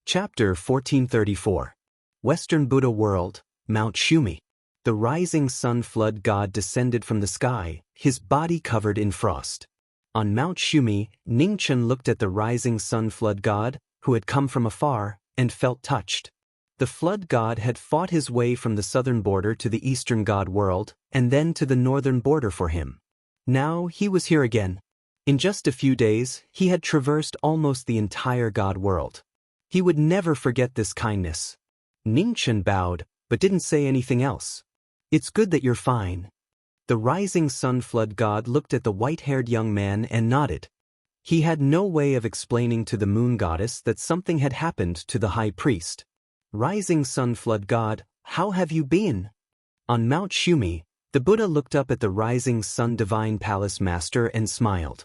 Chapter 1434. Western Buddha World, Mount Shumi. The rising sun flood god descended from the sky, his body covered in frost. On Mount Shumi, Ningchen looked at the rising sun flood god, who had come from afar, and felt touched. The flood god had fought his way from the southern border to the eastern god world, and then to the northern border for him. Now he was here again. In just a few days, he had traversed almost the entire god world. He would never forget this kindness. Ningchen bowed, but didn't say anything else. "It's good that you're fine." The rising sun flood god looked at the white-haired young man and nodded. He had no way of explaining to the moon goddess that something had happened to the high priest. "Rising sun flood god, how have you been?" On Mount Shumi, the Buddha looked up at the rising sun divine palace master and smiled.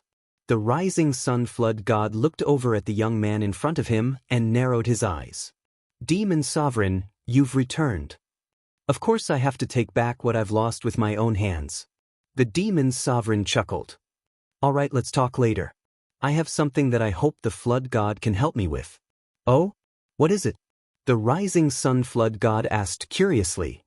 The rising sun flood god looked over at the young man in front of him and narrowed his eyes. "Demon sovereign, you've returned. Of course I have to take back what I've lost with my own hands." The demon sovereign chuckled. "All right, let's talk later. I have something that I hope the flood god can help me with." "Oh? What is it?" The rising sun flood god asked curiously.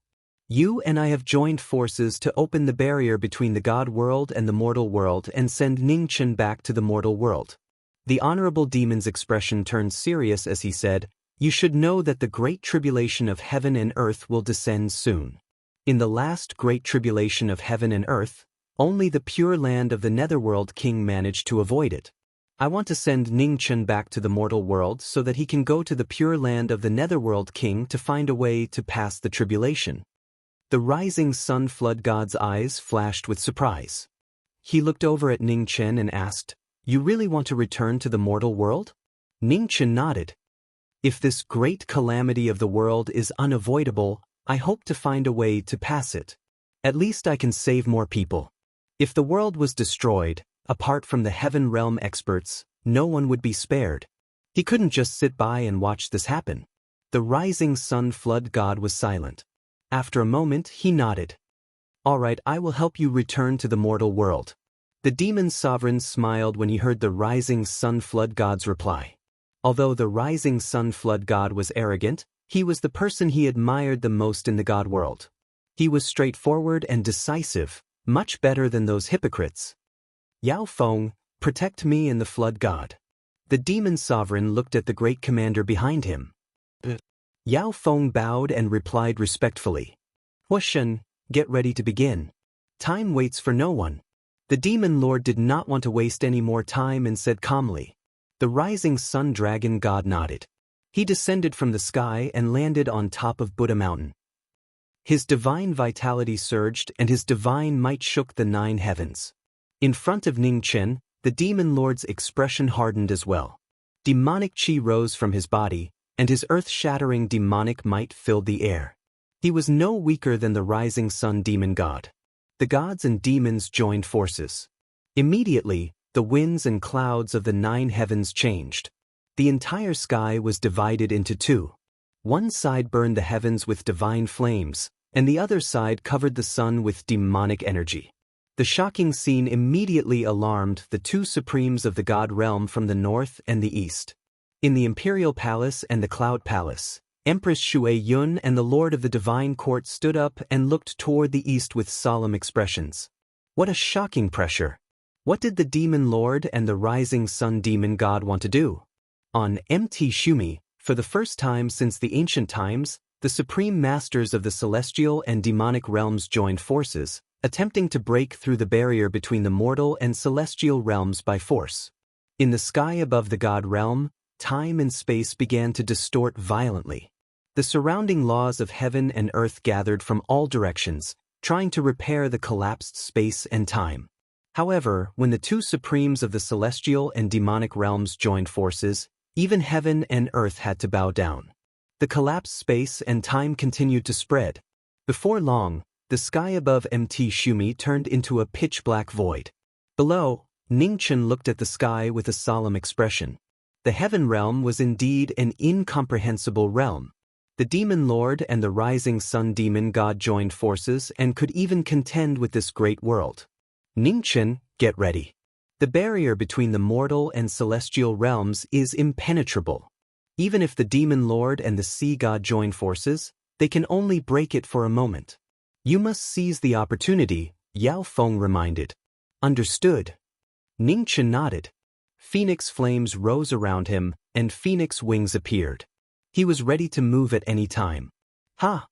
"You and I have joined forces to open the barrier between the god world and the mortal world and send Ningchen back to the mortal world." The honorable demon's expression turned serious as he said, "You should know that the great tribulation of heaven and earth will descend soon. In the last great tribulation of heaven and earth, only the pure land of the netherworld king managed to avoid it. I want to send Ningchen back to the mortal world so that he can go to the pure land of the netherworld king to find a way to pass the tribulation." The rising sun flood god's eyes flashed with surprise. He looked over at Ningchen and asked, "You really want to return to the mortal world?" Ningchen nodded. "If this great calamity of the world is unavoidable, I hope to find a way to pass it. At least I can save more people. If the world was destroyed, apart from the heaven realm experts, no one would be spared." He couldn't just sit by and watch this happen. The rising sun flood god was silent. After a moment, he nodded. "All right, I will help you return to the mortal world." The demon sovereign smiled when he heard the rising sun flood god's reply. Although the rising sun flood god was arrogant, he was the person he admired the most in the god world. He was straightforward and decisive, much better than those hypocrites. "Yao Feng, protect me and the flood god." The demon sovereign looked at the great commander behind him. Yao Feng bowed and replied respectfully, "Huashen, get ready to begin. Time waits for no one." The demon lord did not want to waste any more time and said calmly. The rising sun dragon god nodded. He descended from the sky and landed on top of Buddha Mountain. His divine vitality surged and his divine might shook the 9 heavens. In front of Ningchen, the demon lord's expression hardened as well. Demonic chi rose from his body, and his earth-shattering demonic might filled the air. He was no weaker than the rising sun demon god. The gods and demons joined forces. Immediately, the winds and clouds of the 9 heavens changed. The entire sky was divided into 2. One side burned the heavens with divine flames, and the other side covered the sun with demonic energy. The shocking scene immediately alarmed the 2 supremes of the god realm from the north and the east. In the imperial palace and the cloud palace, Empress Shui Yun and the lord of the divine court stood up and looked toward the east with solemn expressions. What a shocking pressure! What did the demon lord and the rising sun demon god want to do? On Mt. Shumi, for the first time since the ancient times, the supreme masters of the celestial and demonic realms joined forces, attempting to break through the barrier between the mortal and celestial realms by force. In the sky above the god realm, time and space began to distort violently. The surrounding laws of heaven and earth gathered from all directions, trying to repair the collapsed space and time. However, when the 2 supremes of the celestial and demonic realms joined forces, even heaven and earth had to bow down. The collapsed space and time continued to spread. Before long, the sky above Mt. Shumi turned into a pitch-black void. Below, Ningchen looked at the sky with a solemn expression. The heaven realm was indeed an incomprehensible realm. The demon lord and the rising sun demon god joined forces and could even contend with this great world. "Ningchen, get ready. The barrier between the mortal and celestial realms is impenetrable. Even if the demon lord and the sea god join forces, they can only break it for a moment. You must seize the opportunity, Yao Feng reminded. Understood. Ning Chen nodded. Phoenix flames rose around him, and phoenix wings appeared. He was ready to move at any time. Ha!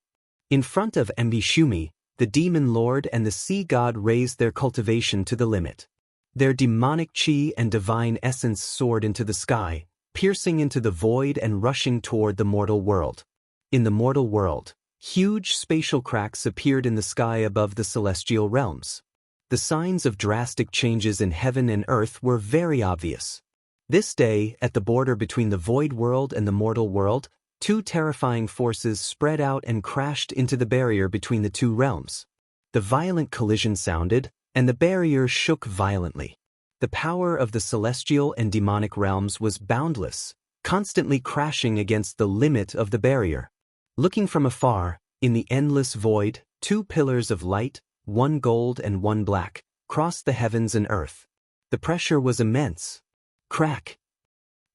In front of Shumi, the demon lord and the sea god raised their cultivation to the limit. Their demonic chi and divine essence soared into the sky, piercing into the void and rushing toward the mortal world. In the mortal world, huge spatial cracks appeared in the sky above the celestial realms. The signs of drastic changes in heaven and earth were very obvious. This day, at the border between the void world and the mortal world, two terrifying forces spread out and crashed into the barrier between the two realms. The violent collision sounded, and the barrier shook violently. The power of the celestial and demonic realms was boundless, constantly crashing against the limit of the barrier. Looking from afar, in the endless void, two pillars of light, one gold and one black, crossed the heavens and earth. The pressure was immense. Crack.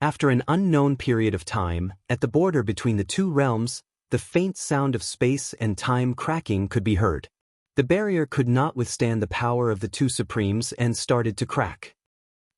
After an unknown period of time, at the border between the two realms, the faint sound of space and time cracking could be heard. The barrier could not withstand the power of the two supremes and started to crack.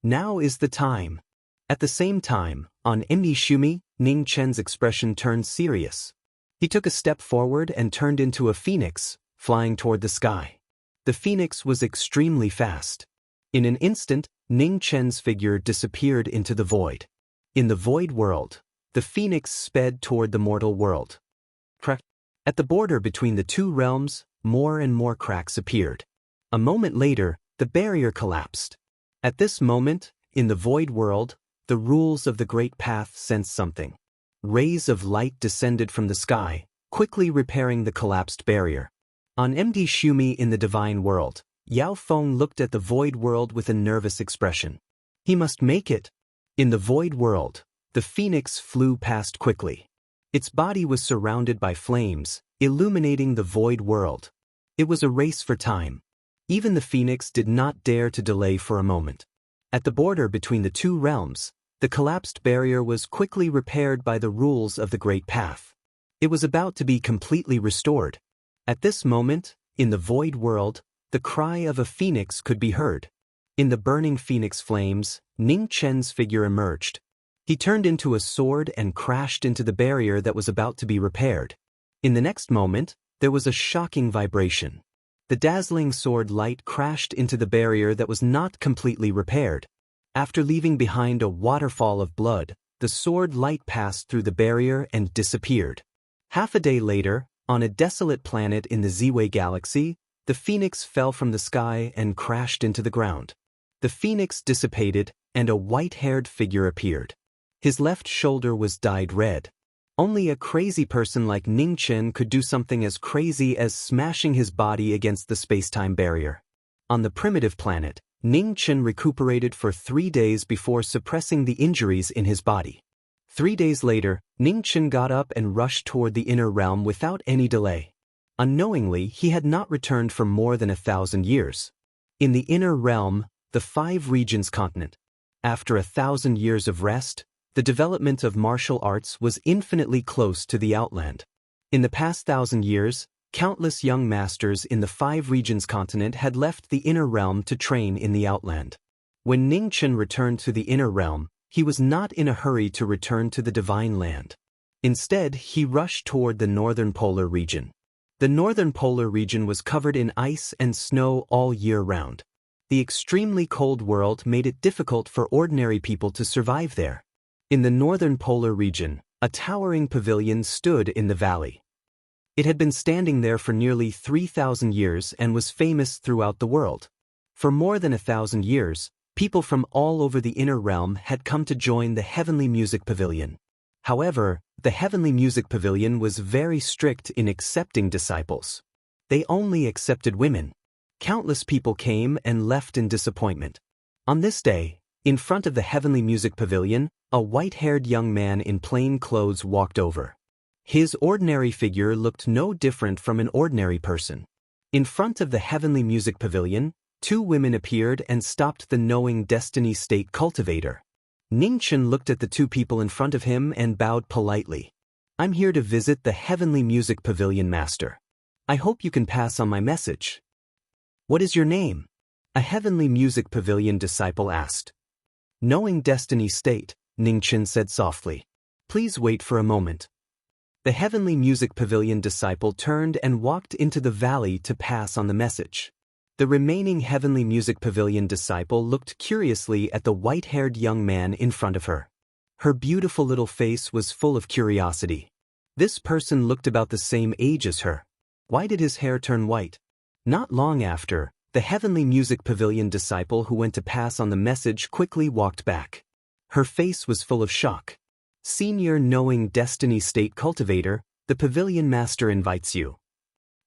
Now is the time. At the same time, on Shumi, Ning Chen's expression turned serious. He took a step forward and turned into a phoenix, flying toward the sky. The phoenix was extremely fast. In an instant, Ning Chen's figure disappeared into the void. In the void world, the phoenix sped toward the mortal world. At the border between the two realms, more and more cracks appeared. A moment later, the barrier collapsed. At this moment, in the void world, the rules of the Great Path sensed something. Rays of light descended from the sky, quickly repairing the collapsed barrier. On Shumi in the divine world, Yao Feng looked at the void world with a nervous expression. He must make it. In the void world, the phoenix flew past quickly. Its body was surrounded by flames, illuminating the void world. It was a race for time. Even the phoenix did not dare to delay for a moment. At the border between the two realms, the collapsed barrier was quickly repaired by the rules of the Great Path. It was about to be completely restored. At this moment, in the void world, the cry of a phoenix could be heard. In the burning phoenix flames, Ning Chen's figure emerged. He turned into a sword and crashed into the barrier that was about to be repaired. In the next moment, there was a shocking vibration. The dazzling sword light crashed into the barrier that was not completely repaired. After leaving behind a waterfall of blood, the sword light passed through the barrier and disappeared. Half a day later, on a desolate planet in the Ziwei galaxy, the phoenix fell from the sky and crashed into the ground. The phoenix dissipated, and a white-haired figure appeared. His left shoulder was dyed red. Only a crazy person like Ning Chen could do something as crazy as smashing his body against the space-time barrier. On the primitive planet, Ning Chen recuperated for 3 days before suppressing the injuries in his body. 3 days later, Ning Chen got up and rushed toward the inner realm without any delay. Unknowingly, he had not returned for more than 1,000 years. In the inner realm, the 5 regions continent. After 1,000 years of rest, the development of martial arts was infinitely close to the outland. In the past 1,000 years, countless young masters in the 5 regions continent had left the inner realm to train in the outland. When Ning Chen returned to the inner realm, he was not in a hurry to return to the divine land. Instead, he rushed toward the northern polar region. The northern polar region was covered in ice and snow all year round. The extremely cold world made it difficult for ordinary people to survive there. In the northern polar region, a towering pavilion stood in the valley. It had been standing there for nearly 3,000 years and was famous throughout the world. For more than 1,000 years, people from all over the inner realm had come to join the Heavenly Music Pavilion. However, the Heavenly Music Pavilion was very strict in accepting disciples. They only accepted women. Countless people came and left in disappointment. On this day, in front of the Heavenly Music Pavilion, a white-haired young man in plain clothes walked over. His ordinary figure looked no different from an ordinary person. In front of the Heavenly Music Pavilion, 2 women appeared and stopped the knowing destiny state cultivator. Ningchen looked at the two people in front of him and bowed politely. I'm here to visit the Heavenly Music Pavilion Master. I hope you can pass on my message. What is your name? A Heavenly Music Pavilion disciple asked. Knowing Destiny's State, Ningchen said softly. Please wait for a moment. The Heavenly Music Pavilion disciple turned and walked into the valley to pass on the message. The remaining Heavenly Music Pavilion disciple looked curiously at the white-haired young man in front of her. Her beautiful little face was full of curiosity. This person looked about the same age as her. Why did his hair turn white? Not long after, the Heavenly Music Pavilion disciple who went to pass on the message quickly walked back. Her face was full of shock. Senior Knowing Destiny State Cultivator, the Pavilion Master invites you.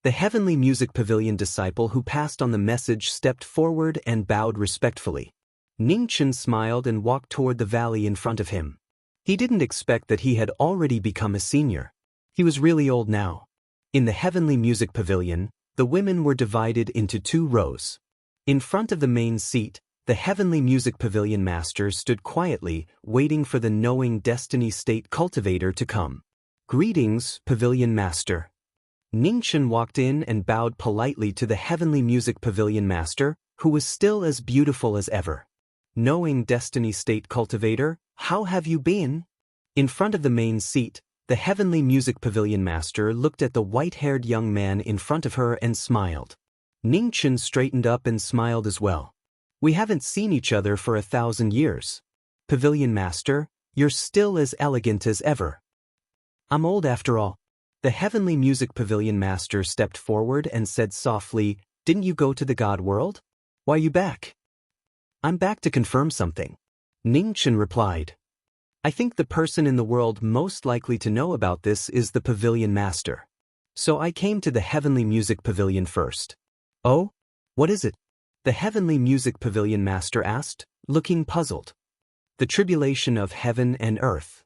The Heavenly Music Pavilion disciple who passed on the message stepped forward and bowed respectfully. Ningchen smiled and walked toward the valley in front of him. He didn't expect that he had already become a senior. He was really old now. In the Heavenly Music Pavilion, the women were divided into 2 rows. In front of the main seat, the Heavenly Music Pavilion Master stood quietly, waiting for the Knowing Destiny State Cultivator to come. Greetings, Pavilion Master. Ningchen walked in and bowed politely to the Heavenly Music Pavilion Master, who was still as beautiful as ever. Knowing Destiny State Cultivator, how have you been? In front of the main seat, the Heavenly Music Pavilion Master looked at the white-haired young man in front of her and smiled. Ningchen straightened up and smiled as well. We haven't seen each other for 1,000 years. Pavilion Master, you're still as elegant as ever. I'm old after all. The Heavenly Music Pavilion Master stepped forward and said softly, Didn't you go to the God world? Why are you back? I'm back to confirm something. Ningchen replied. I think the person in the world most likely to know about this is the Pavilion Master. So I came to the Heavenly Music Pavilion first. Oh? What is it? The Heavenly Music Pavilion Master asked, looking puzzled. The tribulation of heaven and earth.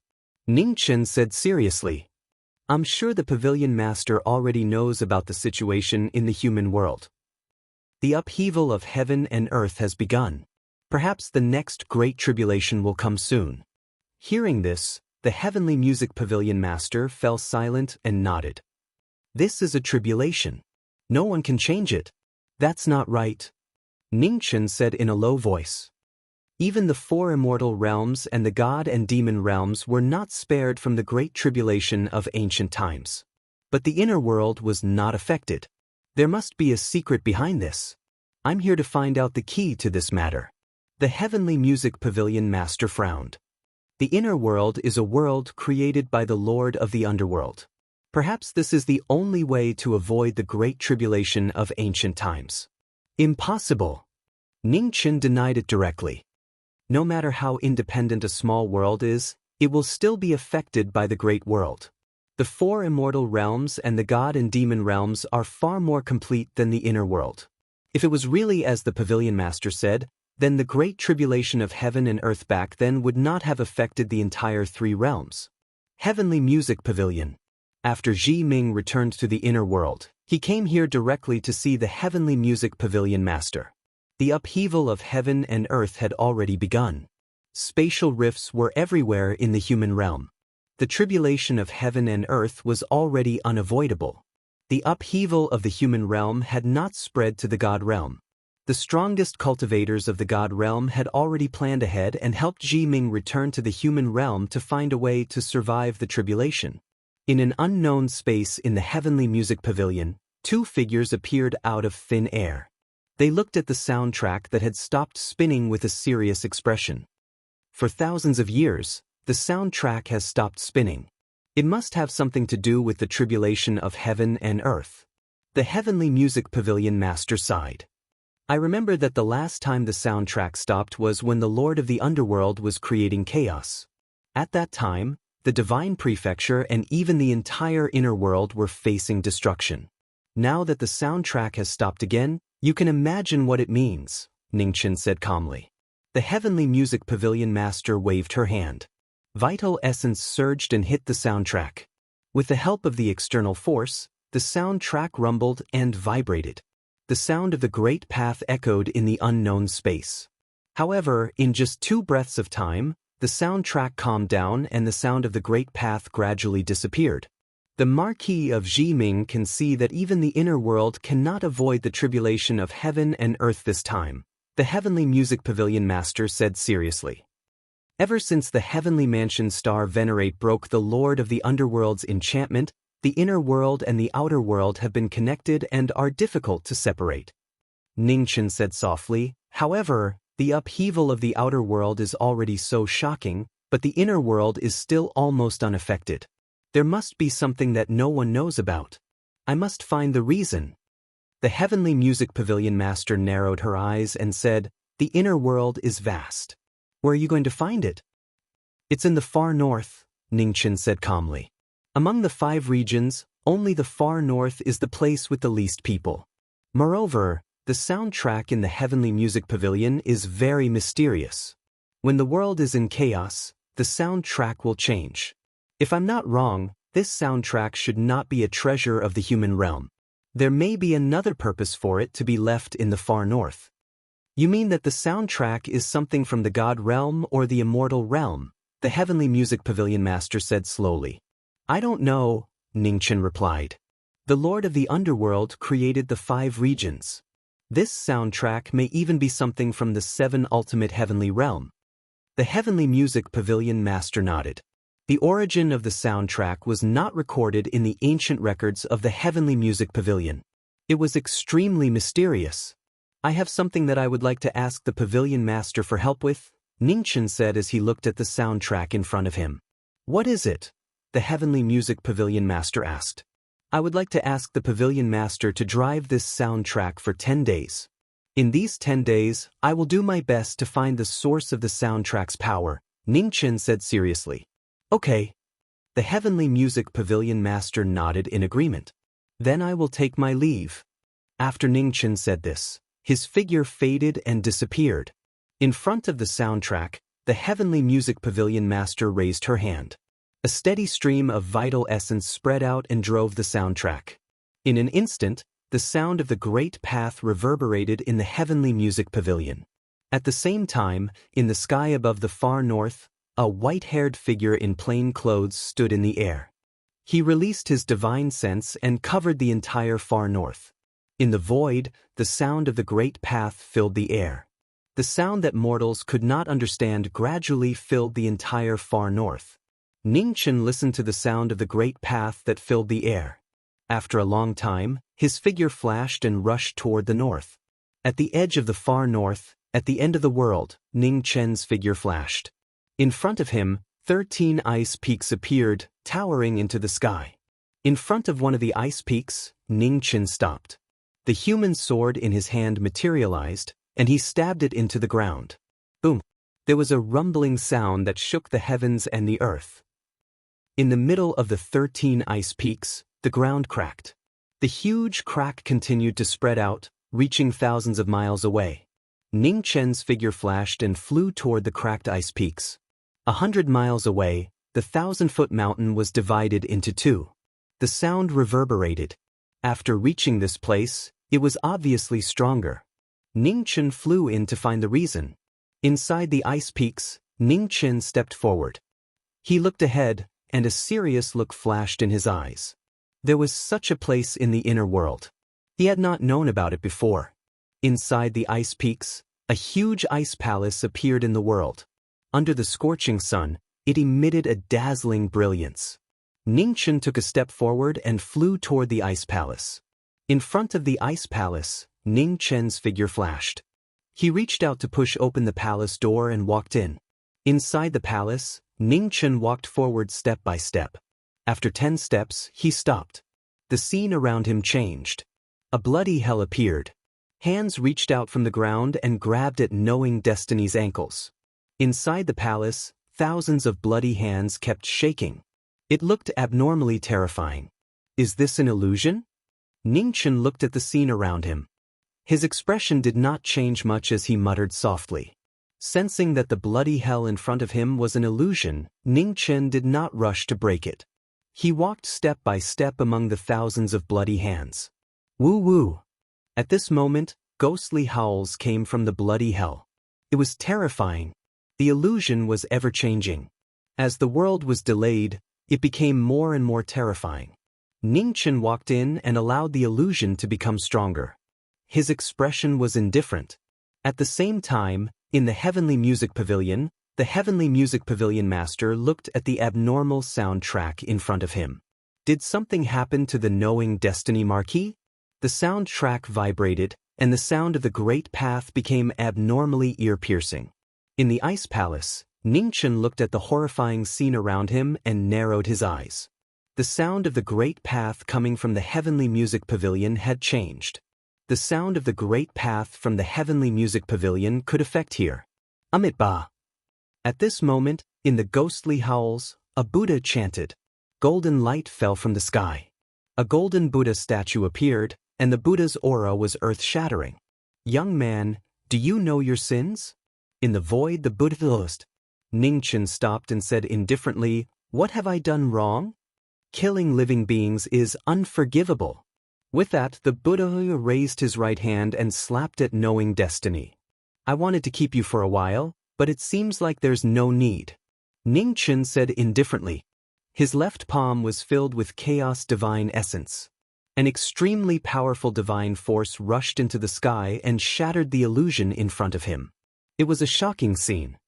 Ningchen said seriously. I'm sure the Pavilion Master already knows about the situation in the human world. The upheaval of heaven and earth has begun. Perhaps the next great tribulation will come soon. Hearing this, the Heavenly Music Pavilion Master fell silent and nodded. This is a tribulation. No one can change it. That's not right. Ningchen said in a low voice. Even the 4 immortal realms and the god and demon realms were not spared from the great tribulation of ancient times. But the inner world was not affected. There must be a secret behind this. I'm here to find out the key to this matter. The Heavenly Music Pavilion Master frowned. The inner world is a world created by the Lord of the Underworld. Perhaps this is the only way to avoid the great tribulation of ancient times. Impossible. Ningchen denied it directly. No matter how independent a small world is, it will still be affected by the great world. The 4 immortal realms and the god and demon realms are far more complete than the inner world. If it was really as the Pavilion Master said, then the great tribulation of heaven and earth back then would not have affected the entire 3 realms. Heavenly Music Pavilion. After Ji Ming returned to the inner world, he came here directly to see the Heavenly Music Pavilion Master. The upheaval of heaven and earth had already begun. Spatial rifts were everywhere in the human realm. The tribulation of heaven and earth was already unavoidable. The upheaval of the human realm had not spread to the God realm. The strongest cultivators of the God realm had already planned ahead and helped Ji Ming return to the human realm to find a way to survive the tribulation. In an unknown space in the Heavenly Music Pavilion, 2 figures appeared out of thin air. They looked at the soundtrack that had stopped spinning with a serious expression. For thousands of years, the soundtrack has stopped spinning. It must have something to do with the tribulation of heaven and earth. The Heavenly Music Pavilion Master sighed. I remember that the last time the soundtrack stopped was when the Lord of the Underworld was creating chaos. At that time, the Divine Prefecture and even the entire inner world were facing destruction. Now that the soundtrack has stopped again, you can imagine what it means, Ningchen said calmly. The Heavenly Music Pavilion Master waved her hand. Vital essence surged and hit the soundtrack. With the help of the external force, the soundtrack rumbled and vibrated. The sound of the great path echoed in the unknown space. However, in just 2 breaths of time, The soundtrack calmed down and the sound of the great path gradually disappeared. The Marquis of Jiming can see that even the inner world cannot avoid the tribulation of heaven and earth this time, the Heavenly Music Pavilion Master said seriously. Ever since the Heavenly Mansion star Venerate broke the Lord of the Underworld's enchantment, the inner world and the outer world have been connected and are difficult to separate. Ningchen said softly, however, the upheaval of the outer world is already so shocking, but the inner world is still almost unaffected. There must be something that no one knows about. I must find the reason. The Heavenly Music Pavilion Master narrowed her eyes and said, the inner world is vast. Where are you going to find it? It's in the far north, Ningchen said calmly. Among the 5 regions, only the far north is the place with the least people. Moreover, the soundtrack in the Heavenly Music Pavilion is very mysterious. When the world is in chaos, the soundtrack will change. If I'm not wrong, this soundtrack should not be a treasure of the human realm. There may be another purpose for it to be left in the far north. You mean that the soundtrack is something from the God realm or the immortal realm? The Heavenly Music Pavilion Master said slowly. I don't know, Ningchen replied. The Lord of the Underworld created the 5 regions. This soundtrack may even be something from the 7 ultimate heavenly realm. The Heavenly Music Pavilion Master nodded. The origin of the soundtrack was not recorded in the ancient records of the Heavenly Music Pavilion. It was extremely mysterious. I have something that I would like to ask the Pavilion Master for help with, Ningchen said as he looked at the soundtrack in front of him. What is it? The Heavenly Music Pavilion Master asked. I would like to ask the Pavilion Master to drive this soundtrack for 10 days. In these 10 days, I will do my best to find the source of the soundtrack's power, Ningchen said seriously. Okay. The Heavenly Music Pavilion Master nodded in agreement. Then I will take my leave. After Ningchen said this, his figure faded and disappeared. In front of the soundtrack, the Heavenly Music Pavilion Master raised her hand. A steady stream of vital essence spread out and drove the soundtrack. In an instant, the sound of the great path reverberated in the Heavenly Music Pavilion. At the same time, in the sky above the far north, a white-haired figure in plain clothes stood in the air. He released his divine sense and covered the entire far north. In the void, the sound of the great path filled the air. The sound that mortals could not understand gradually filled the entire far north. Ningchen listened to the sound of the great path that filled the air. After a long time, his figure flashed and rushed toward the north. At the edge of the far north, at the end of the world, Ningchen's figure flashed. In front of him, 13 ice peaks appeared, towering into the sky. In front of one of the ice peaks, Ningchen stopped. The human sword in his hand materialized, and he stabbed it into the ground. Boom! There was a rumbling sound that shook the heavens and the earth. In the middle of the 13 ice peaks, the ground cracked. The huge crack continued to spread out, reaching thousands of miles away. Ningchen's figure flashed and flew toward the cracked ice peaks. 100 miles away, the 1,000-foot mountain was divided into 2. The sound reverberated. After reaching this place, it was obviously stronger. Ningchen flew in to find the reason. Inside the ice peaks, Ningchen stepped forward. He looked ahead, and a serious look flashed in his eyes. There was such a place in the inner world. He had not known about it before. Inside the ice peaks, a huge ice palace appeared in the world. Under the scorching sun, it emitted a dazzling brilliance. Ningchen took a step forward and flew toward the ice palace. In front of the ice palace, Ningchen's figure flashed. He reached out to push open the palace door and walked in. Inside the palace, Ningchen walked forward step by step. After 10 steps, he stopped. The scene around him changed. A bloody hell appeared. Hands reached out from the ground and grabbed at knowing Destiny's ankles. Inside the palace, thousands of bloody hands kept shaking. It looked abnormally terrifying. Is this an illusion? Ningchen looked at the scene around him. His expression did not change much as he muttered softly. Sensing that the bloody hell in front of him was an illusion, Ningchen did not rush to break it. He walked step by step among the thousands of bloody hands. Woo-woo! At this moment, ghostly howls came from the bloody hell. It was terrifying. The illusion was ever-changing. As the world was delayed, it became more and more terrifying. Ningchen walked in and allowed the illusion to become stronger. His expression was indifferent. At the same time, in the Heavenly Music Pavilion, the Heavenly Music Pavilion master looked at the abnormal soundtrack in front of him. Did something happen to the knowing destiny Marquis? The soundtrack vibrated, and the sound of the great path became abnormally ear-piercing. In the Ice Palace, Ningchen looked at the horrifying scene around him and narrowed his eyes. The sound of the great path coming from the Heavenly Music Pavilion had changed. The sound of the great path from the Heavenly Music Pavilion could affect here. Amitabha. At this moment, in the ghostly howls, a Buddha chanted. Golden light fell from the sky. A golden Buddha statue appeared, and the Buddha's aura was earth-shattering. Young man, do you know your sins? In the void the Buddha lost. Ningchen stopped and said indifferently, What have I done wrong? Killing living beings is unforgivable. With that, the Buddha raised his right hand and slapped at knowing destiny. I wanted to keep you for a while, but it seems like there's no need. Ningchen said indifferently. His left palm was filled with chaos divine essence. An extremely powerful divine force rushed into the sky and shattered the illusion in front of him. It was a shocking scene.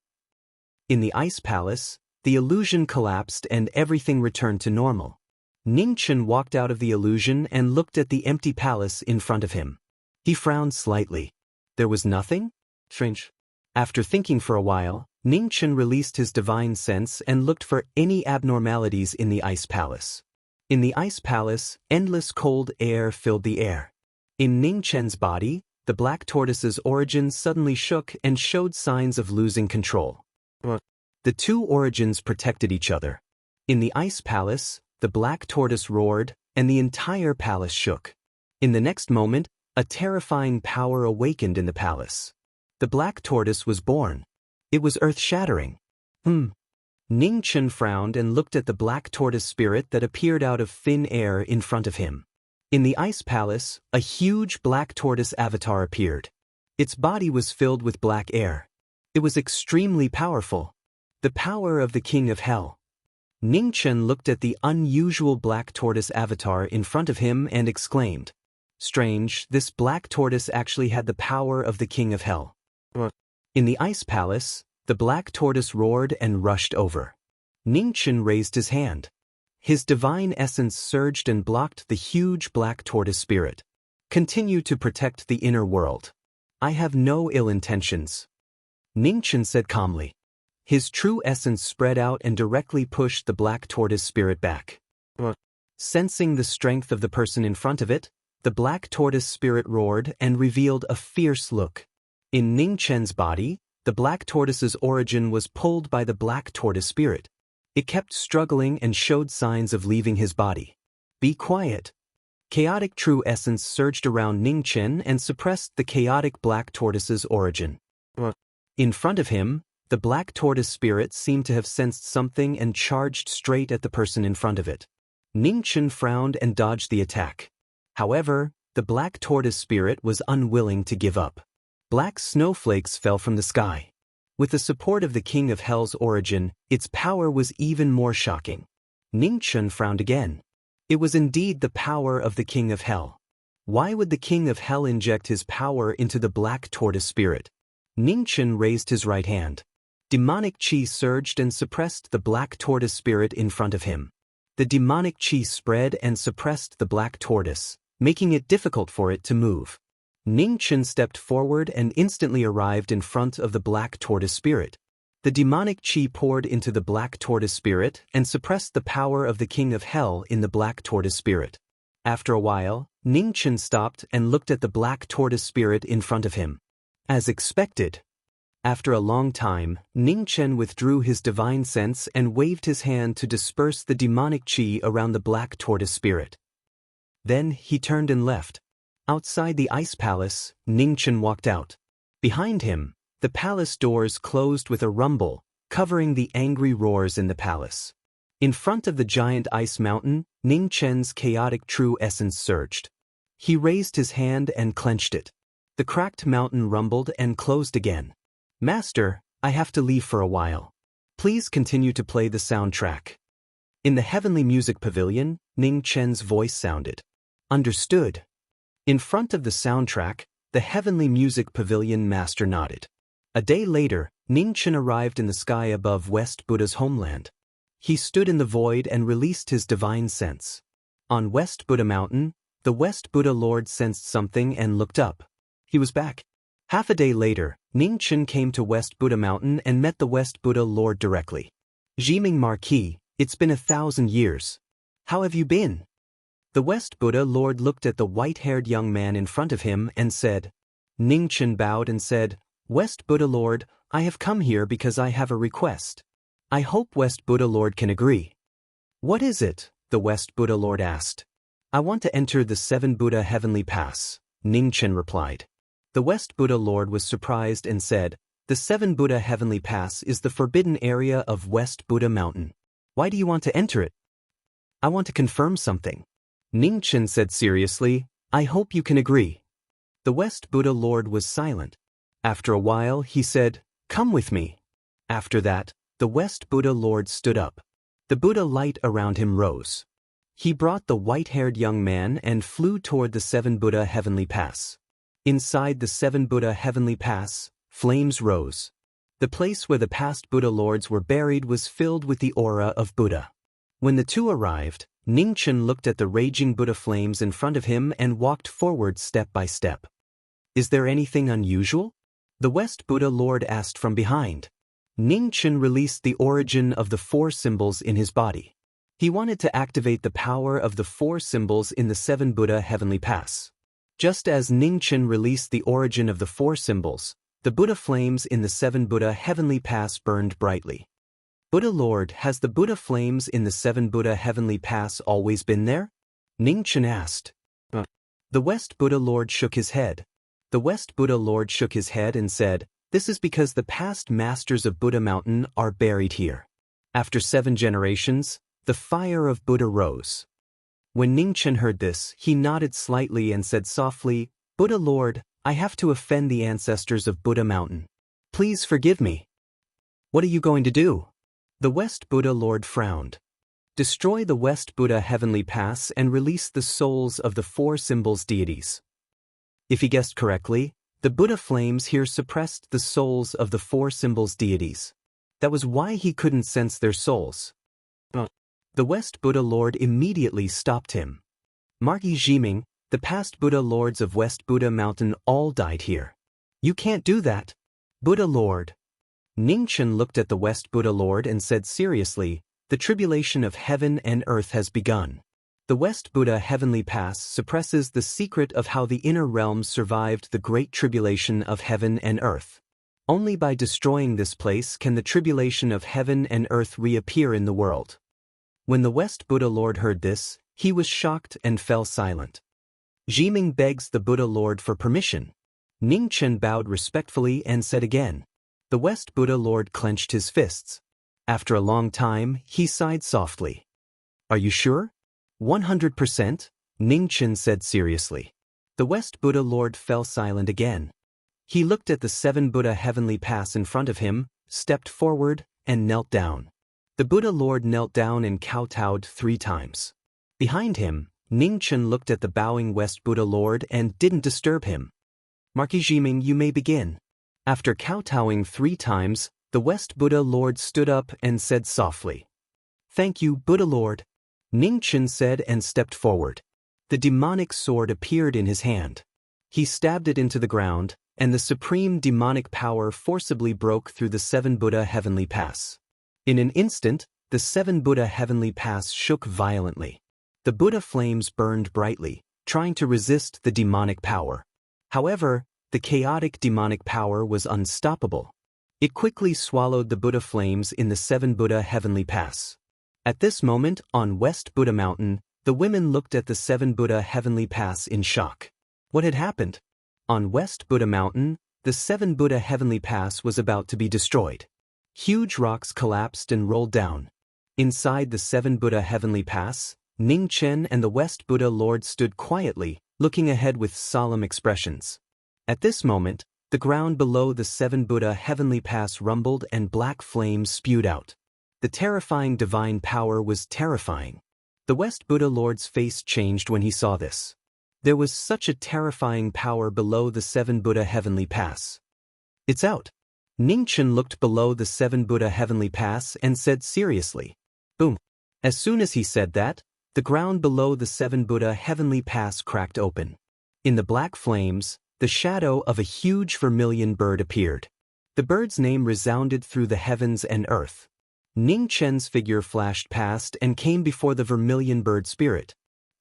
In the Ice Palace, the illusion collapsed and everything returned to normal. Ningchen walked out of the illusion and looked at the empty palace in front of him. He frowned slightly. There was nothing? Strange. After thinking for a while, Ningchen released his divine sense and looked for any abnormalities in the Ice Palace. In the Ice Palace, endless cold air filled the air. In Ningchen's body, the black tortoise's origin suddenly shook and showed signs of losing control. The two origins protected each other. In the Ice Palace, the black tortoise roared, and the entire palace shook. In the next moment, a terrifying power awakened in the palace. The black tortoise was born. It was earth-shattering. Ningchen frowned and looked at the black tortoise spirit that appeared out of thin air in front of him. In the Ice Palace, a huge black tortoise avatar appeared. Its body was filled with black air. It was extremely powerful. The power of the King of Hell. Ningchen looked at the unusual black tortoise avatar in front of him and exclaimed, Strange, this black tortoise actually had the power of the King of Hell. In the Ice Palace, the black tortoise roared and rushed over. Ningchen raised his hand. His divine essence surged and blocked the huge black tortoise spirit. Continue to protect the inner world. I have no ill intentions. Ningchen said calmly. His true essence spread out and directly pushed the black tortoise spirit back. Sensing the strength of the person in front of it, the black tortoise spirit roared and revealed a fierce look. In Ningchen's body, the black tortoise's origin was pulled by the black tortoise spirit. It kept struggling and showed signs of leaving his body. Be quiet. Chaotic true essence surged around Ningchen and suppressed the chaotic black tortoise's origin. In front of him, the black tortoise spirit seemed to have sensed something and charged straight at the person in front of it. Ningchen frowned and dodged the attack. However, the black tortoise spirit was unwilling to give up. Black snowflakes fell from the sky. With the support of the King of Hell's origin, its power was even more shocking. Ningchen frowned again. It was indeed the power of the King of Hell. Why would the King of Hell inject his power into the black tortoise spirit? Ningchen raised his right hand. Demonic chi surged and suppressed the black tortoise spirit in front of him. The demonic chi spread and suppressed the black tortoise, making it difficult for it to move. Ningchen stepped forward and instantly arrived in front of the black tortoise spirit. The demonic chi poured into the black tortoise spirit and suppressed the power of the King of Hell in the black tortoise spirit. After a while, Ningchen stopped and looked at the black tortoise spirit in front of him. As expected. After a long time, Ningchen withdrew his divine sense and waved his hand to disperse the demonic chi around the black tortoise spirit. Then he turned and left. Outside the Ice Palace, Ningchen walked out. Behind him, the palace doors closed with a rumble, covering the angry roars in the palace. In front of the giant ice mountain, Ningchen's chaotic true essence surged. He raised his hand and clenched it. The cracked mountain rumbled and closed again. Master, I have to leave for a while. Please continue to play the soundtrack. In the Heavenly Music Pavilion, Ning Chen's voice sounded. Understood. In front of the soundtrack, the Heavenly Music Pavilion master nodded. A day later, Ning Chen arrived in the sky above West Buddha's homeland. He stood in the void and released his divine sense. On West Buddha Mountain, the West Buddha Lord sensed something and looked up. He was back. Half a day later, Ning Chen came to West Buddha Mountain and met the West Buddha Lord directly. Jiming Marquis, it's been 1,000 years. How have you been? The West Buddha Lord looked at the white-haired young man in front of him and said. Ning Chen bowed and said, West Buddha Lord, I have come here because I have a request. I hope West Buddha Lord can agree. What is it? The West Buddha Lord asked. I want to enter the 7 Buddha Heavenly Pass, Ning Chen replied. The West Buddha Lord was surprised and said, the 7 Buddha Heavenly Pass is the forbidden area of West Buddha Mountain. Why do you want to enter it? I want to confirm something. Ning Chen said seriously, I hope you can agree. The West Buddha Lord was silent. After a while, he said, come with me. After that, the West Buddha Lord stood up. The Buddha light around him rose. He brought the white-haired young man and flew toward the 7 Buddha Heavenly Pass. Inside the 7 Buddha Heavenly Pass, flames rose. The place where the past Buddha Lords were buried was filled with the aura of Buddha. When the two arrived, Ning Chen looked at the raging Buddha flames in front of him and walked forward step by step. Is there anything unusual? The West Buddha Lord asked from behind. Ning Chen released the origin of the 4 symbols in his body. He wanted to activate the power of the 4 symbols in the 7 Buddha Heavenly Pass. Just as Ning Chen released the origin of the 4 symbols, the Buddha flames in the 7 Buddha Heavenly Pass burned brightly. Buddha Lord, has the Buddha flames in the 7 Buddha Heavenly Pass always been there? Ning Chen asked. The West Buddha Lord shook his head. The West Buddha Lord shook his head and said, this is because the past masters of Buddha Mountain are buried here. After 7 generations, the fire of Buddha rose. When Ning Chen heard this, he nodded slightly and said softly, Buddha Lord, I have to offend the ancestors of Buddha Mountain. Please forgive me. What are you going to do? The West Buddha Lord frowned. Destroy the West Buddha Heavenly Pass and release the souls of the 4 symbols deities. If he guessed correctly, the Buddha flames here suppressed the souls of the 4 symbols deities. That was why he couldn't sense their souls. The West Buddha Lord immediately stopped him. Marquis Jiming, the past Buddha Lords of West Buddha Mountain all died here. You can't do that. Buddha Lord. Ning Chen looked at the West Buddha Lord and said seriously, the tribulation of heaven and earth has begun. The West Buddha Heavenly Pass suppresses the secret of how the inner realms survived the great tribulation of heaven and earth. Only by destroying this place can the tribulation of heaven and earth reappear in the world. When the West Buddha Lord heard this, he was shocked and fell silent. Jiming begs the Buddha Lord for permission. Ning Chen bowed respectfully and said again. The West Buddha Lord clenched his fists. After a long time, he sighed softly. Are you sure? 100%? Ning Chen said seriously. The West Buddha Lord fell silent again. He looked at the 7 Buddha Heavenly Pass in front of him, stepped forward, and knelt down. The Buddha Lord knelt down and kowtowed 3 times. Behind him, Ning Chen looked at the bowing West Buddha Lord and didn't disturb him. Marquis Jiming, you may begin. After kowtowing 3 times, the West Buddha Lord stood up and said softly. Thank you, Buddha Lord. Ning Chen said and stepped forward. The demonic sword appeared in his hand. He stabbed it into the ground, and the supreme demonic power forcibly broke through the 7 Buddha Heavenly Pass. In an instant, the 7 Buddha Heavenly Pass shook violently. The Buddha flames burned brightly, trying to resist the demonic power. However, the chaotic demonic power was unstoppable. It quickly swallowed the Buddha flames in the 7 Buddha Heavenly Pass. At this moment, on West Buddha Mountain, the women looked at the 7 Buddha Heavenly Pass in shock. What had happened? On West Buddha Mountain, the 7 Buddha Heavenly Pass was about to be destroyed. Huge rocks collapsed and rolled down. Inside the 7 Buddha Heavenly Pass, Ning Chen and the West Buddha Lord stood quietly, looking ahead with solemn expressions. At this moment, The ground below the seven Buddha heavenly pass rumbled and black flames spewed out. The terrifying divine power was terrifying. The West Buddha Lord's face changed when he saw this. There was such a terrifying power below the seven Buddha heavenly pass. It's out. Ningchen looked below the seven Buddha heavenly pass and said seriously. Boom. As soon as he said that, the ground below the seven Buddha heavenly pass cracked open. In the black flames, the shadow of a huge vermilion bird appeared. The bird's name resounded through the heavens and earth. Ning Chen's figure flashed past and came before the vermilion bird spirit.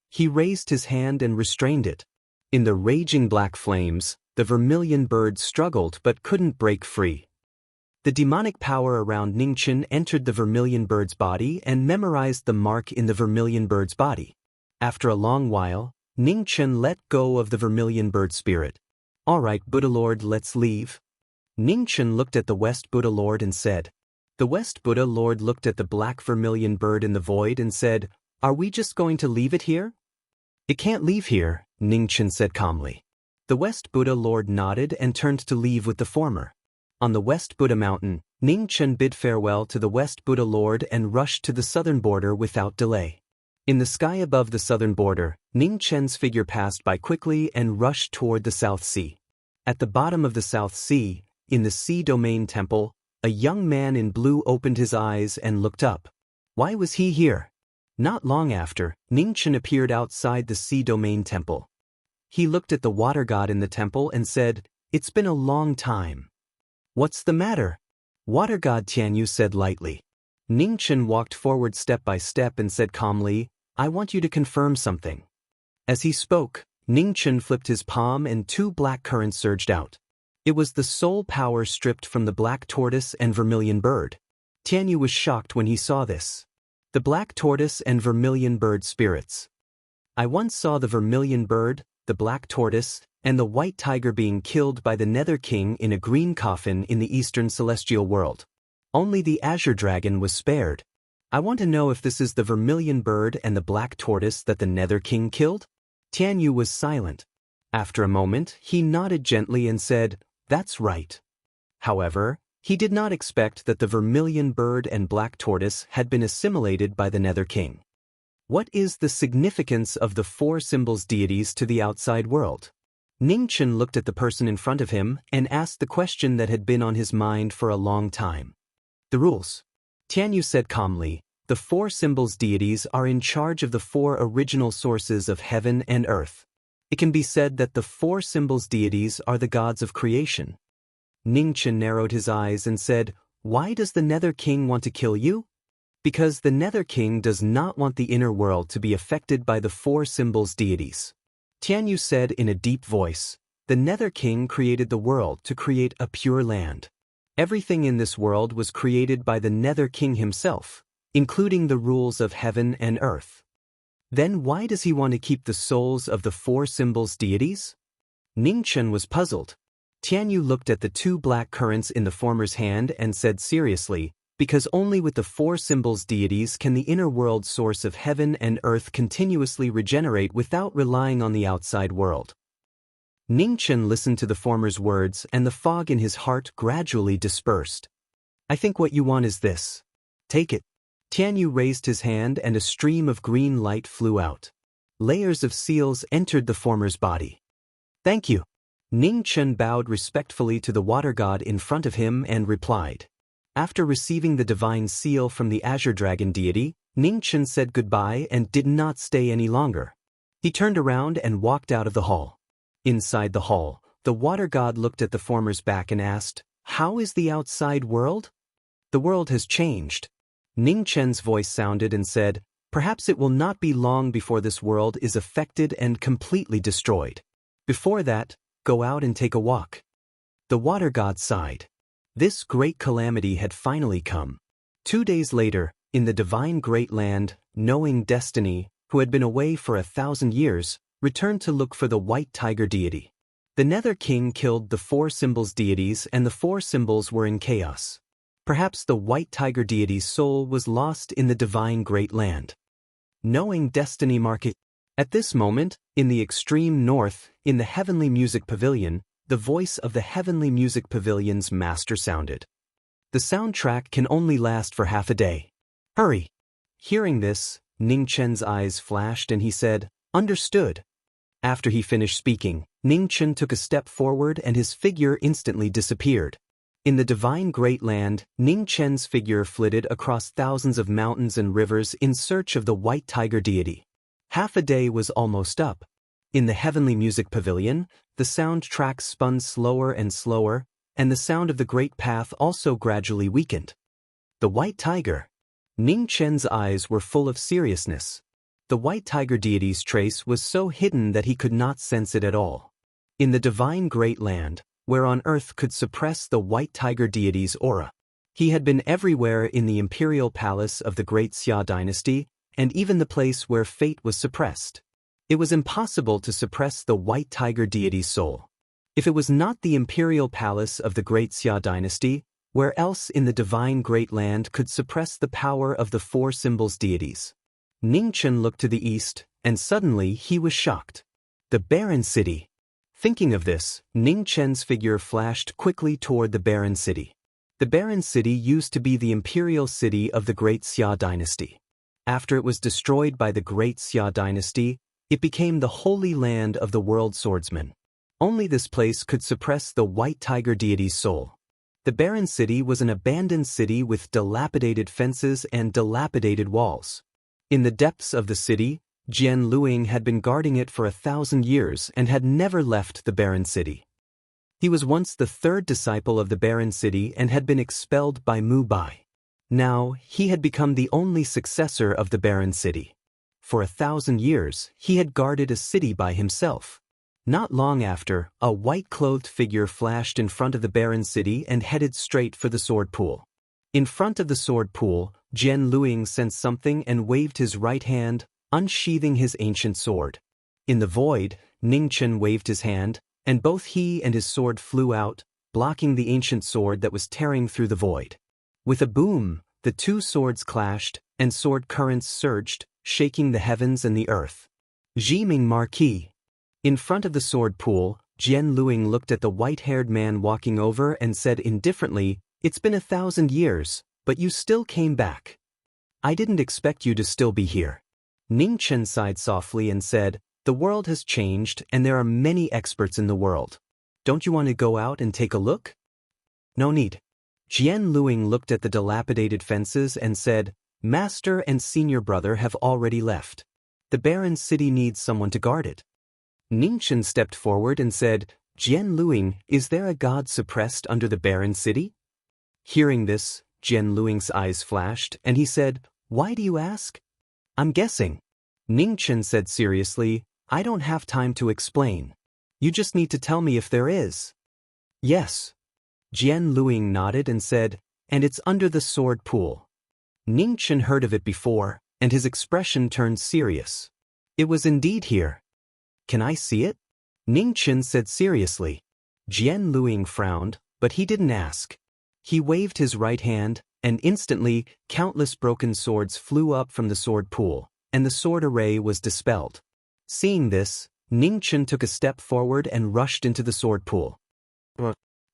He raised his hand and restrained it. In the raging black flames, the vermilion bird struggled but couldn't break free. The demonic power around Ningchen entered the vermilion bird's body and memorized the mark in the vermilion bird's body. After a long while, Ningchen let go of the vermilion bird spirit. All right, Buddha Lord, let's leave. Ningchen looked at the West Buddha Lord and said. The West Buddha Lord looked at the black vermilion bird in the void and said, Are we just going to leave it here? It can't leave here, Ningchen said calmly. The West Buddha Lord nodded and turned to leave with the former. On the West Buddha mountain, Ningchen bid farewell to the West Buddha Lord and rushed to the southern border without delay. In the sky above the southern border, Ningchen's figure passed by quickly and rushed toward the South Sea. At the bottom of the South Sea, in the Sea Domain Temple, a young man in blue opened his eyes and looked up. Why was he here? Not long after, Ningchen appeared outside the Sea Domain Temple. He looked at the water god in the temple and said, It's been a long time. What's the matter? Water god Tianyu said lightly. Ningchen walked forward step by step and said calmly, I want you to confirm something. As he spoke, Ningchen flipped his palm and two black currents surged out. It was the soul power stripped from the black tortoise and vermilion bird. Tianyu was shocked when he saw this. The black tortoise and vermilion bird spirits. I once saw the vermilion bird, the black tortoise, and the white tiger being killed by the Nether King in a green coffin in the eastern celestial world. Only the azure dragon was spared. I want to know if this is the vermilion bird and the black tortoise that the Nether King killed? Tianyu was silent. After a moment, he nodded gently and said, That's right. However, he did not expect that the vermilion bird and black tortoise had been assimilated by the Nether King. What is the significance of the four symbols deities to the outside world? Ningchen looked at the person in front of him and asked the question that had been on his mind for a long time. The rules. Tianyu said calmly, the four symbols deities are in charge of the four original sources of heaven and earth. It can be said that the four symbols deities are the gods of creation. Ningchen narrowed his eyes and said, Why does the Nether King want to kill you? Because the Nether King does not want the inner world to be affected by the four symbols deities. Tianyu said in a deep voice, The Nether King created the world to create a pure land. Everything in this world was created by the Nether King himself, including the rules of heaven and earth. Then why does he want to keep the souls of the four symbols deities? Ningchen was puzzled. Tianyu looked at the two black currents in the former's hand and said seriously, Because only with the four symbols deities can the inner world source of heaven and earth continuously regenerate without relying on the outside world. Ningchen listened to the former's words and the fog in his heart gradually dispersed. I think what you want is this. Take it. Tianyu raised his hand and a stream of green light flew out. Layers of seals entered the former's body. Thank you. Ningchen bowed respectfully to the water god in front of him and replied. After receiving the divine seal from the azure dragon deity, Ningchen said goodbye and did not stay any longer. He turned around and walked out of the hall. Inside the hall, the water god looked at the former's back and asked, How is the outside world? The world has changed. Ningchen's voice sounded and said, Perhaps it will not be long before this world is affected and completely destroyed. Before that, go out and take a walk. The water god sighed. This great calamity had finally come. 2 days later, in the divine great land, knowing Destiny, who had been away for 1,000 years, returned to look for the white tiger deity. The Nether King killed the four symbols deities and the four symbols were in chaos. Perhaps the white tiger deity's soul was lost in the divine great land. Knowing Destiny Marquis. At this moment, in the extreme north, in the heavenly music pavilion, the voice of the Heavenly Music Pavilion's master sounded. The soundtrack can only last for half a day. Hurry! Hearing this, Ning Chen's eyes flashed and he said, "Understood." After he finished speaking, Ning Chen took a step forward and his figure instantly disappeared. In the divine great land, Ning Chen's figure flitted across thousands of mountains and rivers in search of the white tiger deity. Half a day was almost up. In the Heavenly Music Pavilion, the soundtrack spun slower and slower, and the sound of the great path also gradually weakened. The white tiger. Ning Chen's eyes were full of seriousness. The white tiger deity's trace was so hidden that he could not sense it at all. In the divine great land, where on earth could suppress the white tiger deity's aura. He had been everywhere in the imperial palace of the great Xia dynasty, and even the place where fate was suppressed. It was impossible to suppress the white tiger deity's soul. If it was not the imperial palace of the great Xia dynasty, where else in the divine great land could suppress the power of the four symbols deities? Ning Chen looked to the east, and suddenly he was shocked. The barren city. Thinking of this, Ning Chen's figure flashed quickly toward the barren city. The barren city used to be the imperial city of the great Xia dynasty. After it was destroyed by the great Xia dynasty, it became the holy land of the world swordsman. Only this place could suppress the white tiger deity's soul. The barren city was an abandoned city with dilapidated fences and dilapidated walls. In the depths of the city, Jian Luing had been guarding it for 1,000 years and had never left the barren city. He was once the third disciple of the barren city and had been expelled by Mu Bai. Now, he had become the only successor of the barren city. For 1,000 years, he had guarded a city by himself. Not long after, a white-clothed figure flashed in front of the barren city and headed straight for the sword pool. In front of the sword pool, Jian Luing sensed something and waved his right hand, unsheathing his ancient sword. In the void, Ning Chen waved his hand, and both he and his sword flew out, blocking the ancient sword that was tearing through the void. With a boom, the two swords clashed, and sword currents surged, shaking the heavens and the earth. Jiming Marquis. In front of the sword pool, Jian Luing looked at the white-haired man walking over and said indifferently, "It's been 1,000 years, but you still came back. I didn't expect you to still be here." Ning Chen sighed softly and said, "The world has changed and there are many experts in the world. Don't you want to go out and take a look?" "No need." Jian Luing looked at the dilapidated fences and said, "Master and senior brother have already left. The barren city needs someone to guard it." Ning Chen stepped forward and said, "Jian Luing, is there a god suppressed under the barren city?" Hearing this, Jian Luing's eyes flashed and he said, "Why do you ask?" "I'm guessing." Ning Chen said seriously, "I don't have time to explain. You just need to tell me if there is." "Yes." Jian Luing nodded and said, "And it's under the sword pool." Ning Chen heard of it before, and his expression turned serious. "It was indeed here." "Can I see it?" Ning Chen said seriously. Jian Luing frowned, but he didn't ask. He waved his right hand, and instantly, countless broken swords flew up from the sword pool, and the sword array was dispelled. Seeing this, Ning Chen took a step forward and rushed into the sword pool.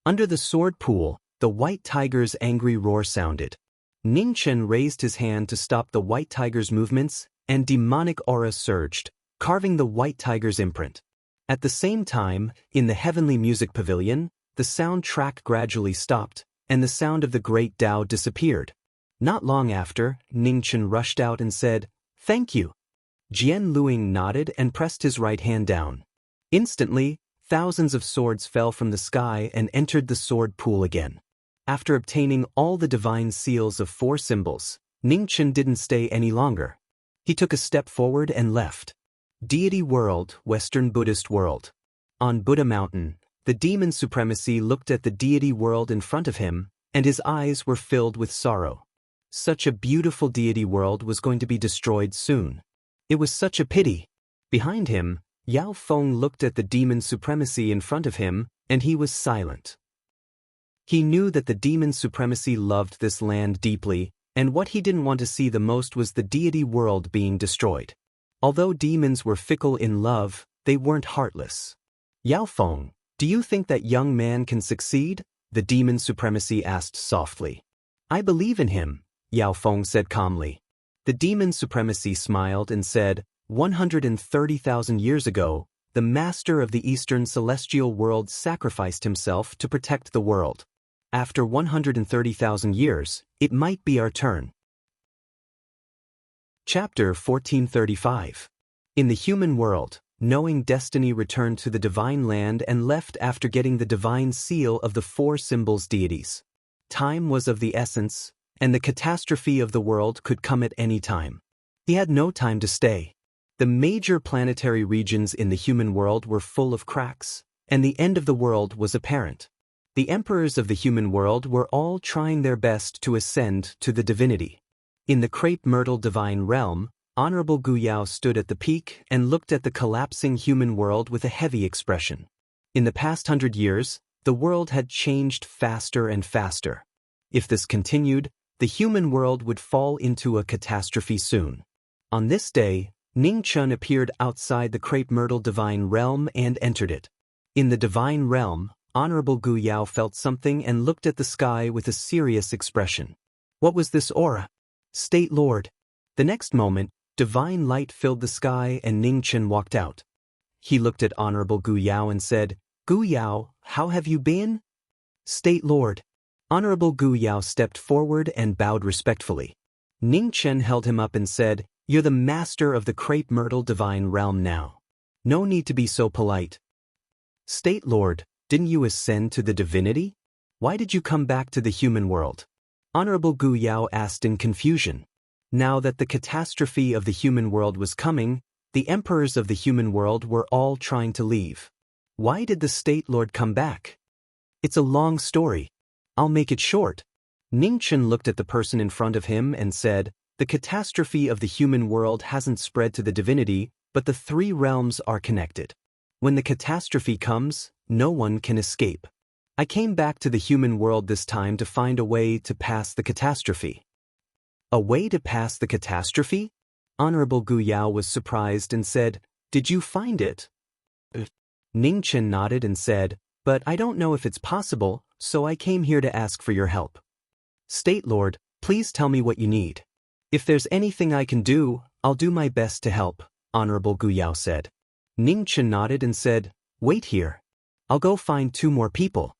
Under the sword pool, the white tiger's angry roar sounded. Ning Chen raised his hand to stop the white tiger's movements, and demonic aura surged, carving the white tiger's imprint. At the same time, in the Heavenly Music Pavilion, the soundtrack gradually stopped, and the sound of the great Tao disappeared. Not long after, Ning Chen rushed out and said, "Thank you." Jian Luing nodded and pressed his right hand down. Instantly, thousands of swords fell from the sky and entered the sword pool again. After obtaining all the divine seals of four symbols, Ning Chen didn't stay any longer. He took a step forward and left. Deity World, Western Buddhist World. On Buddha Mountain, the demon supremacy looked at the deity world in front of him, and his eyes were filled with sorrow. Such a beautiful deity world was going to be destroyed soon. It was such a pity. Behind him, Yao Feng looked at the demon supremacy in front of him, and he was silent. He knew that the demon supremacy loved this land deeply, and what he didn't want to see the most was the deity world being destroyed. Although demons were fickle in love, they weren't heartless. Yao Feng, "Do you think that young man can succeed?" the demon supremacy asked softly. "I believe in him," Yao Feng said calmly. The demon supremacy smiled and said, 130,000 years ago, the master of the Eastern celestial world sacrificed himself to protect the world. After 130,000 years, it might be our turn. Chapter 1435. In the human world, knowing destiny returned to the divine land and left after getting the divine seal of the four symbols deities. Time was of the essence, and the catastrophe of the world could come at any time. He had no time to stay. The major planetary regions in the human world were full of cracks, and the end of the world was apparent. The emperors of the human world were all trying their best to ascend to the divinity. In the crepe myrtle divine realm, Honorable Gu Yao stood at the peak and looked at the collapsing human world with a heavy expression. In the past 100 years, the world had changed faster and faster. If this continued, the human world would fall into a catastrophe soon. On this day, Ning Chun appeared outside the crepe myrtle divine realm and entered it. In the divine realm, Honorable Gu Yao felt something and looked at the sky with a serious expression. What was this aura? State Lord. The next moment, divine light filled the sky and Ning Chun walked out. He looked at Honorable Gu Yao and said, "Gu Yao, how have you been?" "State Lord." Honorable Gu Yao stepped forward and bowed respectfully. Ning Chun held him up and said, "You're the master of the crepe myrtle divine realm now. No need to be so polite." "State Lord, didn't you ascend to the divinity? Why did you come back to the human world?" Honorable Gu Yao asked in confusion. Now that the catastrophe of the human world was coming, the emperors of the human world were all trying to leave. Why did the State Lord come back? It's a long story. I'll make it short. Ning Chun looked at the person in front of him and said, "The catastrophe of the human world hasn't spread to the divinity, but the three realms are connected. When the catastrophe comes, no one can escape. I came back to the human world this time to find a way to pass the catastrophe." "A way to pass the catastrophe?" Honorable Gu Yao was surprised and said, "Did you find it?" Ning Chun nodded and said, "But I don't know if it's possible, so I came here to ask for your help." "State Lord, please tell me what you need. If there's anything I can do, I'll do my best to help," Honorable Gu Yao said. Ning Chun nodded and said, "Wait here. I'll go find 2 more people."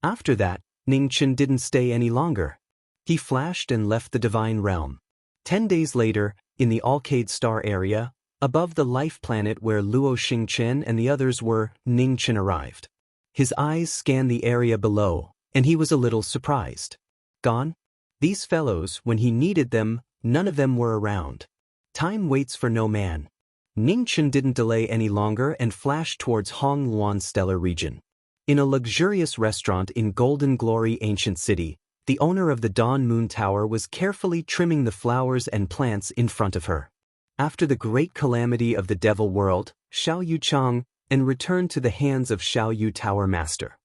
After that, Ning Chun didn't stay any longer. He flashed and left the divine realm. 10 days later, in the Alcade star area, above the life planet where Luo Xingchen and the others were, Ning Chun arrived. His eyes scanned the area below, and he was a little surprised. Gone? These fellows, when he needed them, none of them were around. Time waits for no man. Ning Chun didn't delay any longer and flashed towards Hong Luan stellar region. In a luxurious restaurant in Golden Glory Ancient City, the owner of the Dawn Moon Tower was carefully trimming the flowers and plants in front of her. After the great calamity of the Devil World, Xiao Yu Chang, and returned to the hands of Xiao Yu Tower Master.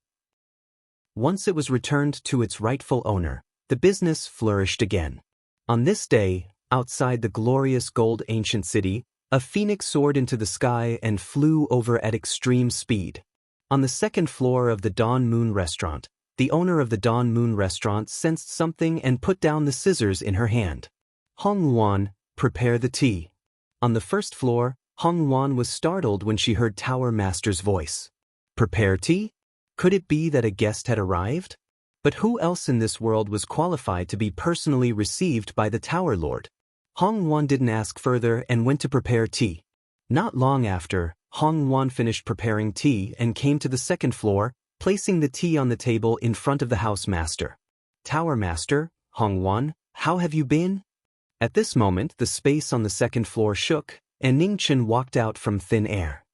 Once it was returned to its rightful owner, the business flourished again. On this day, outside the glorious gold ancient city, a phoenix soared into the sky and flew over at extreme speed. On the second floor of the Dawn Moon restaurant, the owner of the Dawn Moon restaurant sensed something and put down the scissors in her hand. "Hong Luan, prepare the tea." On the first floor, Hong Luan was startled when she heard Tower Master's voice. "Prepare tea?" Could it be that a guest had arrived? But who else in this world was qualified to be personally received by the Tower Lord? Hong Luan didn't ask further and went to prepare tea. Not long after, Hong Luan finished preparing tea and came to the second floor, placing the tea on the table in front of the house master. "Tower Master, Hong Luan, how have you been?" At this moment, the space on the second floor shook, and Ning Chun walked out from thin air.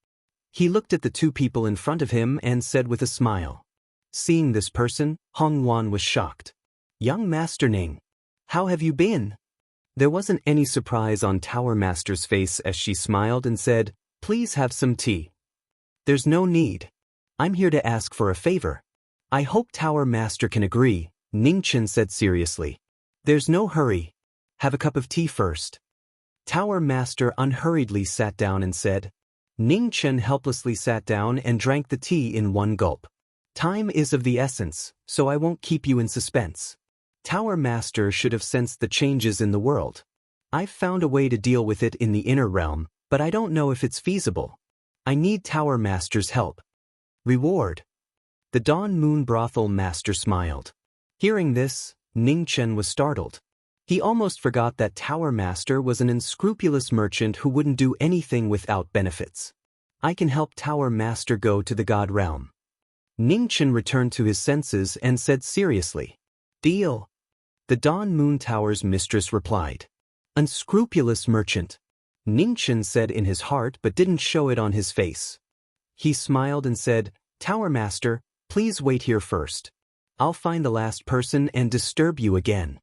He looked at the 2 people in front of him and said with a smile. Seeing this person, Hong Luan was shocked. "Young Master Ning, how have you been?" There wasn't any surprise on Tower Master's face as she smiled and said, "Please have some tea." "There's no need. I'm here to ask for a favor." "I hope Tower Master can agree," Ning Chun said seriously. "There's no hurry. Have a cup of tea first." Tower Master unhurriedly sat down and said, Ning Chen helplessly sat down and drank the tea in one gulp. Time is of the essence, so I won't keep you in suspense. Tower Master should have sensed the changes in the world. I've found a way to deal with it in the inner realm, but I don't know if it's feasible. I need Tower Master's help. Reward. The Dawn Moon Brothel Master smiled. Hearing this, Ning Chen was startled. He almost forgot that Tower Master was an unscrupulous merchant who wouldn't do anything without benefits. I can help Tower Master go to the God Realm. Ning Chen returned to his senses and said seriously. Deal. The Dawn Moon Tower's mistress replied. Unscrupulous merchant. Ning Chen said in his heart but didn't show it on his face. He smiled and said, Tower Master, please wait here first. I'll find the last person and disturb you again.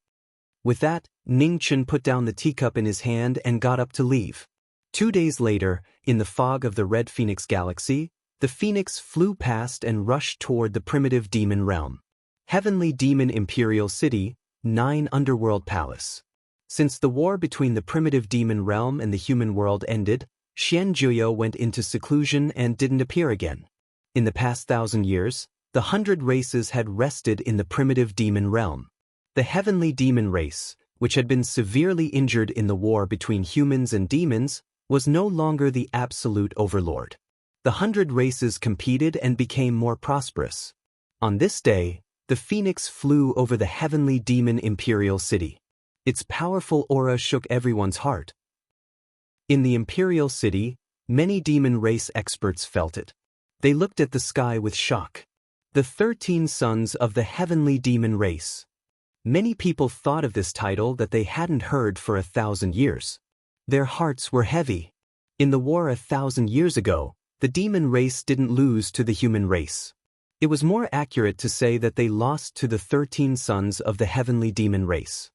With that, Ning Chen put down the teacup in his hand and got up to leave. 2 days later, in the fog of the Red Phoenix Galaxy, the Phoenix flew past and rushed toward the primitive demon realm. Heavenly Demon Imperial City, 9 Underworld Palace. Since the war between the primitive demon realm and the human world ended, Xian Juyo went into seclusion and didn't appear again. In the past 1,000 years, the 100 races had rested in the primitive demon realm. The heavenly demon race, which had been severely injured in the war between humans and demons, was no longer the absolute overlord. The 100 races competed and became more prosperous. On this day, the Phoenix flew over the heavenly demon Imperial City. Its powerful aura shook everyone's heart. In the Imperial City, many demon race experts felt it. They looked at the sky with shock. The 13 sons of the heavenly demon race. Many people thought of this title that they hadn't heard for 1,000 years. Their hearts were heavy. In the war 1,000 years ago, the demon race didn't lose to the human race. It was more accurate to say that they lost to the 13 sons of the heavenly demon race.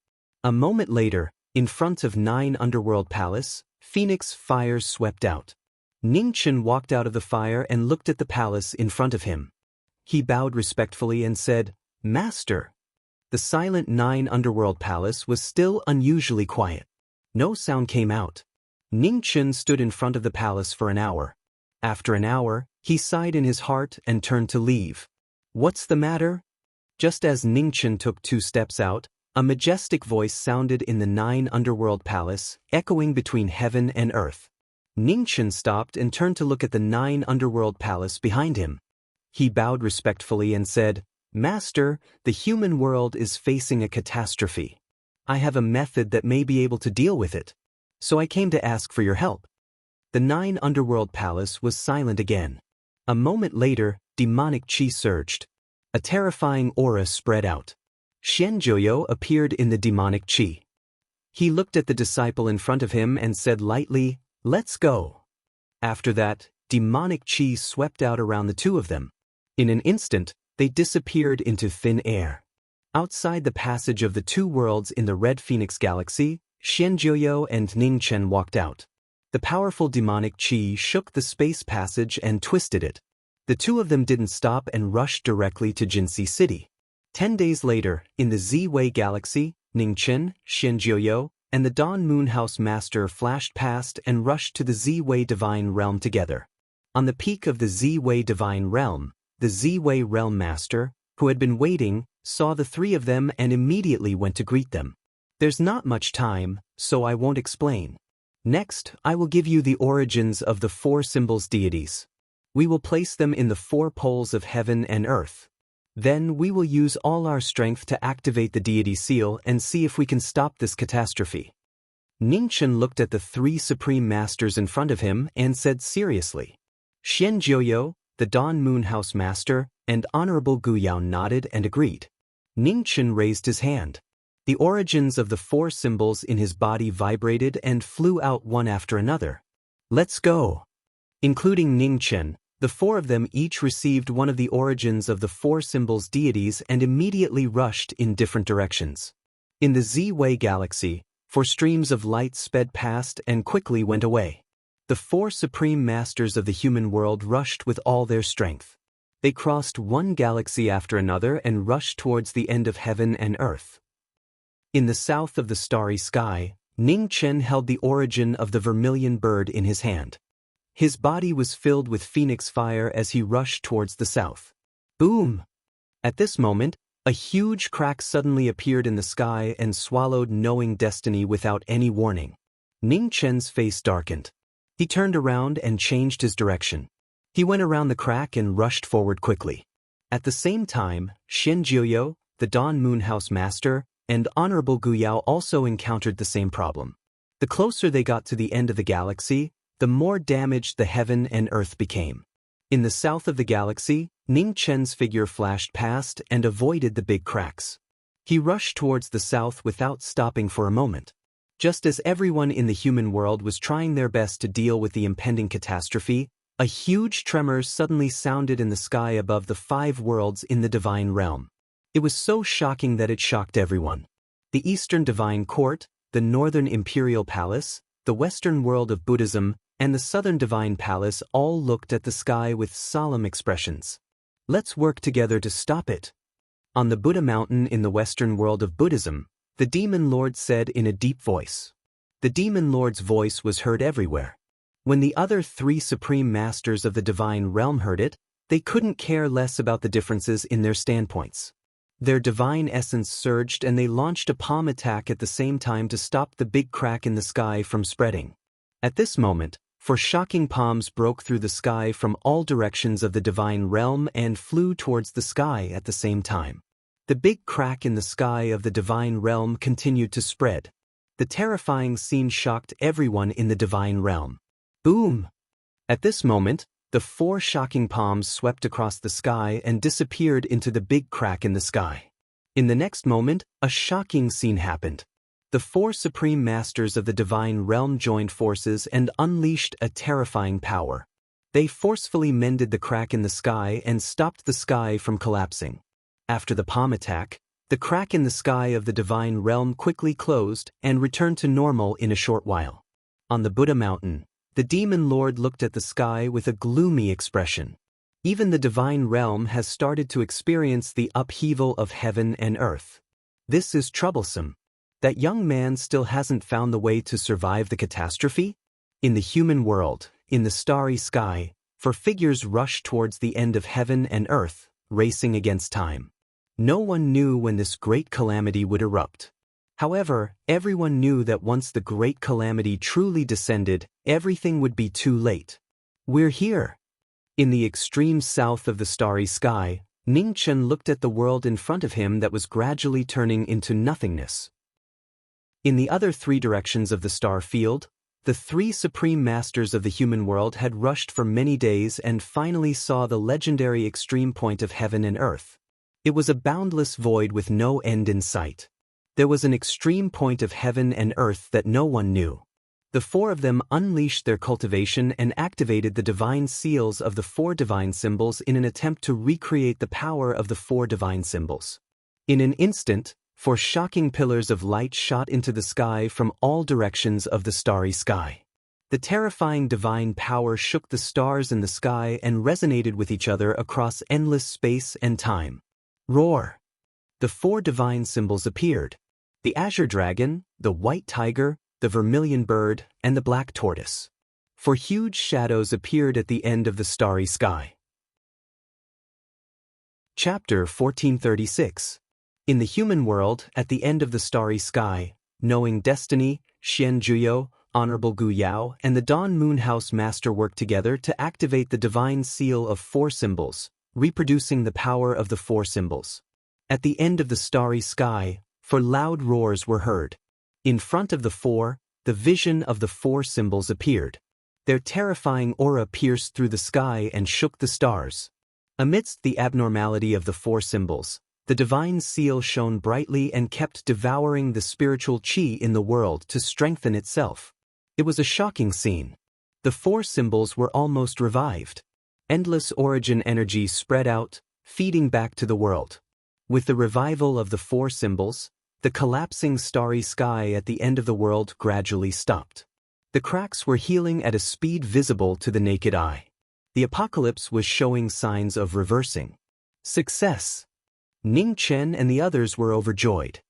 A moment later, in front of 9 Underworld Palace, Phoenix fires swept out. Ning Chen walked out of the fire and looked at the palace in front of him. He bowed respectfully and said, Master. The silent 9 Underworld Palace was still unusually quiet. No sound came out. Ning Chen stood in front of the palace for an hour. After an hour, he sighed in his heart and turned to leave. What's the matter? Just as Ning Chen took 2 steps out, a majestic voice sounded in the 9 Underworld Palace, echoing between heaven and earth. Ning Chen stopped and turned to look at the 9 Underworld Palace behind him. He bowed respectfully and said, Master, the human world is facing a catastrophe. I have a method that may be able to deal with it. So I came to ask for your help. The 9 Underworld Palace was silent again. A moment later, demonic chi surged. A terrifying aura spread out. Xian Juyo appeared in the demonic chi. He looked at the disciple in front of him and said lightly, Let's go. After that, demonic chi swept out around the 2 of them. In an instant, they disappeared into thin air. Outside the passage of the 2 worlds in the Red Phoenix Galaxy, Xian Juyo and Ning Chen walked out. The powerful demonic chi shook the space passage and twisted it. The 2 of them didn't stop and rushed directly to Jinxi City. 10 days later, in the Z-Wei Galaxy, Ning Chen, Xian Juyo, and the Dawn Moon House Master flashed past and rushed to the Z-Wei Divine Realm together. On the peak of the Z-Wei Divine Realm, the Z-Wei Realm Master, who had been waiting, saw the 3 of them and immediately went to greet them. There's not much time, so I won't explain. Next, I will give you the origins of the 4 symbols deities. We will place them in the 4 poles of heaven and earth. Then we will use all our strength to activate the deity seal and see if we can stop this catastrophe. Ning Chen looked at the 3 supreme masters in front of him and said seriously. Xian Juyo, the Dawn Moon House Master, and Honorable Gu Yao nodded and agreed. Ning Chen raised his hand. The origins of the 4 symbols in his body vibrated and flew out one after another. Let's go. Including Ning Chen, the 4 of them each received one of the origins of the 4 symbols deities and immediately rushed in different directions. In the Z-Wei Galaxy, 4 streams of light sped past and quickly went away. The 4 supreme masters of the human world rushed with all their strength. They crossed one galaxy after another and rushed towards the end of heaven and earth. In the south of the starry sky, Ning Chen held the origin of the vermilion bird in his hand. His body was filled with phoenix fire as he rushed towards the south. Boom! At this moment, a huge crack suddenly appeared in the sky and swallowed knowing destiny without any warning. Ning Chen's face darkened. He turned around and changed his direction. He went around the crack and rushed forward quickly. At the same time, Xian Jiuyo, the Dawn Moonhouse Master, and Honorable Gu Yao also encountered the same problem. The closer they got to the end of the galaxy, the more damaged the heaven and earth became. In the south of the galaxy, Ning Chen's figure flashed past and avoided the big cracks. He rushed towards the south without stopping for a moment. Just as everyone in the human world was trying their best to deal with the impending catastrophe, a huge tremor suddenly sounded in the sky above the 5 worlds in the divine realm. It was so shocking that it shocked everyone. The Eastern Divine Court, the Northern Imperial Palace, the Western world of Buddhism, and the Southern Divine Palace all looked at the sky with solemn expressions. Let's work together to stop it. On the Buddha mountain in the Western world of Buddhism, the Demon Lord said in a deep voice. The Demon Lord's voice was heard everywhere. When the other 3 supreme masters of the divine realm heard it, they couldn't care less about the differences in their standpoints. Their divine essence surged and they launched a palm attack at the same time to stop the big crack in the sky from spreading. At this moment, 4 shocking palms broke through the sky from all directions of the divine realm and flew towards the sky at the same time. The big crack in the sky of the divine realm continued to spread. The terrifying scene shocked everyone in the divine realm. Boom! At this moment, the 4 shocking palms swept across the sky and disappeared into the big crack in the sky. In the next moment, a shocking scene happened. The 4 supreme masters of the divine realm joined forces and unleashed a terrifying power. They forcefully mended the crack in the sky and stopped the sky from collapsing. After the palm attack, the crack in the sky of the divine realm quickly closed and returned to normal in a short while. On the Buddha mountain, the Demon Lord looked at the sky with a gloomy expression. Even the divine realm has started to experience the upheaval of heaven and earth. This is troublesome. That young man still hasn't found the way to survive the catastrophe? In the human world, in the starry sky, 4 figures rushed towards the end of heaven and earth, racing against time. No one knew when this great calamity would erupt. However, everyone knew that once the great calamity truly descended, everything would be too late. We're here. In the extreme south of the starry sky, Ning Chen looked at the world in front of him that was gradually turning into nothingness. In the other 3 directions of the star field, the 3 supreme masters of the human world had rushed for many days and finally saw the legendary extreme point of heaven and earth. It was a boundless void with no end in sight. There was an extreme point of heaven and earth that no one knew. The 4 of them unleashed their cultivation and activated the divine seals of the 4 divine symbols in an attempt to recreate the power of the 4 divine symbols. In an instant, 4 shocking pillars of light shot into the sky from all directions of the starry sky. The terrifying divine power shook the stars in the sky and resonated with each other across endless space and time. Roar! The 4 divine symbols appeared. The azure dragon, the white tiger, the vermilion bird, and the black tortoise. 4 huge shadows appeared at the end of the starry sky. Chapter 1436. In the human world, at the end of the starry sky, knowing destiny, Xian Jiuyo, Honorable Gu Yao, and the Dawn Moonhouse Master worked together to activate the divine seal of 4 symbols, reproducing the power of the 4 symbols. At the end of the starry sky, 4 loud roars were heard. In front of the 4, the vision of the 4 symbols appeared. Their terrifying aura pierced through the sky and shook the stars. Amidst the abnormality of the 4 symbols, the divine seal shone brightly and kept devouring the spiritual qi in the world to strengthen itself. It was a shocking scene. The 4 symbols were almost revived. Endless origin energy spread out, feeding back to the world. With the revival of the 4 symbols, the collapsing starry sky at the end of the world gradually stopped. The cracks were healing at a speed visible to the naked eye. The apocalypse was showing signs of reversing. Success! Ning Chen and the others were overjoyed.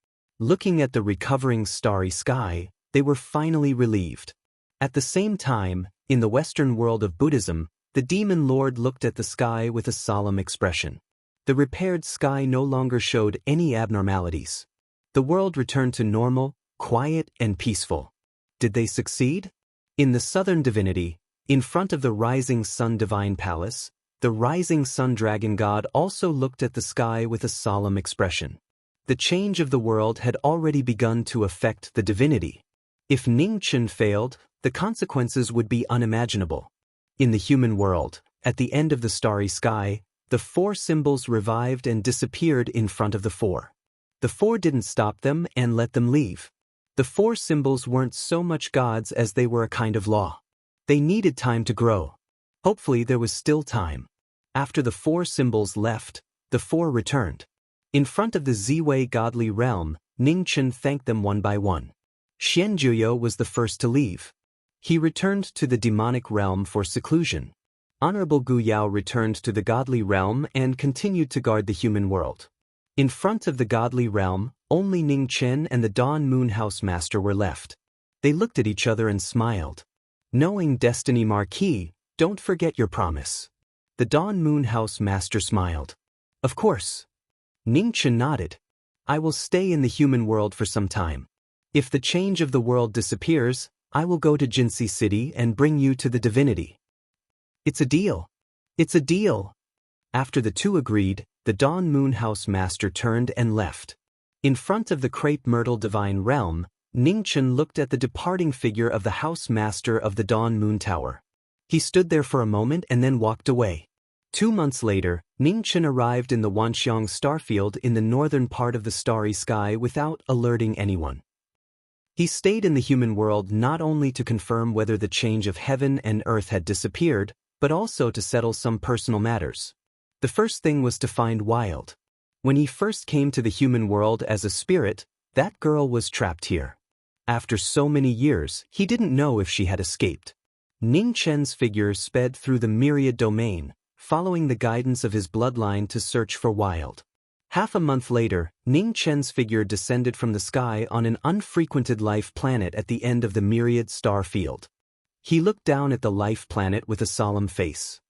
Looking at the recovering starry sky, they were finally relieved. At the same time, In the Western world of Buddhism, the demon lord looked at the sky with a solemn expression. The repaired sky no longer showed any abnormalities. The world returned to normal, quiet, and peaceful. Did they succeed? In the southern divinity, in front of the rising sun divine palace, the rising sun dragon god also looked at the sky with a solemn expression. The change of the world had already begun to affect the divinity. If Ningchen failed, the consequences would be unimaginable. In the human world, at the end of the starry sky, the four symbols revived and disappeared in front of the four. The four didn't stop them and let them leave. The four symbols weren't so much gods as they were a kind of law. They needed time to grow. Hopefully there was still time. After the four symbols left, the four returned. In front of the Ziwei godly realm, Ningchen thanked them one by one. Xianjuyo was the first to leave. He returned to the demonic realm for seclusion. Honorable Gu Yao returned to the godly realm and continued to guard the human world. In front of the godly realm, only Ning Chen and the Dawn Moon House Master were left. They looked at each other and smiled. Knowing destiny, Marquis, don't forget your promise. The Dawn Moon House Master smiled. Of course. Ning Chen nodded. I will stay in the human world for some time. If the change of the world disappears, I will go to Jinsi City and bring you to the divinity. It's a deal. It's a deal. After the two agreed, the Dawn Moon House Master turned and left. In front of the Crepe Myrtle Divine Realm, Ningchen looked at the departing figure of the House Master of the Dawn Moon Tower. He stood there for a moment and then walked away. 2 months later, Ningchen arrived in the Wanxiang starfield in the northern part of the starry sky without alerting anyone. He stayed in the human world not only to confirm whether the change of heaven and earth had disappeared, but also to settle some personal matters. The first thing was to find Wild. When he first came to the human world as a spirit, that girl was trapped here. After so many years, he didn't know if she had escaped. Ning Chen's figure sped through the myriad domain, following the guidance of his bloodline to search for Wild. Half a month later, Ning Chen's figure descended from the sky on an unfrequented life planet at the end of the myriad star field. He looked down at the life planet with a solemn face.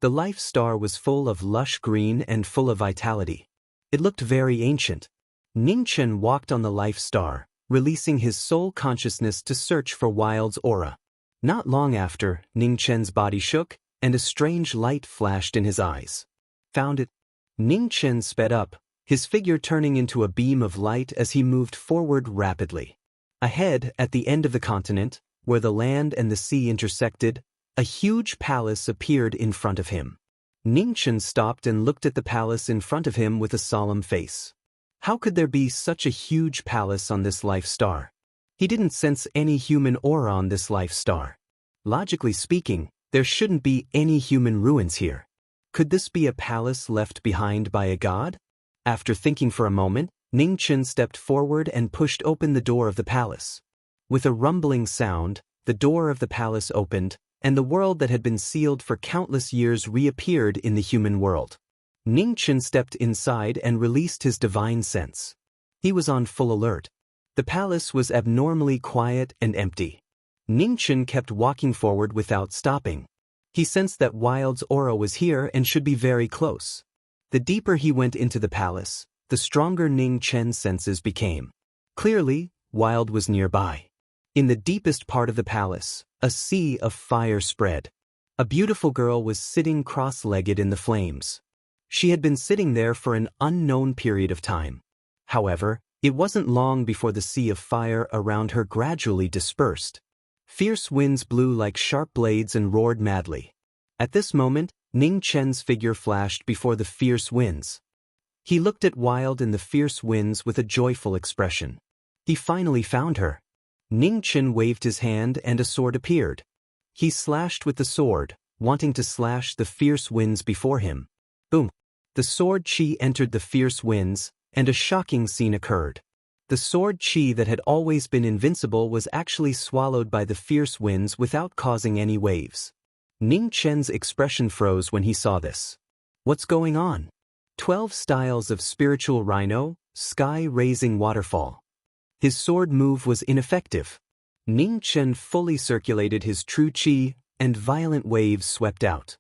The life star was full of lush green and full of vitality. It looked very ancient. Ning Chen walked on the life star, releasing his soul consciousness to search for Wild's aura. Not long after, Ning Chen's body shook, and a strange light flashed in his eyes. Found it. Ning Chen sped up, his figure turning into a beam of light as he moved forward rapidly. Ahead, at the end of the continent, where the land and the sea intersected, a huge palace appeared in front of him. Ning Chen stopped and looked at the palace in front of him with a solemn face. How could there be such a huge palace on this life star? He didn't sense any human aura on this life star. Logically speaking, there shouldn't be any human ruins here. Could this be a palace left behind by a god? After thinking for a moment, Ning Chen stepped forward and pushed open the door of the palace. With a rumbling sound, the door of the palace opened, and the world that had been sealed for countless years reappeared in the human world. Ning Chen stepped inside and released his divine sense. He was on full alert. The palace was abnormally quiet and empty. Ning Chen kept walking forward without stopping. He sensed that Wild's aura was here and should be very close. The deeper he went into the palace, the stronger Ning Chen's senses became. Clearly, Wild was nearby. In the deepest part of the palace, a sea of fire spread. A beautiful girl was sitting cross-legged in the flames. She had been sitting there for an unknown period of time. However, it wasn't long before the sea of fire around her gradually dispersed. Fierce winds blew like sharp blades and roared madly. At this moment, Ning Chen's figure flashed before the fierce winds. He looked at Wild in the fierce winds with a joyful expression. He finally found her. Ning Chen waved his hand and a sword appeared. He slashed with the sword, wanting to slash the fierce winds before him. Boom! The sword chi entered the fierce winds, and a shocking scene occurred. The sword chi that had always been invincible was actually swallowed by the fierce winds without causing any waves. Ning Chen's expression froze when he saw this. What's going on? 12 styles of spiritual rhino, sky-raising waterfall. His sword move was ineffective. Ning Chen fully circulated his true qi, and violent waves swept out.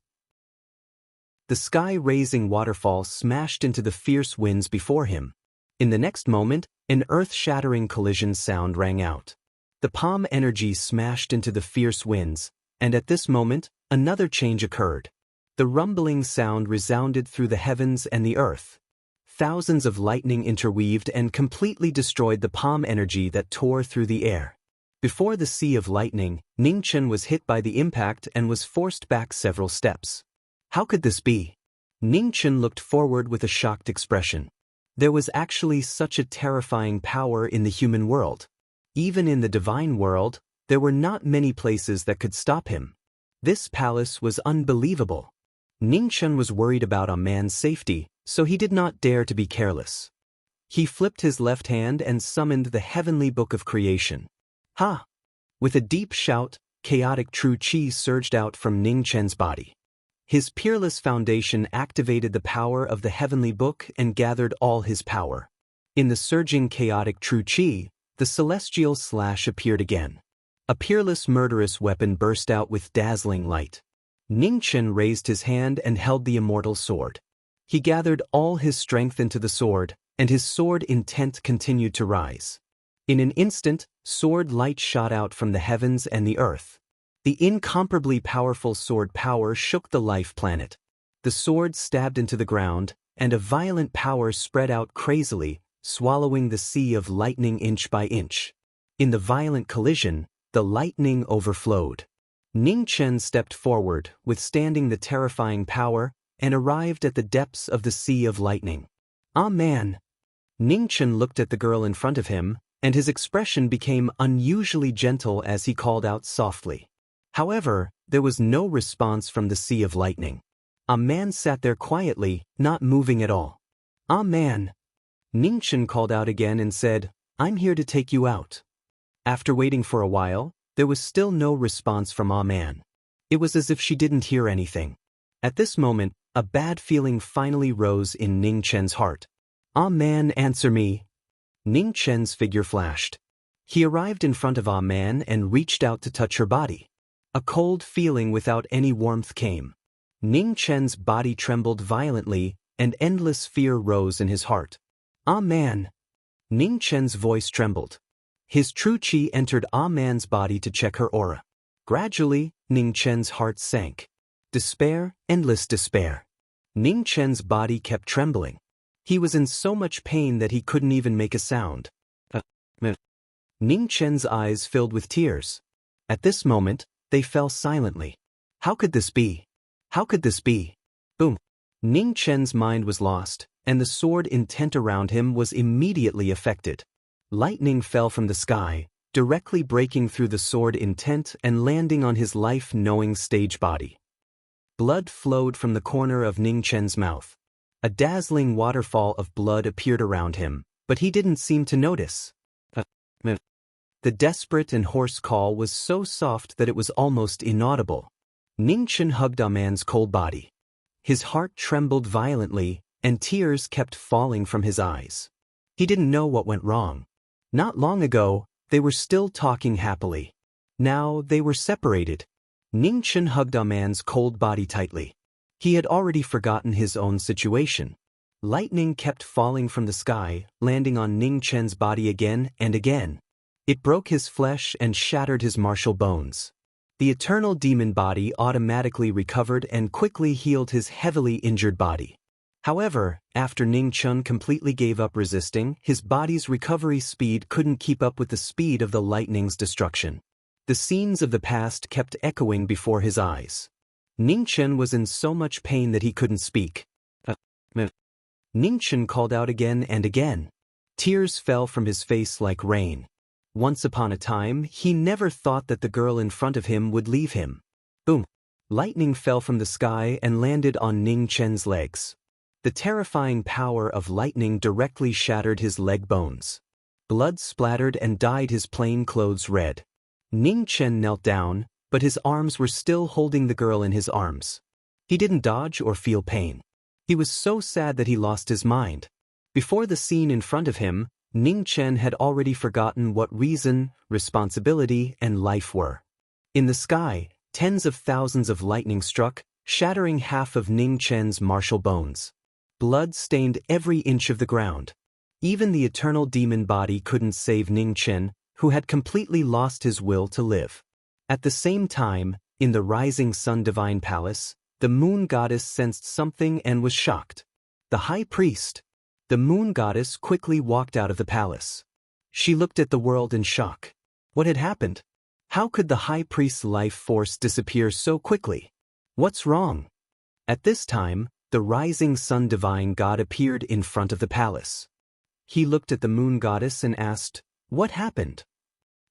The sky-raising waterfall smashed into the fierce winds before him. In the next moment, an earth-shattering collision sound rang out. The palm energy smashed into the fierce winds, and at this moment, another change occurred. The rumbling sound resounded through the heavens and the earth. Thousands of lightning interweaved and completely destroyed the palm energy that tore through the air. Before the sea of lightning, Ning Chen was hit by the impact and was forced back several steps. How could this be? Ning Chen looked forward with a shocked expression. There was actually such a terrifying power in the human world. Even in the divine world, there were not many places that could stop him. This palace was unbelievable. Ning Chen was worried about a man's safety, so he did not dare to be careless. He flipped his left hand and summoned the heavenly book of creation. Ha! With a deep shout, chaotic true qi surged out from Ning Chen's body. His peerless foundation activated the power of the heavenly book and gathered all his power. In the surging chaotic true qi, the celestial slash appeared again. A peerless murderous weapon burst out with dazzling light. Ning Chen raised his hand and held the immortal sword. He gathered all his strength into the sword, and his sword intent continued to rise. In an instant, sword light shot out from the heavens and the earth. The incomparably powerful sword power shook the life planet. The sword stabbed into the ground, and a violent power spread out crazily, swallowing the sea of lightning inch by inch. In the violent collision, the lightning overflowed. Ning Chen stepped forward, withstanding the terrifying power, and arrived at the depths of the sea of lightning. Ah man! Ning Chen looked at the girl in front of him, and his expression became unusually gentle as he called out softly. However, there was no response from the sea of lightning. A man sat there quietly, not moving at all. Ah man! Ning Chen called out again and said, I'm here to take you out. After waiting for a while, there was still no response from Ah man. It was as if she didn't hear anything. At this moment, a bad feeling finally rose in Ning Chen's heart. Ah man, answer me. Ning Chen's figure flashed. He arrived in front of Ah man and reached out to touch her body. A cold feeling without any warmth came. Ning Chen's body trembled violently, and endless fear rose in his heart. Ah man! Ning Chen's voice trembled. His true qi entered Ah man's body to check her aura. Gradually, Ning Chen's heart sank. Despair, endless despair. Ning Chen's body kept trembling. He was in so much pain that he couldn't even make a sound. Ning Chen's eyes filled with tears. At this moment, they fell silently. How could this be? How could this be? Boom! Ning Chen's mind was lost, and the sword intent around him was immediately affected. Lightning fell from the sky, directly breaking through the sword intent and landing on his life-knowing stage body. Blood flowed from the corner of Ning Chen's mouth. A dazzling waterfall of blood appeared around him, but he didn't seem to notice. The desperate and hoarse call was so soft that it was almost inaudible. Ning Chen hugged Ah man's cold body. His heart trembled violently, and tears kept falling from his eyes. He didn't know what went wrong. Not long ago, they were still talking happily. Now they were separated. Ning Chen hugged Ah man's cold body tightly. He had already forgotten his own situation. Lightning kept falling from the sky, landing on Ning Chen's body again and again. It broke his flesh and shattered his martial bones. The eternal demon body automatically recovered and quickly healed his heavily injured body. However, after Ning Chen completely gave up resisting, his body's recovery speed couldn't keep up with the speed of the lightning's destruction. The scenes of the past kept echoing before his eyes. Ning Chen was in so much pain that he couldn't speak. Ning Chen called out again and again. Tears fell from his face like rain. Once upon a time, he never thought that the girl in front of him would leave him. Boom! Lightning fell from the sky and landed on Ning Chen's legs. The terrifying power of lightning directly shattered his leg bones. Blood splattered and dyed his plain clothes red. Ning Chen knelt down, but his arms were still holding the girl in his arms. He didn't dodge or feel pain. He was so sad that he lost his mind. Before the scene in front of him, Ning Chen had already forgotten what reason, responsibility, and life were. In the sky, tens of thousands of lightning struck, shattering half of Ning Chen's martial bones. Blood stained every inch of the ground. Even the eternal demon body couldn't save Ning Chen, who had completely lost his will to live. At the same time, in the rising sun divine palace, the moon goddess sensed something and was shocked. The high priest. The moon goddess quickly walked out of the palace. She looked at the world in shock. What had happened? How could the high priest's life force disappear so quickly? What's wrong? At this time, the rising sun divine god appeared in front of the palace. He looked at the moon goddess and asked, "What happened?"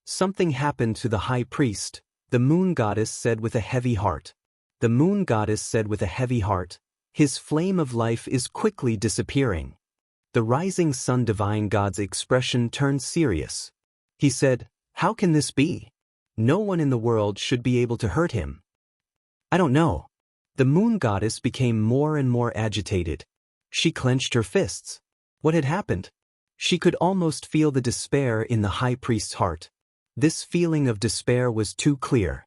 "Something happened to the high priest," the moon goddess said with a heavy heart. The moon goddess said with a heavy heart, "His flame of life is quickly disappearing." The rising sun divine god's expression turned serious. He said, "How can this be? No one in the world should be able to hurt him." "I don't know." The moon goddess became more and more agitated. She clenched her fists. What had happened? She could almost feel the despair in the high priest's heart. This feeling of despair was too clear.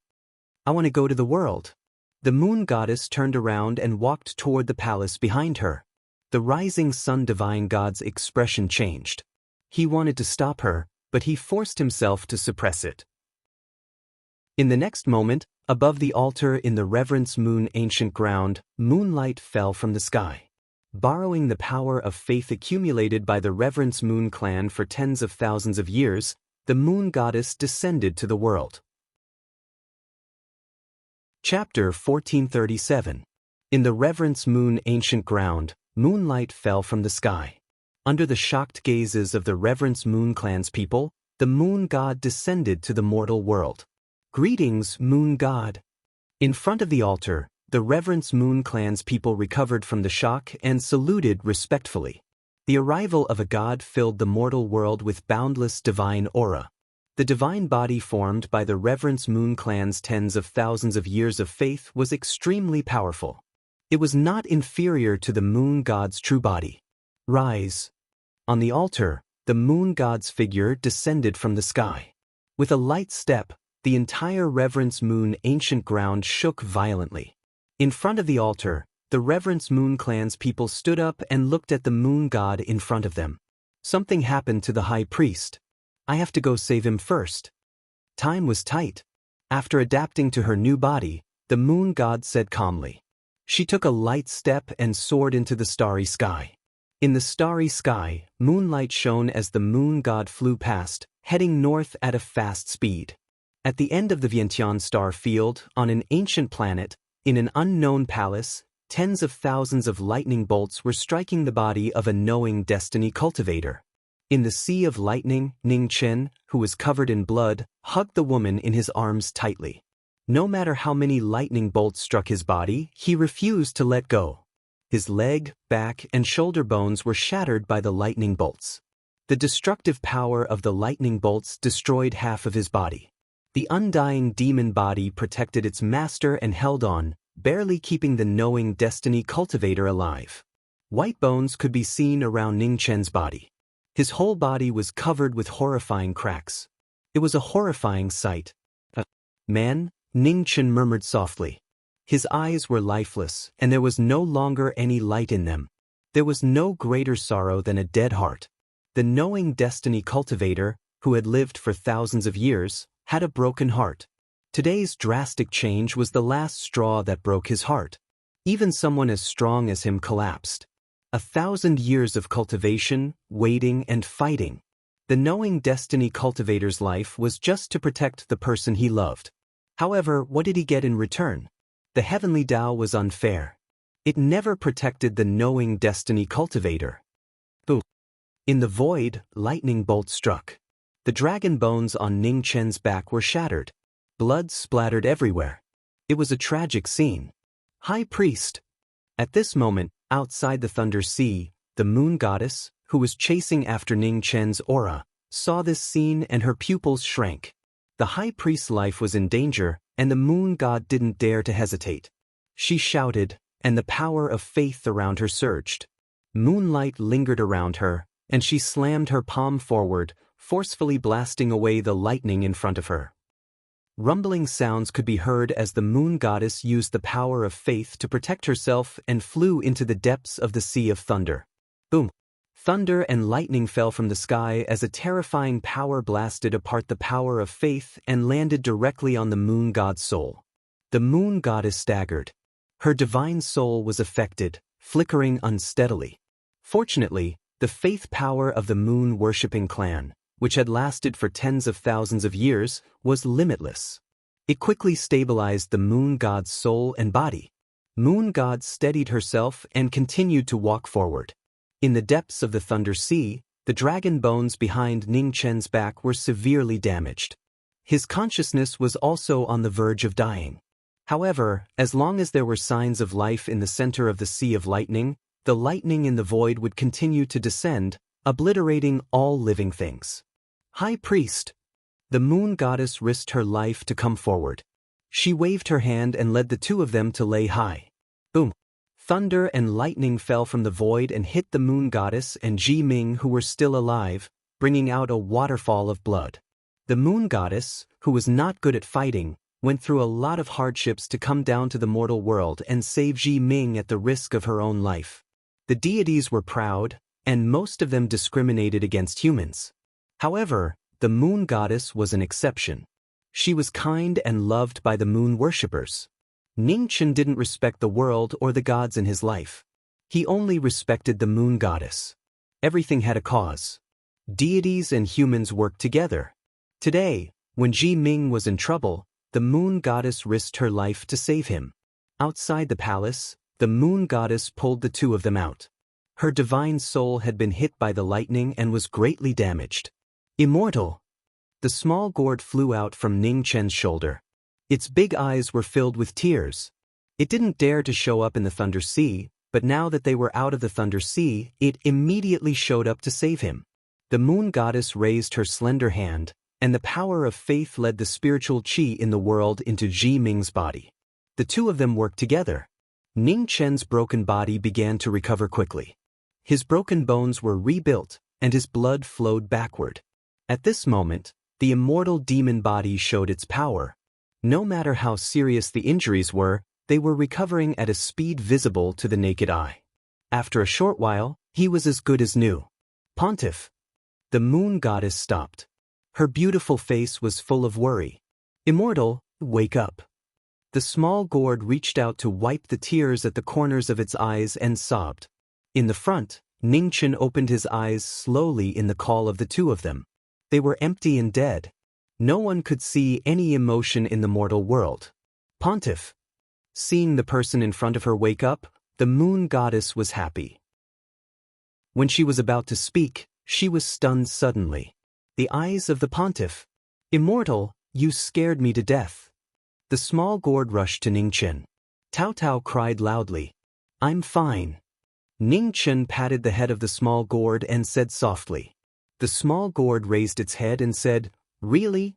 "I want to go to the world." The moon goddess turned around and walked toward the palace behind her. The rising sun divine god's expression changed. He wanted to stop her, but he forced himself to suppress it. In the next moment, above the altar in the reverence moon ancient ground, moonlight fell from the sky. Borrowing the power of faith accumulated by the reverence moon clan for tens of thousands of years, the moon goddess descended to the world. Chapter 1437. In the reverence moon ancient ground, moonlight fell from the sky. Under the shocked gazes of the reverence moon clan's people, the moon god descended to the mortal world. "Greetings, moon god." In front of the altar, the reverence moon clan's people recovered from the shock and saluted respectfully. The arrival of a god filled the mortal world with boundless divine aura. The divine body formed by the reverence moon clan's tens of thousands of years of faith was extremely powerful. It was not inferior to the moon god's true body. "Rise." On the altar, the moon god's figure descended from the sky. With a light step, the entire reverence moon ancient ground shook violently. In front of the altar, the reverence moon clan's people stood up and looked at the moon god in front of them. Something happened to the high priest. "I have to go save him first." Time was tight. After adapting to her new body, the moon god said calmly. She took a light step and soared into the starry sky. In the starry sky, moonlight shone as the moon god flew past, heading north at a fast speed. At the end of the Vientiane star field, on an ancient planet, in an unknown palace, tens of thousands of lightning bolts were striking the body of a knowing destiny cultivator. In the sea of lightning, Ning Chen, who was covered in blood, hugged the woman in his arms tightly. No matter how many lightning bolts struck his body, he refused to let go. His leg, back, and shoulder bones were shattered by the lightning bolts. The destructive power of the lightning bolts destroyed half of his body. The undying demon body protected its master and held on, barely keeping the knowing destiny cultivator alive. White bones could be seen around Ning Chen's body. His whole body was covered with horrifying cracks. It was a horrifying sight. "Man," Ning Chen murmured softly. His eyes were lifeless, and there was no longer any light in them. There was no greater sorrow than a dead heart. The knowing destiny cultivator, who had lived for thousands of years, had a broken heart. Today's drastic change was the last straw that broke his heart. Even someone as strong as him collapsed. 1,000 years of cultivation, waiting, and fighting. The knowing destiny cultivator's life was just to protect the person he loved. However, what did he get in return? The heavenly Tao was unfair. It never protected the knowing destiny cultivator. Boom. In the void, lightning bolts struck. The dragon bones on Ning Chen's back were shattered. Blood splattered everywhere. It was a tragic scene. "High priest." At this moment, outside the Thunder Sea, the moon goddess, who was chasing after Ning Chen's aura, saw this scene and her pupils shrank. The high priest's life was in danger, and the moon god didn't dare to hesitate. She shouted, and the power of faith around her surged. Moonlight lingered around her, and she slammed her palm forward, forcefully blasting away the lightning in front of her. Rumbling sounds could be heard as the moon goddess used the power of faith to protect herself and flew into the depths of the sea of thunder. Boom! Thunder and lightning fell from the sky as a terrifying power blasted apart the power of faith and landed directly on the moon god's soul. The moon goddess staggered. Her divine soul was affected, flickering unsteadily. Fortunately, the faith power of the moon-worshipping clan, which had lasted for tens of thousands of years, was limitless. It quickly stabilized the moon god's soul and body. Moon god steadied herself and continued to walk forward. In the depths of the Thunder Sea, the dragon bones behind Ning Chen's back were severely damaged. His consciousness was also on the verge of dying. However, as long as there were signs of life in the center of the Sea of Lightning, the lightning in the void would continue to descend, obliterating all living things. High Priest! The moon goddess risked her life to come forward. She waved her hand and led the two of them to lay high. Boom! Thunder and lightning fell from the void and hit the moon goddess and Ji Ming, who were still alive, bringing out a waterfall of blood. The moon goddess, who was not good at fighting, went through a lot of hardships to come down to the mortal world and save Ji Ming at the risk of her own life. The deities were proud, and most of them discriminated against humans. However, the moon goddess was an exception. She was kind and loved by the moon worshippers. Ning Chen didn't respect the world or the gods in his life. He only respected the moon goddess. Everything had a cause. Deities and humans worked together. Today, when Ji Ming was in trouble, the moon goddess risked her life to save him. Outside the palace, the moon goddess pulled the two of them out. Her divine soul had been hit by the lightning and was greatly damaged. Immortal! The small gourd flew out from Ning Chen's shoulder. Its big eyes were filled with tears. It didn't dare to show up in the Thunder Sea, but now that they were out of the Thunder Sea, it immediately showed up to save him. The moon goddess raised her slender hand, and the power of faith led the spiritual qi in the world into Ji Ming's body. The two of them worked together. Ning Chen's broken body began to recover quickly. His broken bones were rebuilt, and his blood flowed backward. At this moment, the immortal demon body showed its power. No matter how serious the injuries were, they were recovering at a speed visible to the naked eye. After a short while, he was as good as new. Pontiff! The moon goddess stopped. Her beautiful face was full of worry. Immortal, wake up. The small gourd reached out to wipe the tears at the corners of its eyes and sobbed. In the front, Ning Chen opened his eyes slowly in the call of the two of them. They were empty and dead. No one could see any emotion in the mortal world. Pontiff! Seeing the person in front of her wake up, the moon goddess was happy. When she was about to speak, she was stunned suddenly. The eyes of the pontiff. Immortal, you scared me to death. The small gourd rushed to Ning Chen. Tao Tao cried loudly. I'm fine. Ning Chen patted the head of the small gourd and said softly. The small gourd raised its head and said, Really?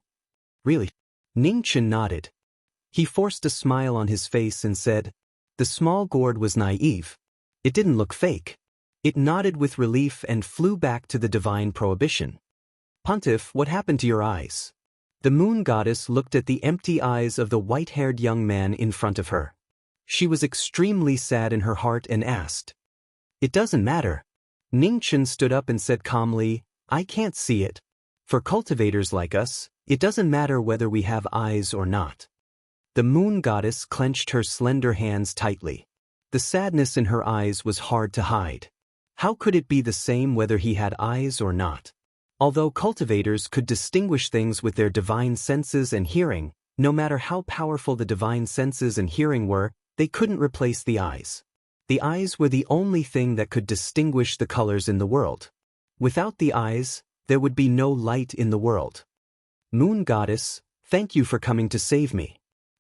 Really? Ning Chen nodded. He forced a smile on his face and said, The small gourd was naive. It didn't look fake. It nodded with relief and flew back to the divine prohibition. Pontiff, what happened to your eyes? The moon goddess looked at the empty eyes of the white-haired young man in front of her. She was extremely sad in her heart and asked. It doesn't matter. Ning Chen stood up and said calmly, I can't see it. For cultivators like us, it doesn't matter whether we have eyes or not. The moon goddess clenched her slender hands tightly. The sadness in her eyes was hard to hide. How could it be the same whether he had eyes or not? Although cultivators could distinguish things with their divine senses and hearing, no matter how powerful the divine senses and hearing were, they couldn't replace the eyes. The eyes were the only thing that could distinguish the colors in the world. Without the eyes, there would be no light in the world. Moon goddess, thank you for coming to save me.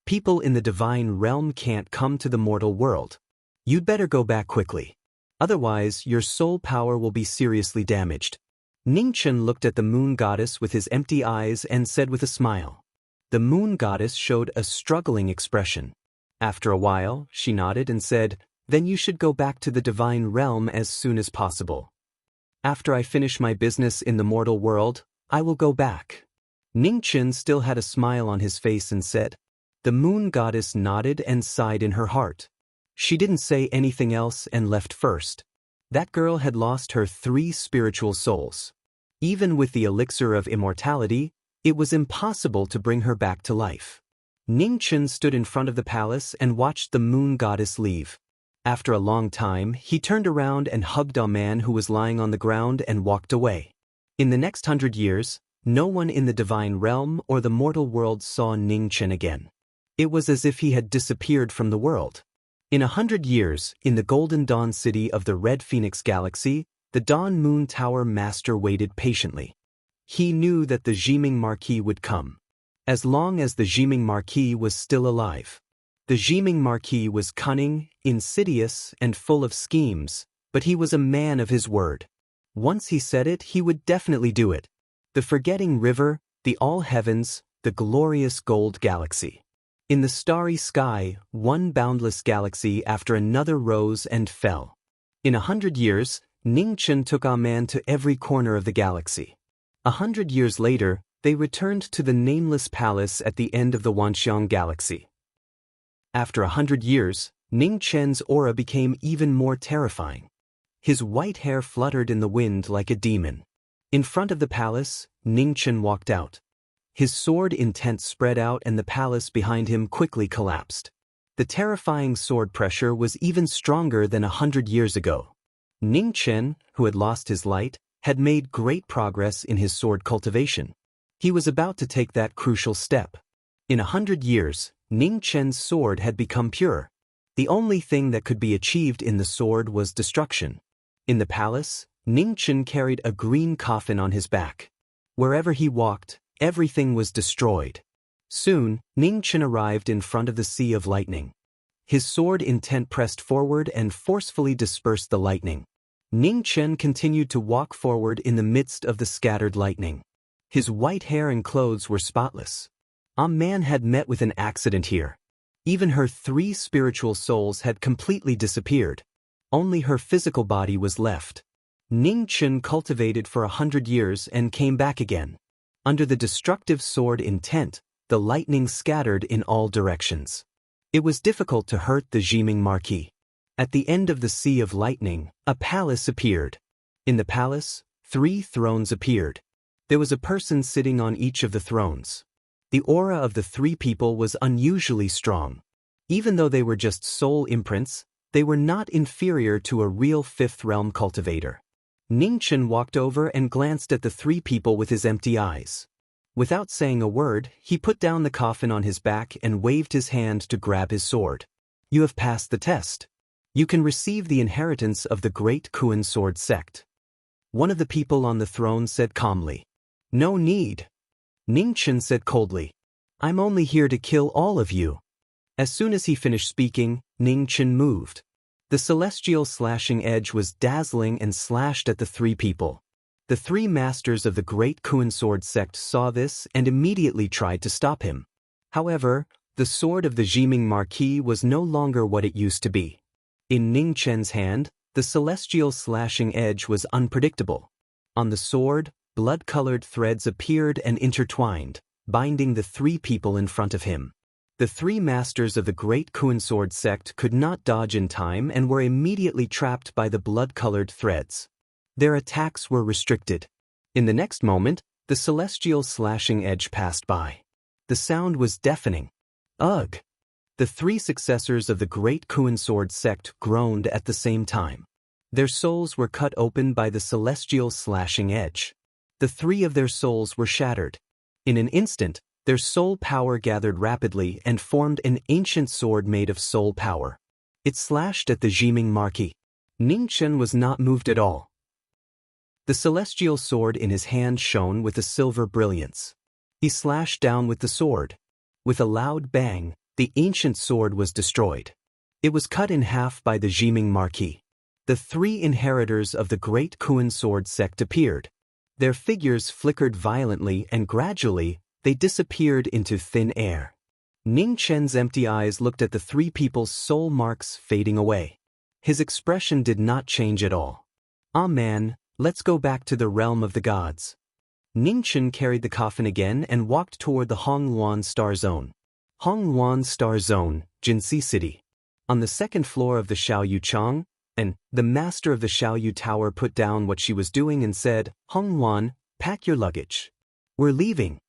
People in the divine realm can't come to the mortal world. You'd better go back quickly. Otherwise, your soul power will be seriously damaged. Ning Chen looked at the moon goddess with his empty eyes and said with a smile. The moon goddess showed a struggling expression. After a while, she nodded and said, Then you should go back to the divine realm as soon as possible. After I finish my business in the mortal world, I will go back. Ningchen still had a smile on his face and said. The moon goddess nodded and sighed in her heart. She didn't say anything else and left first. That girl had lost her 3 spiritual souls. Even with the elixir of immortality, it was impossible to bring her back to life. Ningchen stood in front of the palace and watched the moon goddess leave. After a long time, he turned around and hugged a man who was lying on the ground and walked away. In the next 100 years, no one in the divine realm or the mortal world saw Ningchen again. It was as if he had disappeared from the world. In 100 years, in the Golden Dawn city of the Red Phoenix Galaxy, the Dawn Moon Tower Master waited patiently. He knew that the Jiming Marquis would come. As long as the Jiming Marquis was still alive. The Jiming Marquis was cunning, insidious, and full of schemes, but he was a man of his word. Once he said it, he would definitely do it. The forgetting river, the all heavens, the glorious gold galaxy. In the starry sky, one boundless galaxy after another rose and fell. In 100 years, Ningchen took a man to every corner of the galaxy. 100 years later, they returned to the nameless palace at the end of the Wanxiang galaxy. After 100 years, Ningchen's aura became even more terrifying. His white hair fluttered in the wind like a demon. In front of the palace, Ningchen walked out. His sword intent spread out and the palace behind him quickly collapsed. The terrifying sword pressure was even stronger than 100 years ago. Ningchen, who had lost his light, had made great progress in his sword cultivation. He was about to take that crucial step. In 100 years, Ningchen's sword had become pure. The only thing that could be achieved in the sword was destruction. In the palace, Ningchen carried a green coffin on his back. Wherever he walked, everything was destroyed. Soon, Ningchen arrived in front of the Sea of Lightning. His sword intent pressed forward and forcefully dispersed the lightning. Ningchen continued to walk forward in the midst of the scattered lightning. His white hair and clothes were spotless. A man had met with an accident here. Even her 3 spiritual souls had completely disappeared. Only her physical body was left. Ningchen cultivated for 100 years and came back again. Under the destructive sword intent, the lightning scattered in all directions. It was difficult to hurt the Jiming Marquis. At the end of the Sea of Lightning, a palace appeared. In the palace, 3 thrones appeared. There was a person sitting on each of the thrones. The aura of the 3 people was unusually strong. Even though they were just soul imprints, they were not inferior to a real 5th realm cultivator. Ningchen walked over and glanced at the 3 people with his empty eyes. Without saying a word, he put down the coffin on his back and waved his hand to grab his sword. You have passed the test. You can receive the inheritance of the great Kuan sword sect. One of the people on the throne said calmly. No need. Ningchen said coldly. I'm only here to kill all of you. As soon as he finished speaking, Ningchen moved. The celestial slashing edge was dazzling and slashed at the 3 people. The 3 masters of the great Kuan sword sect saw this and immediately tried to stop him. However, the sword of the Jiming Marquis was no longer what it used to be. In Ningchen's hand, the celestial slashing edge was unpredictable. On the sword, blood-colored threads appeared and intertwined, binding the 3 people in front of him. The 3 masters of the great Kuan sword sect could not dodge in time and were immediately trapped by the blood-colored threads. Their attacks were restricted. In the next moment, the celestial slashing edge passed by. The sound was deafening. Ugh! The 3 successors of the great Kuan sword sect groaned at the same time. Their souls were cut open by the celestial slashing edge. The 3 of their souls were shattered. In an instant, their soul power gathered rapidly and formed an ancient sword made of soul power. It slashed at the Jiming Marquis. Ningchen was not moved at all. The celestial sword in his hand shone with a silver brilliance. He slashed down with the sword. With a loud bang, the ancient sword was destroyed. It was cut in half by the Jiming Marquis. The 3 inheritors of the great Kuan sword sect appeared. Their figures flickered violently and gradually, they disappeared into thin air. Ningchen's empty eyes looked at the 3 people's soul marks fading away. His expression did not change at all. Ah man, Let's go back to the realm of the gods. Ningchen carried the coffin again and walked toward the Hongluan Star Zone. Hongluan Star Zone, Jinxi City. On the second floor of the Xiaoyu Chang, the master of the Xiaoyu Tower put down what she was doing and said, "Hongluan, pack your luggage. We're leaving."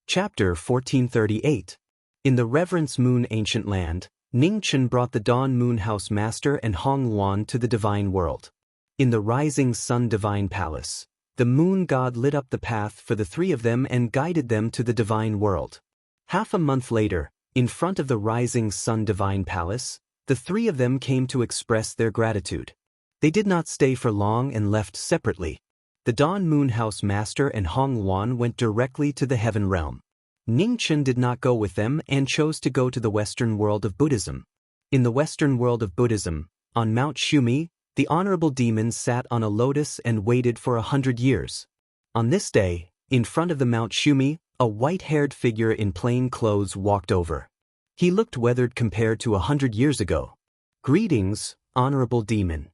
Chapter 1438. In the Reverence Moon Ancient Land, Ningchen brought the Dawn Moon House Master and Hongluan to the Divine World. In the Rising Sun Divine Palace, the Moon God lit up the path for the three of them and guided them to the Divine World. Half a month later, in front of the Rising Sun Divine Palace, the three of them came to express their gratitude. They did not stay for long and left separately. The Dawn Moon House Master and Hongluan went directly to the Heaven Realm. Ningchen did not go with them and chose to go to the Western world of Buddhism. In the Western world of Buddhism, on Mount Shumi, the Honorable Demon sat on a lotus and waited for 100 years. On this day, in front of the Mount Shumi, a white-haired figure in plain clothes walked over. He looked weathered compared to 100 years ago. "Greetings, Honorable Demon."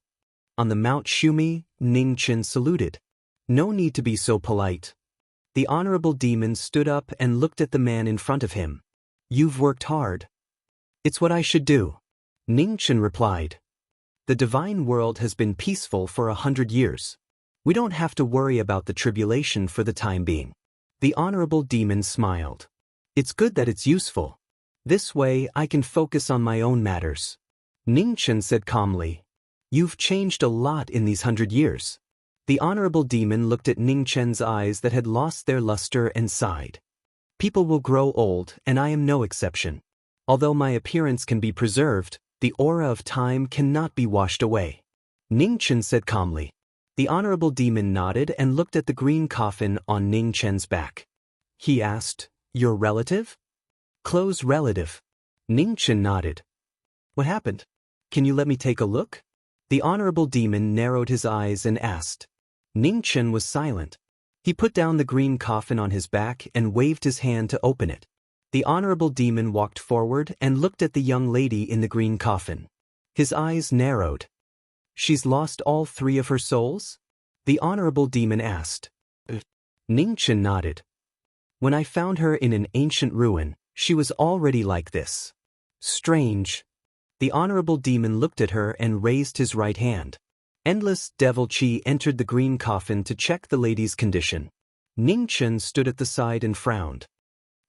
On the Mount Shumi, Ningchen saluted. "No need to be so polite." The Honorable Demon stood up and looked at the man in front of him. "You've worked hard." "It's what I should do," Ningchen replied. "The divine world has been peaceful for 100 years. We don't have to worry about the tribulation for the time being." The Honorable Demon smiled. "It's good that it's useful. This way I can focus on my own matters." Ningchen said calmly. "You've changed a lot in these 100 years. The Honorable Demon looked at Ningchen's eyes that had lost their luster and sighed. "People will grow old, and I am no exception. Although my appearance can be preserved, the aura of time cannot be washed away." Ningchen said calmly. The Honorable Demon nodded and looked at the green coffin on Ningchen's back. He asked, "Your relative?" "Close relative." Ningchen nodded. "What happened? Can you let me take a look?" The Honorable Demon narrowed his eyes and asked. Ningchen was silent. He put down the green coffin on his back and waved his hand to open it. The Honorable Demon walked forward and looked at the young lady in the green coffin. His eyes narrowed. "She's lost all three of her souls?" The Honorable Demon asked. Ningchen nodded. "When I found her in an ancient ruin, she was already like this." "Strange." The Honorable Demon looked at her and raised his right hand. Endless devil chi entered the green coffin to check the lady's condition. Ningchen stood at the side and frowned.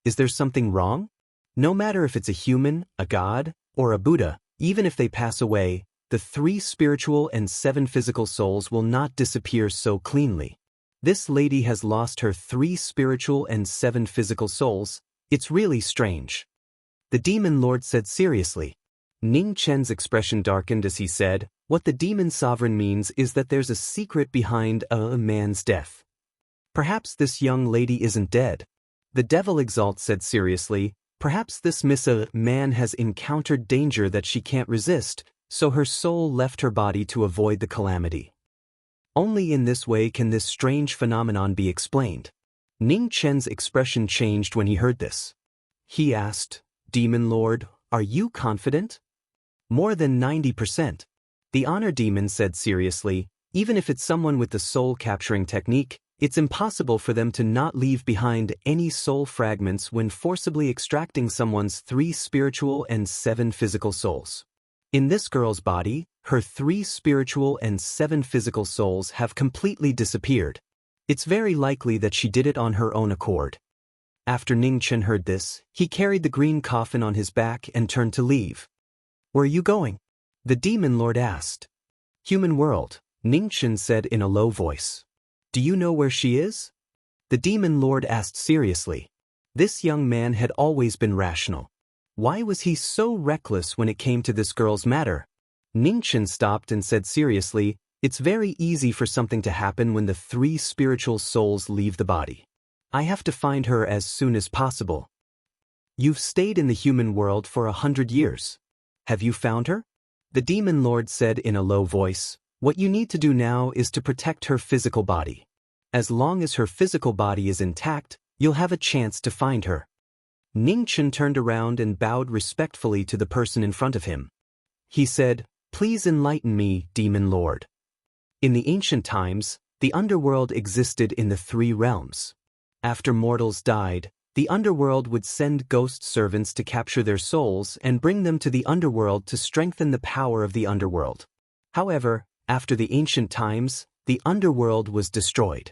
"Is there something wrong? No matter if it's a human, a god, or a Buddha, even if they pass away, the 3 spiritual and 7 physical souls will not disappear so cleanly. This lady has lost her 3 spiritual and 7 physical souls. It's really strange." The Demon Lord said seriously. Ningchen's expression darkened as he said, "What the Demon Sovereign means is that there's a secret behind a man's death. Perhaps this young lady isn't dead." The Devil Exalt said seriously, "Perhaps this man has encountered danger that she can't resist, so her soul left her body to avoid the calamity. Only in this way can this strange phenomenon be explained." Ningchen's expression changed when he heard this. He asked, "Demon Lord, are you confident?" "More than 90%. The Honor Demon said seriously, "Even if it's someone with the soul-capturing technique, it's impossible for them to not leave behind any soul fragments when forcibly extracting someone's 3 spiritual and 7 physical souls. In this girl's body, her 3 spiritual and 7 physical souls have completely disappeared. It's very likely that she did it on her own accord." After Ningchen heard this, he carried the green coffin on his back and turned to leave. "Where are you going?" the Demon Lord asked. "Human world," Ningchen said in a low voice. "Do you know where she is?" the Demon Lord asked seriously. This young man had always been rational. Why was he so reckless when it came to this girl's matter? Ningchen stopped and said seriously, "It's very easy for something to happen when the 3 spiritual souls leave the body. I have to find her as soon as possible." "You've stayed in the human world for 100 years. Have you found her?" the Demon Lord said in a low voice. "What you need to do now is to protect her physical body. As long as her physical body is intact, you'll have a chance to find her." Ningchen turned around and bowed respectfully to the person in front of him. He said, "Please enlighten me, Demon Lord." In the ancient times, the underworld existed in the three realms. After mortals died, the underworld would send ghost servants to capture their souls and bring them to the underworld to strengthen the power of the underworld. However, after the ancient times, the underworld was destroyed.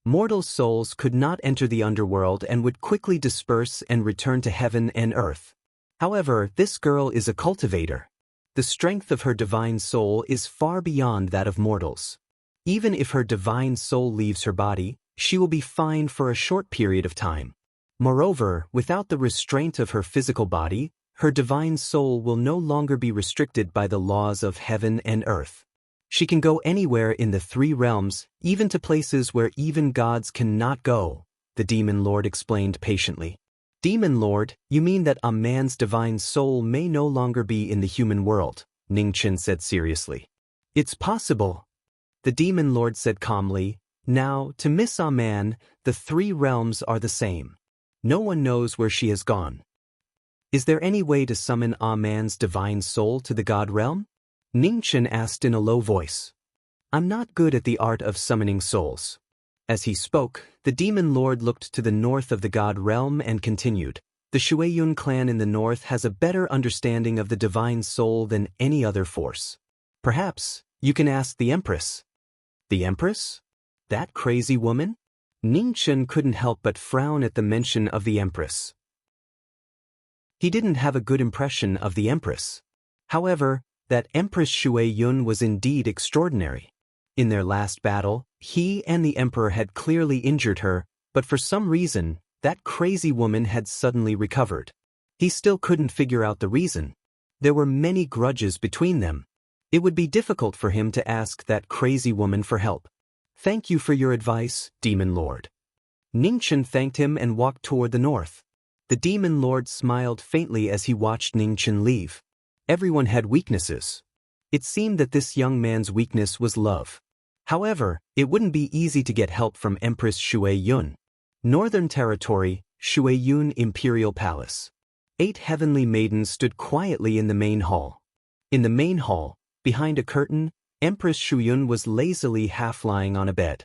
Mortal souls could not enter the underworld and would quickly disperse and return to heaven and earth. However, this girl is a cultivator. The strength of her divine soul is far beyond that of mortals. Even if her divine soul leaves her body, she will be fine for a short period of time. Moreover, without the restraint of her physical body, her divine soul will no longer be restricted by the laws of heaven and earth. She can go anywhere in the three realms, even to places where even gods cannot go, the Demon Lord explained patiently. Demon Lord, you mean that a man's divine soul may no longer be in the human world, Ningchen said seriously. It's possible. The Demon Lord said calmly, now, to Miss Aman, the three realms are the same. No one knows where she has gone. Is there any way to summon Aman's divine soul to the god realm? Ningchen asked in a low voice. I'm not good at the art of summoning souls. As he spoke, the Demon Lord looked to the north of the god realm and continued. The Shueyun clan in the north has a better understanding of the divine soul than any other force. Perhaps you can ask the Empress. The Empress? That crazy woman? Ningchen couldn't help but frown at the mention of the Empress. He didn't have a good impression of the Empress. However, that Empress Shueyun was indeed extraordinary. In their last battle, he and the Emperor had clearly injured her, but for some reason, that crazy woman had suddenly recovered. He still couldn't figure out the reason. There were many grudges between them. It would be difficult for him to ask that crazy woman for help. Thank you for your advice, Demon Lord. Ningchen thanked him and walked toward the north. The Demon Lord smiled faintly as he watched Ningchen leave. Everyone had weaknesses. It seemed that this young man's weakness was love. However, it wouldn't be easy to get help from Empress Shueyun. Northern Territory, Shueyun Imperial Palace. 8 heavenly maidens stood quietly in the main hall. In the main hall, behind a curtain, Empress Shueyun was lazily half-lying on a bed.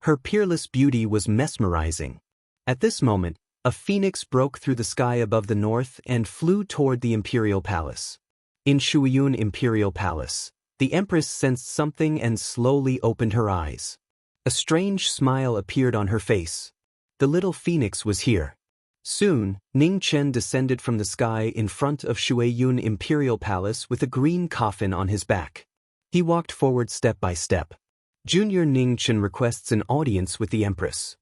Her peerless beauty was mesmerizing. At this moment, a phoenix broke through the sky above the north and flew toward the Imperial Palace. In Shueyun Imperial Palace, the Empress sensed something and slowly opened her eyes. A strange smile appeared on her face. The little phoenix was here. Soon, Ningchen descended from the sky in front of Shueyun Imperial Palace with a green coffin on his back. He walked forward step by step. Junior Ningchen requests an audience with the Empress.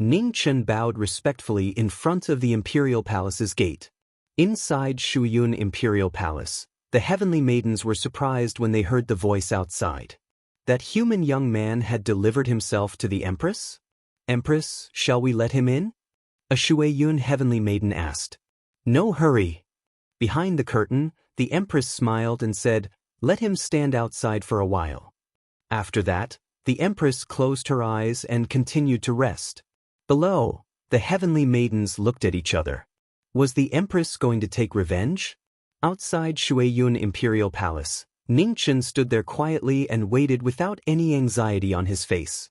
Ningchen bowed respectfully in front of the Imperial Palace's gate. Inside Shueyun Imperial Palace, the heavenly maidens were surprised when they heard the voice outside. That human young man had delivered himself to the Empress? Empress, shall we let him in? A Shueyun heavenly maiden asked. No hurry. Behind the curtain, the Empress smiled and said, let him stand outside for a while. After that, the Empress closed her eyes and continued to rest. Below, the heavenly maidens looked at each other. Was the Empress going to take revenge? Outside Shueyun Imperial Palace, Ningchen stood there quietly and waited without any anxiety on his face.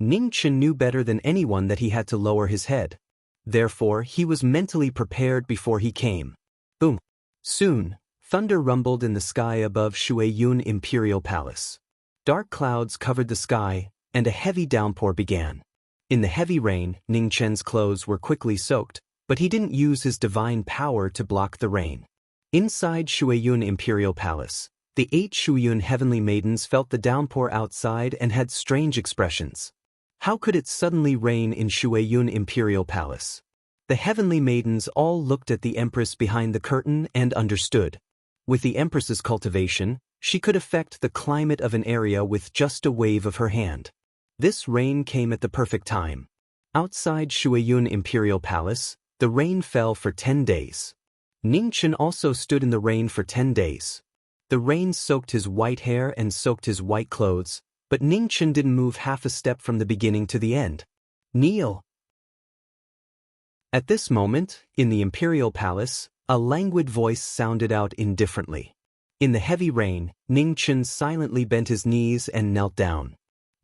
Ningchen knew better than anyone that he had to lower his head. Therefore, he was mentally prepared before he came. Boom! Soon, thunder rumbled in the sky above Shueyun Imperial Palace. Dark clouds covered the sky, and a heavy downpour began. In the heavy rain, Ningchen's clothes were quickly soaked, but he didn't use his divine power to block the rain. Inside Shueyun Imperial Palace, the 8 Shueyun heavenly maidens felt the downpour outside and had strange expressions. How could it suddenly rain in Shueyun Imperial Palace? The heavenly maidens all looked at the Empress behind the curtain and understood. With the Empress's cultivation, she could affect the climate of an area with just a wave of her hand. This rain came at the perfect time. Outside Shueyun Imperial Palace, the rain fell for 10 days. Ningchen also stood in the rain for 10 days. The rain soaked his white hair and soaked his white clothes, but Ningchen didn't move half a step from the beginning to the end. Kneel. At this moment, in the Imperial Palace, a languid voice sounded out indifferently. In the heavy rain, Ningchen silently bent his knees and knelt down.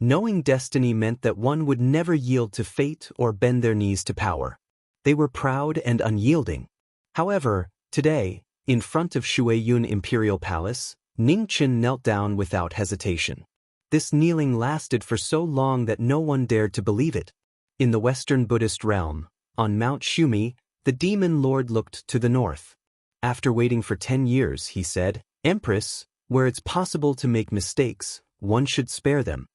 Knowing destiny meant that one would never yield to fate or bend their knees to power. They were proud and unyielding. However, today, in front of Shuiyun Imperial Palace, Ningchen knelt down without hesitation. This kneeling lasted for so long that no one dared to believe it. In the Western Buddhist realm, on Mount Shumi, the demon lord looked to the north. After waiting for 10 years, he said, "Empress, where it's possible to make mistakes, one should spare them."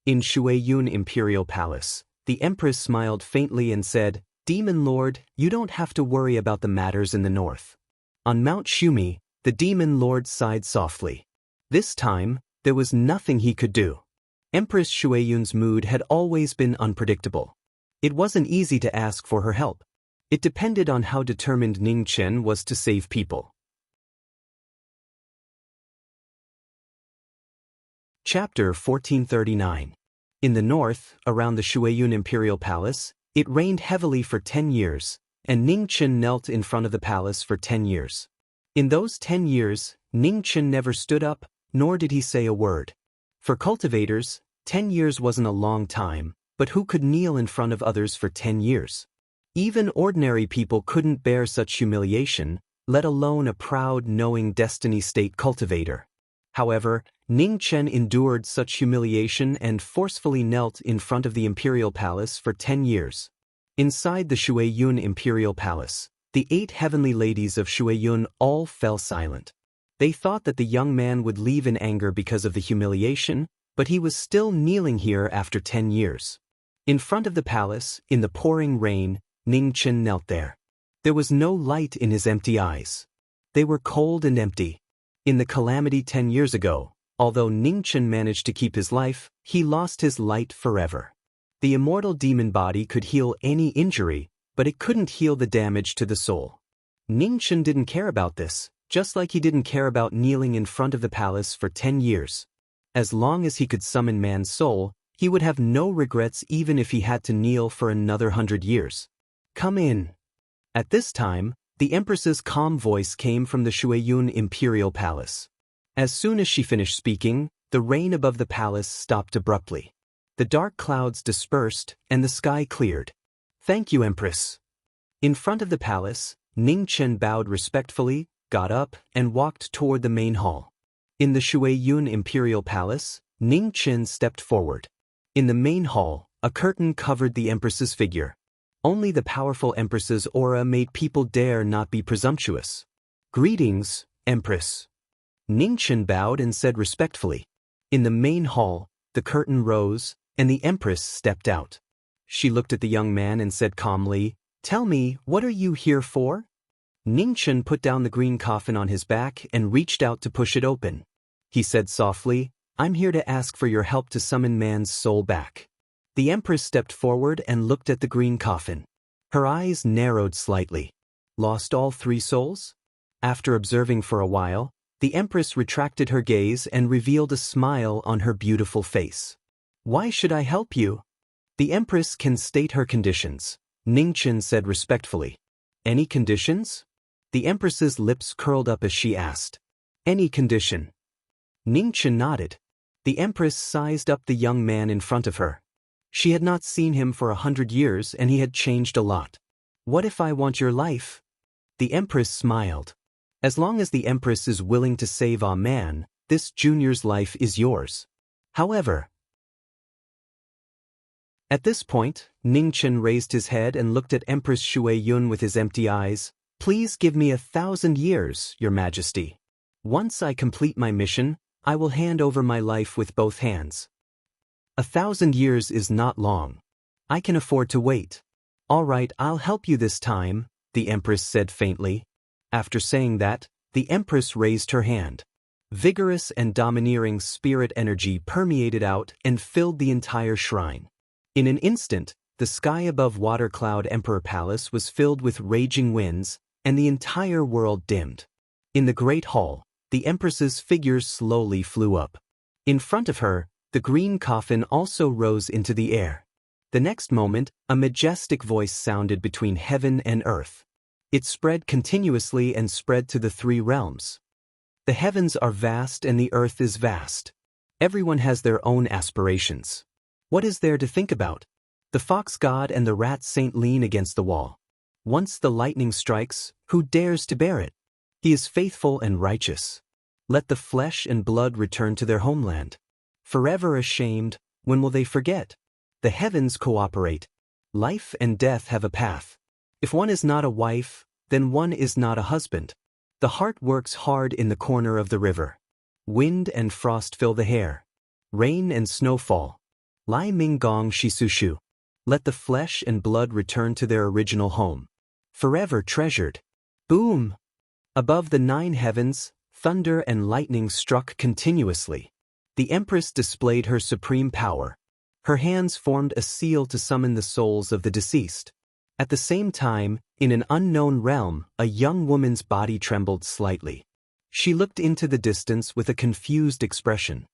In Shuiyun Imperial Palace, the Empress smiled faintly and said, "Demon Lord, you don't have to worry about the matters in the north." On Mount Shumi, the Demon Lord sighed softly. This time, there was nothing he could do. Empress Shuiyun's mood had always been unpredictable. It wasn't easy to ask for her help. It depended on how determined Ningchen was to save people. Chapter 1439. In the north, around the Shuiyun Imperial Palace, it rained heavily for 10 years, and Ningchen knelt in front of the palace for 10 years. In those 10 years, Ningchen never stood up, nor did he say a word. For cultivators, 10 years wasn't a long time, but who could kneel in front of others for 10 years? Even ordinary people couldn't bear such humiliation, let alone a proud, knowing destiny state cultivator. However, Ningchen endured such humiliation and forcefully knelt in front of the imperial palace for 10 years. Inside the Shuiyun Imperial Palace, the 8 heavenly ladies of Shuiyun all fell silent. They thought that the young man would leave in anger because of the humiliation, but he was still kneeling here after 10 years. In front of the palace, in the pouring rain, Ningchen knelt there. There was no light in his empty eyes. They were cold and empty. In the calamity 10 years ago, although Ningchen managed to keep his life, he lost his light forever. The immortal demon body could heal any injury, but it couldn't heal the damage to the soul. Ningchen didn't care about this, just like he didn't care about kneeling in front of the palace for 10 years. As long as he could summon man's soul, he would have no regrets even if he had to kneel for another 100 years. "Come in." At this time, the Empress's calm voice came from the Shuiyun Imperial Palace. As soon as she finished speaking, the rain above the palace stopped abruptly. The dark clouds dispersed, and the sky cleared. "Thank you, Empress." In front of the palace, Ningchen bowed respectfully, got up, and walked toward the main hall. In the Shuiyun Imperial Palace, Ningchen stepped forward. In the main hall, a curtain covered the Empress's figure. Only the powerful Empress's aura made people dare not be presumptuous. "Greetings, Empress." Ningchen bowed and said respectfully. In the main hall, the curtain rose, and the Empress stepped out. She looked at the young man and said calmly, "Tell me, what are you here for?" Ningchen put down the green coffin on his back and reached out to push it open. He said softly, "I'm here to ask for your help to summon man's soul back." The Empress stepped forward and looked at the green coffin. Her eyes narrowed slightly. "Lost all 3 souls?" After observing for a while, the Empress retracted her gaze and revealed a smile on her beautiful face. "Why should I help you?" "The Empress can state her conditions," Ningchen said respectfully. "Any conditions?" The Empress's lips curled up as she asked. "Any condition." Ningchen nodded. The Empress sized up the young man in front of her. She had not seen him for 100 years and he had changed a lot. "What if I want your life?" The Empress smiled. "As long as the Empress is willing to save a man, this junior's life is yours. However..." At this point, Ningchen raised his head and looked at Empress Shuiyun with his empty eyes. "Please give me 1,000 years, Your Majesty. Once I complete my mission, I will hand over my life with both hands." 1,000 years is not long. I can afford to wait. "All right, I'll help you this time," the Empress said faintly. After saying that, the Empress raised her hand. Vigorous and domineering spirit energy permeated out and filled the entire shrine. In an instant, the sky above Water Cloud Emperor Palace was filled with raging winds, and the entire world dimmed. In the Great Hall, the Empress's figure slowly flew up. In front of her, the green coffin also rose into the air. The next moment, a majestic voice sounded between heaven and earth. It spread continuously and spread to the 3 realms. "The heavens are vast and the earth is vast. Everyone has their own aspirations. What is there to think about? The fox god and the rat saint lean against the wall. Once the lightning strikes, who dares to bear it? He is faithful and righteous. Let the flesh and blood return to their homeland. Forever ashamed, when will they forget? The heavens cooperate. Life and death have a path. If one is not a wife, then one is not a husband. The heart works hard in the corner of the river. Wind and frost fill the hair. Rain and snow fall. Lai Ming Gong Shisushu. Let the flesh and blood return to their original home. Forever treasured. Boom! Above the 9 heavens, thunder and lightning struck continuously. The Empress displayed her supreme power. Her hands formed a seal to summon the souls of the deceased. At the same time, in an unknown realm, a young woman's body trembled slightly. She looked into the distance with a confused expression.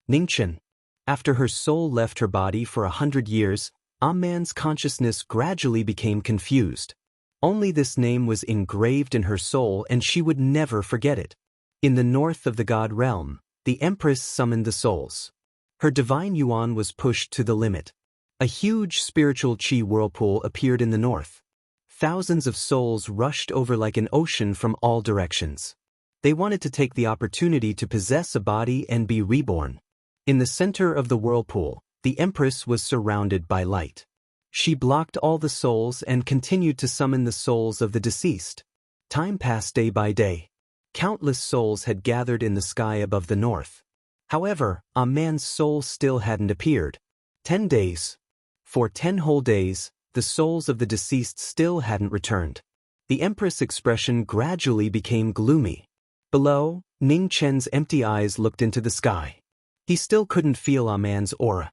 Ningchen. After her soul left her body for 100 years, Man's consciousness gradually became confused. Only this name was engraved in her soul and she would never forget it. In the north of the god realm, the Empress summoned the souls. Her divine yuan was pushed to the limit. A huge spiritual qi whirlpool appeared in the north. Thousands of souls rushed over like an ocean from all directions. They wanted to take the opportunity to possess a body and be reborn. In the center of the whirlpool, the Empress was surrounded by light. She blocked all the souls and continued to summon the souls of the deceased. Time passed day by day. Countless souls had gathered in the sky above the north. However, a man's soul still hadn't appeared. 10 days. For 10 whole days, the souls of the deceased still hadn't returned. The Empress' expression gradually became gloomy. Below, Ning Chen's empty eyes looked into the sky. He still couldn't feel a man's aura.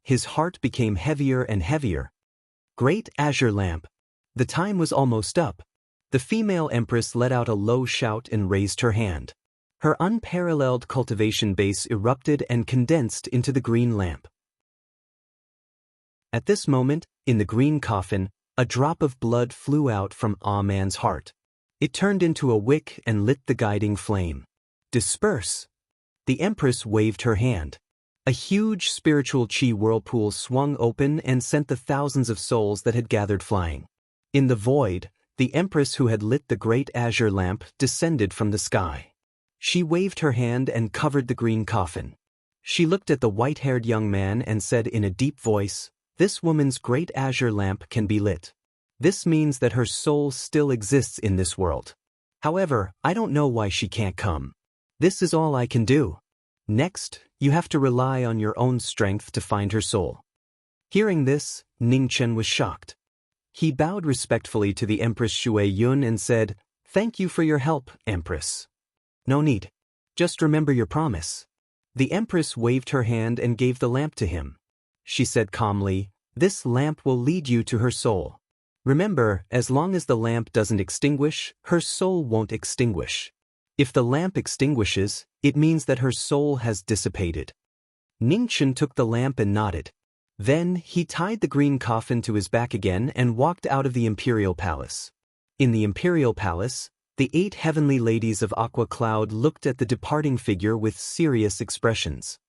His heart became heavier and heavier. Great azure lamp. The time was almost up. The female Empress let out a low shout and raised her hand. Her unparalleled cultivation base erupted and condensed into the green lamp. At this moment, in the green coffin, a drop of blood flew out from Man's heart. It turned into a wick and lit the guiding flame. Disperse! The Empress waved her hand. A huge spiritual qi whirlpool swung open and sent the thousands of souls that had gathered flying. In the void, the Empress who had lit the great azure lamp descended from the sky. She waved her hand and covered the green coffin. She looked at the white-haired young man and said in a deep voice, "This woman's great azure lamp can be lit. This means that her soul still exists in this world. However, I don't know why she can't come. This is all I can do. Next, you have to rely on your own strength to find her soul." Hearing this, Ning Chen was shocked. He bowed respectfully to the Empress Shui Yun and said, "Thank you for your help, Empress." "No need. Just remember your promise." The Empress waved her hand and gave the lamp to him. She said calmly, "This lamp will lead you to her soul. Remember, as long as the lamp doesn't extinguish, her soul won't extinguish. If the lamp extinguishes, it means that her soul has dissipated." Ning Chen took the lamp and nodded. Then, he tied the green coffin to his back again and walked out of the imperial palace. In the imperial palace, the 8 heavenly ladies of Aqua Cloud looked at the departing figure with serious expressions.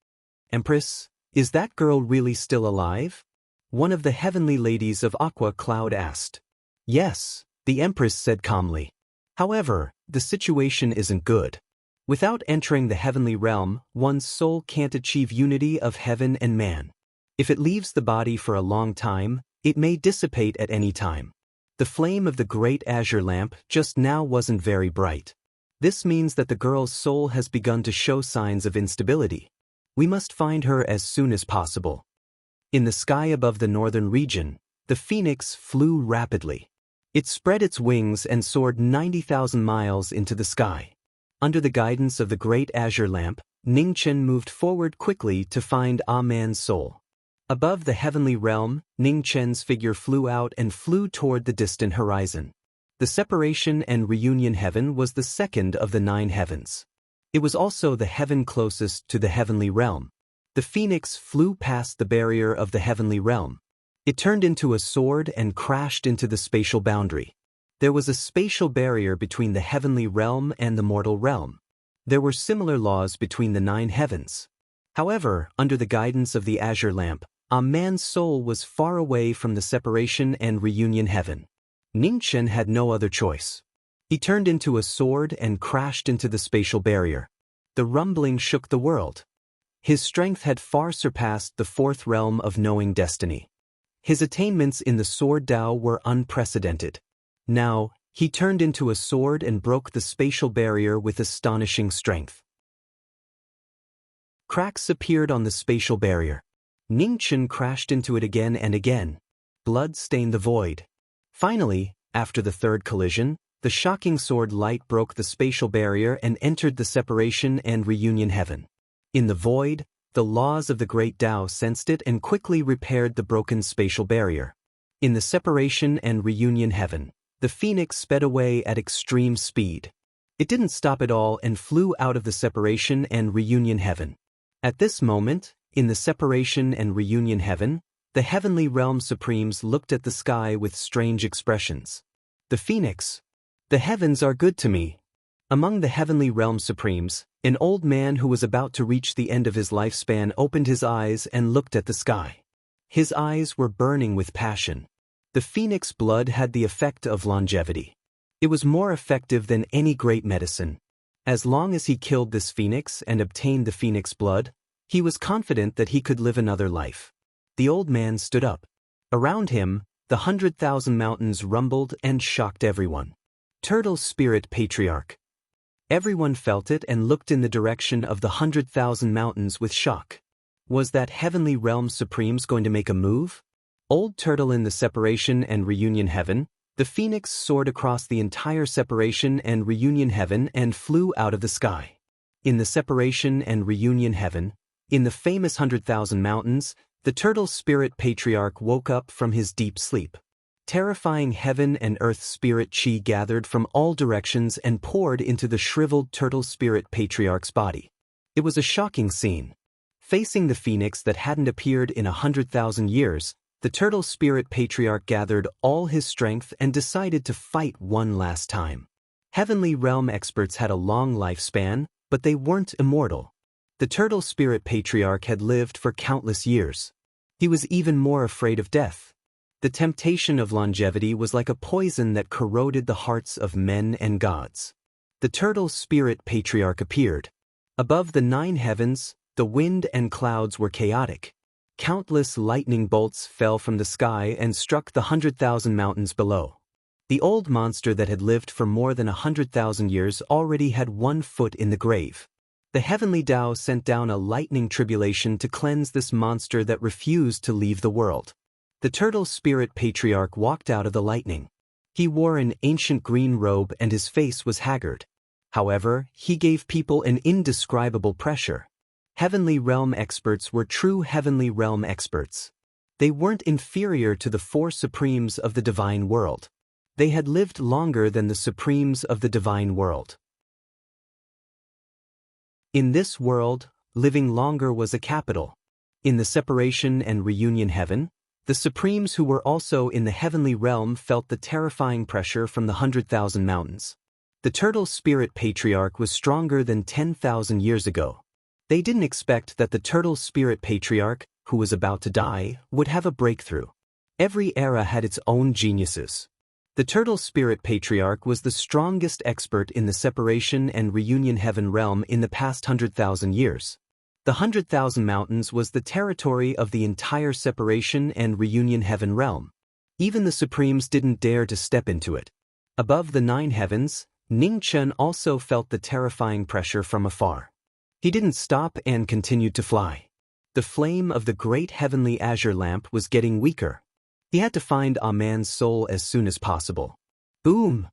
"Empress, is that girl really still alive?" One of the heavenly ladies of Aqua Cloud asked. "Yes," the Empress said calmly. "However, the situation isn't good. Without entering the heavenly realm, one's soul can't achieve unity of heaven and man. If it leaves the body for a long time, it may dissipate at any time. The flame of the great azure lamp just now wasn't very bright. This means that the girl's soul has begun to show signs of instability. We must find her as soon as possible." In the sky above the northern region, the phoenix flew rapidly. It spread its wings and soared 90,000 miles into the sky. Under the guidance of the great azure lamp, Ning Chen moved forward quickly to find Man's soul. Above the heavenly realm, Ning Chen's figure flew out and flew toward the distant horizon. The separation and reunion heaven was the second of the 9 heavens. It was also the heaven closest to the heavenly realm. The phoenix flew past the barrier of the heavenly realm. It turned into a sword and crashed into the spatial boundary. There was a spatial barrier between the heavenly realm and the mortal realm. There were similar laws between the 9 heavens. However, under the guidance of the azure lamp, A man's soul was far away from the separation and reunion heaven. Ningchen had no other choice. He turned into a sword and crashed into the spatial barrier. The rumbling shook the world. His strength had far surpassed the fourth realm of knowing destiny. His attainments in the sword Dao were unprecedented. Now, he turned into a sword and broke the spatial barrier with astonishing strength. Cracks appeared on the spatial barrier. Ningchen crashed into it again and again. Blood stained the void. Finally, after the third collision, the shocking sword light broke the spatial barrier and entered the separation and reunion heaven. In the void, the laws of the great Tao sensed it and quickly repaired the broken spatial barrier. In the separation and reunion heaven, the phoenix sped away at extreme speed. It didn't stop at all and flew out of the separation and reunion heaven. At this moment, in the separation and reunion heaven, the heavenly realm supremes looked at the sky with strange expressions. The phoenix. The heavens are good to me. Among the heavenly realm supremes, an old man who was about to reach the end of his lifespan opened his eyes and looked at the sky. His eyes were burning with passion. The phoenix blood had the effect of longevity. It was more effective than any great medicine. As long as he killed this phoenix and obtained the phoenix blood, he was confident that he could live another life. The old man stood up. Around him, the 100,000 mountains rumbled and shocked everyone. Turtle Spirit Patriarch. Everyone felt it and looked in the direction of the 100,000 mountains with shock. Was that heavenly realm supremes going to make a move? Old Turtle in the separation and reunion heaven, the phoenix soared across the entire separation and reunion heaven and flew out of the sky. In the separation and reunion heaven, in the famous 100,000 mountains, the Turtle Spirit Patriarch woke up from his deep sleep. Terrifying heaven and earth spirit chi gathered from all directions and poured into the shriveled Turtle Spirit Patriarch's body. It was a shocking scene. Facing the phoenix that hadn't appeared in 100,000 years, the Turtle Spirit Patriarch gathered all his strength and decided to fight one last time. Heavenly realm experts had a long lifespan, but they weren't immortal. The Turtle Spirit Patriarch had lived for countless years. He was even more afraid of death. The temptation of longevity was like a poison that corroded the hearts of men and gods. The Turtle Spirit Patriarch appeared. Above the 9 heavens, the wind and clouds were chaotic. Countless lightning bolts fell from the sky and struck the 100,000 mountains below. The old monster that had lived for more than 100,000 years already had 1 foot in the grave. The heavenly Tao sent down a lightning tribulation to cleanse this monster that refused to leave the world. The Turtle Spirit Patriarch walked out of the lightning. He wore an ancient green robe and his face was haggard. However, he gave people an indescribable pressure. Heavenly realm experts were true heavenly realm experts. They weren't inferior to the 4 supremes of the divine world. They had lived longer than the supremes of the divine world. In this world, living longer was a capital. In the separation and reunion heaven, the supremes who were also in the heavenly realm felt the terrifying pressure from the 100,000 mountains. The Turtle Spirit Patriarch was stronger than 10,000 years ago. They didn't expect that the Turtle Spirit Patriarch, who was about to die, would have a breakthrough. Every era had its own geniuses. The Turtle Spirit Patriarch was the strongest expert in the separation and reunion heaven realm in the past 100,000 years. The 100,000 mountains was the territory of the entire separation and reunion heaven realm. Even the supremes didn't dare to step into it. Above the 9 heavens, Ningchen also felt the terrifying pressure from afar. He didn't stop and continued to fly. The flame of the great heavenly azure lamp was getting weaker. He had to find a man's soul as soon as possible. Boom!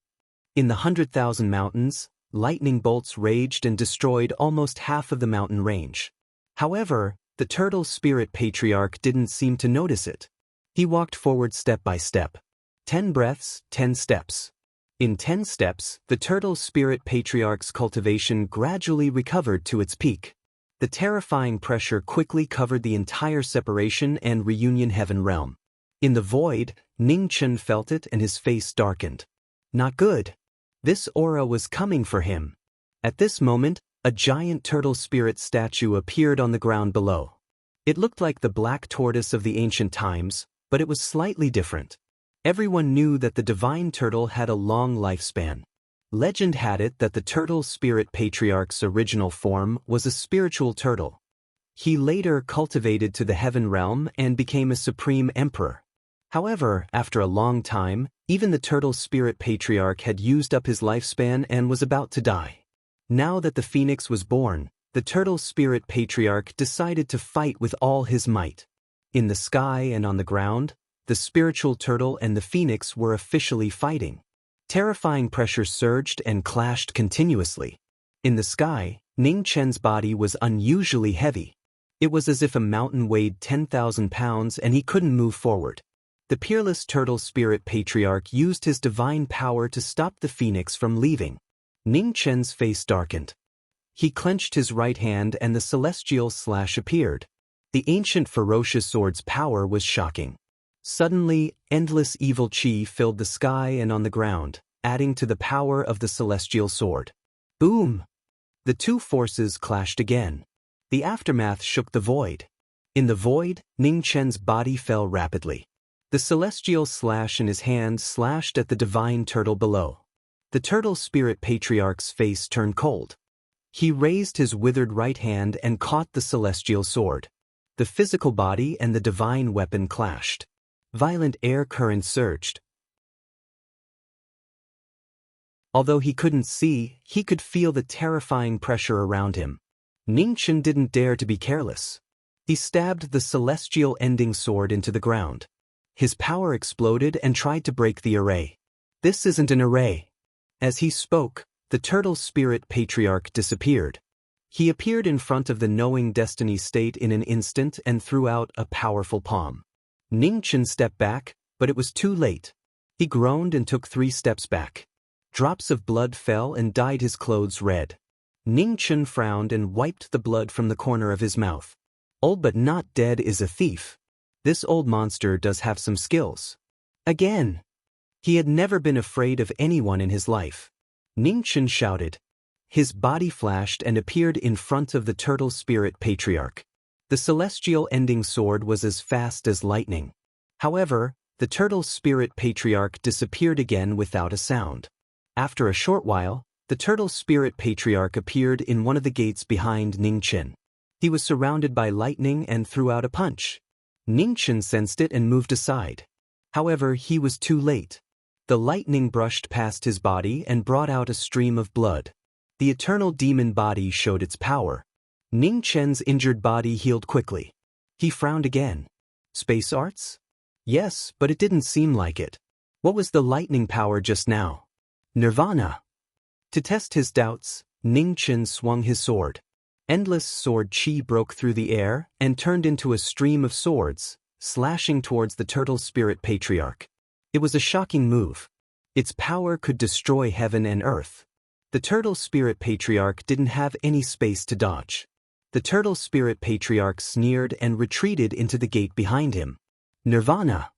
In the 100,000 mountains, lightning bolts raged and destroyed almost half of the mountain range. However, the Turtle Spirit Patriarch didn't seem to notice it. He walked forward step by step. 10 breaths, 10 steps. In 10 steps, the Turtle Spirit Patriarch's cultivation gradually recovered to its peak. The terrifying pressure quickly covered the entire separation and reunion heaven realm. In the void, Ningchen felt it and his face darkened. Not good. This aura was coming for him. At this moment, a giant turtle spirit statue appeared on the ground below. It looked like the black tortoise of the ancient times, but it was slightly different. Everyone knew that the divine turtle had a long lifespan. Legend had it that the turtle spirit patriarch's original form was a spiritual turtle. He later cultivated to the heaven realm and became a supreme emperor. However, after a long time, even the turtle spirit patriarch had used up his lifespan and was about to die. Now that the phoenix was born, the turtle spirit patriarch decided to fight with all his might. In the sky and on the ground, the spiritual turtle and the phoenix were officially fighting. Terrifying pressure surged and clashed continuously. In the sky, Ning Chen's body was unusually heavy. It was as if a mountain weighed 10,000 pounds and he couldn't move forward. The peerless turtle spirit patriarch used his divine power to stop the phoenix from leaving. Ning Chen's face darkened. He clenched his right hand and the celestial slash appeared. The ancient ferocious sword's power was shocking. Suddenly, endless evil chi filled the sky and on the ground, adding to the power of the celestial sword. Boom! The two forces clashed again. The aftermath shook the void. In the void, Ning Chen's body fell rapidly. The celestial slash in his hand slashed at the divine turtle below. The turtle spirit patriarch's face turned cold. He raised his withered right hand and caught the celestial sword. The physical body and the divine weapon clashed. Violent air currents surged. Although he couldn't see, he could feel the terrifying pressure around him. Ning Chen didn't dare to be careless. He stabbed the celestial ending sword into the ground. His power exploded and tried to break the array. This isn't an array. As he spoke, the turtle spirit patriarch disappeared. He appeared in front of the knowing destiny state in an instant and threw out a powerful palm. Ning Chen stepped back, but it was too late. He groaned and took 3 steps back. Drops of blood fell and dyed his clothes red. Ning Chen frowned and wiped the blood from the corner of his mouth. Old but not dead is a thief. This old monster does have some skills. Again! He had never been afraid of anyone in his life. Ning Chen shouted. His body flashed and appeared in front of the turtle spirit patriarch. The celestial ending sword was as fast as lightning. However, the turtle spirit patriarch disappeared again without a sound. After a short while, the turtle spirit patriarch appeared in one of the gates behind Ning Chen. He was surrounded by lightning and threw out a punch. Ning Chen sensed it and moved aside. However, he was too late. The lightning brushed past his body and brought out a stream of blood. The eternal demon body showed its power. Ning Chen's injured body healed quickly. He frowned again. Space arts? Yes, but it didn't seem like it. What was the lightning power just now? Nirvana. To test his doubts, Ning Chen swung his sword. Endless sword chi broke through the air and turned into a stream of swords, slashing towards the turtle spirit patriarch. It was a shocking move. Its power could destroy heaven and earth. The turtle spirit patriarch didn't have any space to dodge. The turtle spirit patriarch sneered and retreated into the gate behind him. Nirvana.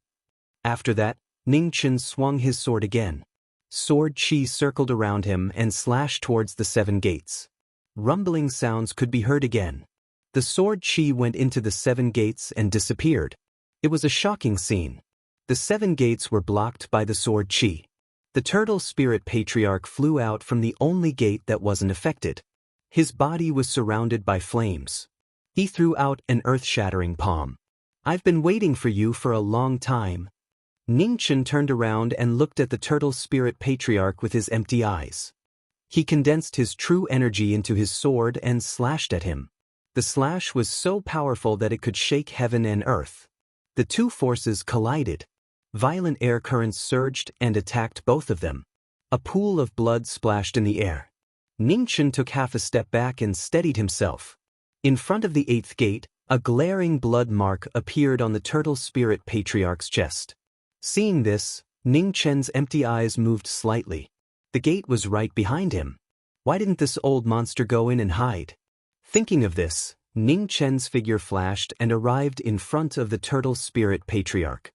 After that, Ning Chen swung his sword again. Sword chi circled around him and slashed towards the 7 gates. Rumbling sounds could be heard again. The sword chi went into the 7 gates and disappeared. It was a shocking scene. The 7 gates were blocked by the sword chi. The turtle spirit patriarch flew out from the only gate that wasn't affected. His body was surrounded by flames. He threw out an earth-shattering palm. I've been waiting for you for a long time. Ning Chen turned around and looked at the turtle spirit patriarch with his empty eyes. He condensed his true energy into his sword and slashed at him. The slash was so powerful that it could shake heaven and earth. The two forces collided. Violent air currents surged and attacked both of them. A pool of blood splashed in the air. Ning Chen took half a step back and steadied himself. In front of the 8th gate, a glaring blood mark appeared on the turtle spirit patriarch's chest. Seeing this, Ning Chen's empty eyes moved slightly. The gate was right behind him. Why didn't this old monster go in and hide? Thinking of this, Ning Chen's figure flashed and arrived in front of the turtle spirit patriarch.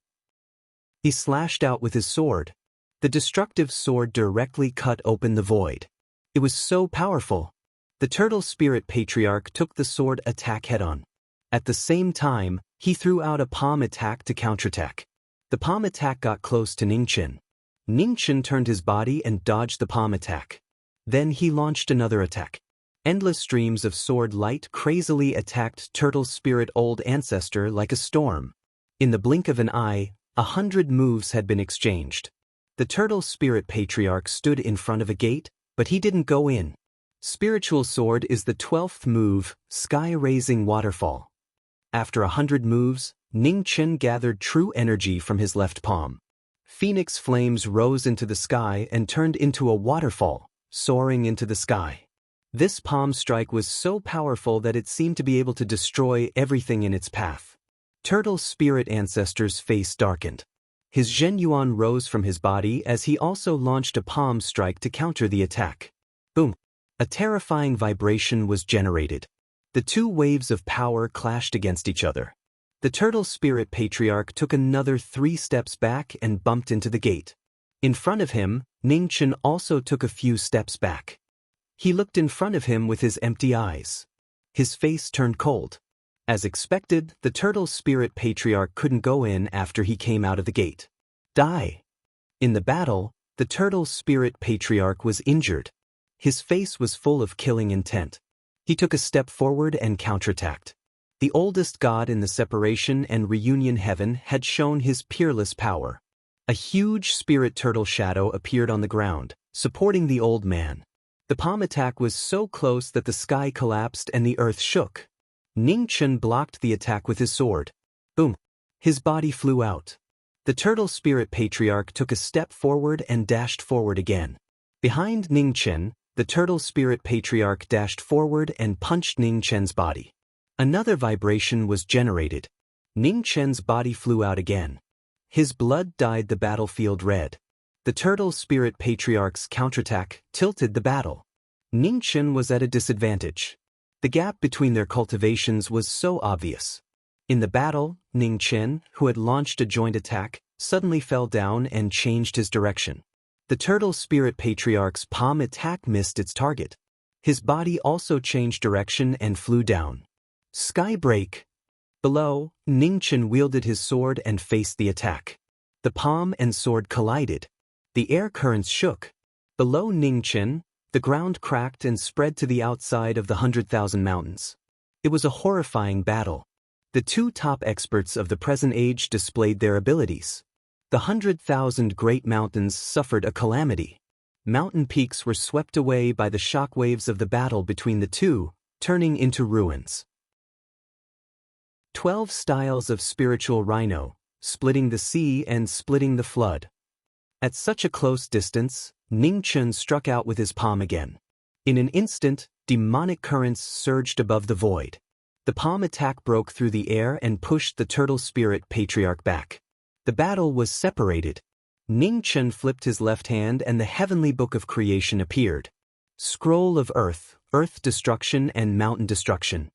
He slashed out with his sword. The destructive sword directly cut open the void. It was so powerful. The turtle spirit patriarch took the sword attack head-on. At the same time, he threw out a palm attack to counterattack. The palm attack got close to Ningchen. Ningchen turned his body and dodged the palm attack. Then he launched another attack. Endless streams of sword light crazily attacked Turtle's spirit old ancestor like a storm. In the blink of an eye, 100 moves had been exchanged. The Turtle Spirit Patriarch stood in front of a gate, but he didn't go in. Spiritual Sword is the 12th move, Sky-Raising Waterfall. After 100 moves, Ningchen gathered true energy from his left palm. Phoenix flames rose into the sky and turned into a waterfall, soaring into the sky. This palm strike was so powerful that it seemed to be able to destroy everything in its path. Turtle's spirit ancestor's face darkened. His Zhenyuan rose from his body as he also launched a palm strike to counter the attack. Boom! A terrifying vibration was generated. The two waves of power clashed against each other. The Turtle Spirit Patriarch took another 3 steps back and bumped into the gate. In front of him, Ningchen also took a few steps back. He looked in front of him with his empty eyes. His face turned cold. As expected, the Turtle Spirit Patriarch couldn't go in after he came out of the gate. Die! In the battle, the Turtle Spirit Patriarch was injured. His face was full of killing intent. He took a step forward and counterattacked. The oldest god in the separation and reunion heaven had shown his peerless power. A huge spirit turtle shadow appeared on the ground, supporting the old man. The palm attack was so close that the sky collapsed and the earth shook. Ningchen blocked the attack with his sword. Boom! His body flew out. The Turtle Spirit Patriarch took a step forward and dashed forward again. Behind Ningchen, the Turtle Spirit Patriarch dashed forward and punched Ningchen's body. Another vibration was generated. Ningchen's body flew out again. His blood dyed the battlefield red. The Turtle Spirit Patriarch's counterattack tilted the battle. Ningchen was at a disadvantage. The gap between their cultivations was so obvious. In the battle, Ningchen, who had launched a joint attack, suddenly fell down and changed his direction. The Turtle Spirit Patriarch's palm attack missed its target. His body also changed direction and flew down. Sky break! Below, Ningchen wielded his sword and faced the attack. The palm and sword collided. The air currents shook. Below Ningchen, the ground cracked and spread to the outside of the 100,000 mountains. It was a horrifying battle. The two top experts of the present age displayed their abilities. The 100,000 great mountains suffered a calamity. Mountain peaks were swept away by the shock waves of the battle between the two, turning into ruins. 12 styles of spiritual rhino, splitting the sea and splitting the flood. At such a close distance, Ningchen struck out with his palm again. In an instant, demonic currents surged above the void. The palm attack broke through the air and pushed the Turtle Spirit Patriarch back. The battle was separated. Ningchen flipped his left hand and the Heavenly Book of Creation appeared. Scroll of Earth, Earth Destruction and Mountain Destruction.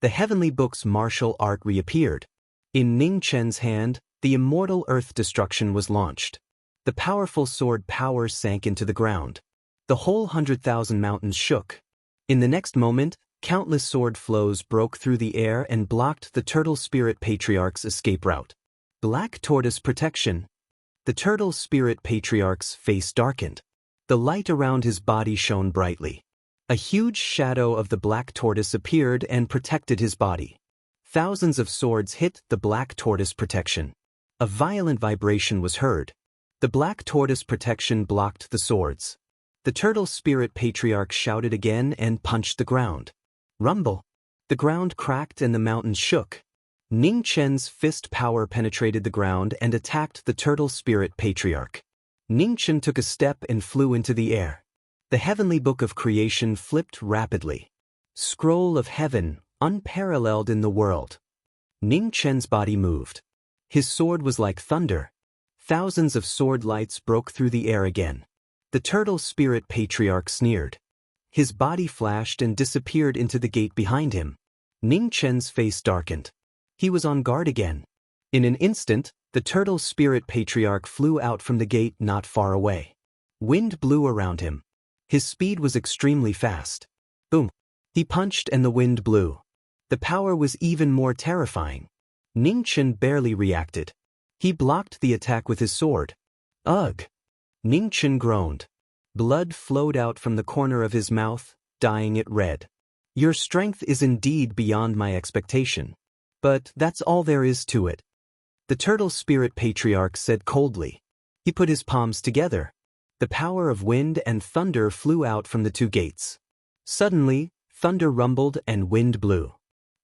The Heavenly Book's martial art reappeared. In Ningchen's hand, the immortal Earth Destruction was launched. The powerful sword power sank into the ground. The whole 100,000 mountains shook. In the next moment, countless sword flows broke through the air and blocked the Turtle Spirit Patriarch's escape route. Black Tortoise Protection. The Turtle Spirit Patriarch's face darkened. The light around his body shone brightly. A huge shadow of the Black Tortoise appeared and protected his body. Thousands of swords hit the Black Tortoise Protection. A violent vibration was heard. The Black Tortoise Protection blocked the swords. The Turtle Spirit Patriarch shouted again and punched the ground. Rumble! The ground cracked and the mountains shook. Ningchen's fist power penetrated the ground and attacked the Turtle Spirit Patriarch. Ningchen took a step and flew into the air. The Heavenly Book of Creation flipped rapidly. Scroll of Heaven, unparalleled in the world. Ningchen's body moved. His sword was like thunder. Thousands of sword lights broke through the air again. The Turtle Spirit Patriarch sneered. His body flashed and disappeared into the gate behind him. Ningchen's face darkened. He was on guard again. In an instant, the Turtle Spirit Patriarch flew out from the gate not far away. Wind blew around him. His speed was extremely fast. Boom! He punched and the wind blew. The power was even more terrifying. Ning Chen barely reacted. He blocked the attack with his sword. Ugh! Ning Chen groaned. Blood flowed out from the corner of his mouth, dyeing it red. Your strength is indeed beyond my expectation. But that's all there is to it. The Turtle Spirit Patriarch said coldly. He put his palms together. The power of wind and thunder flew out from the two gates. Suddenly, thunder rumbled and wind blew.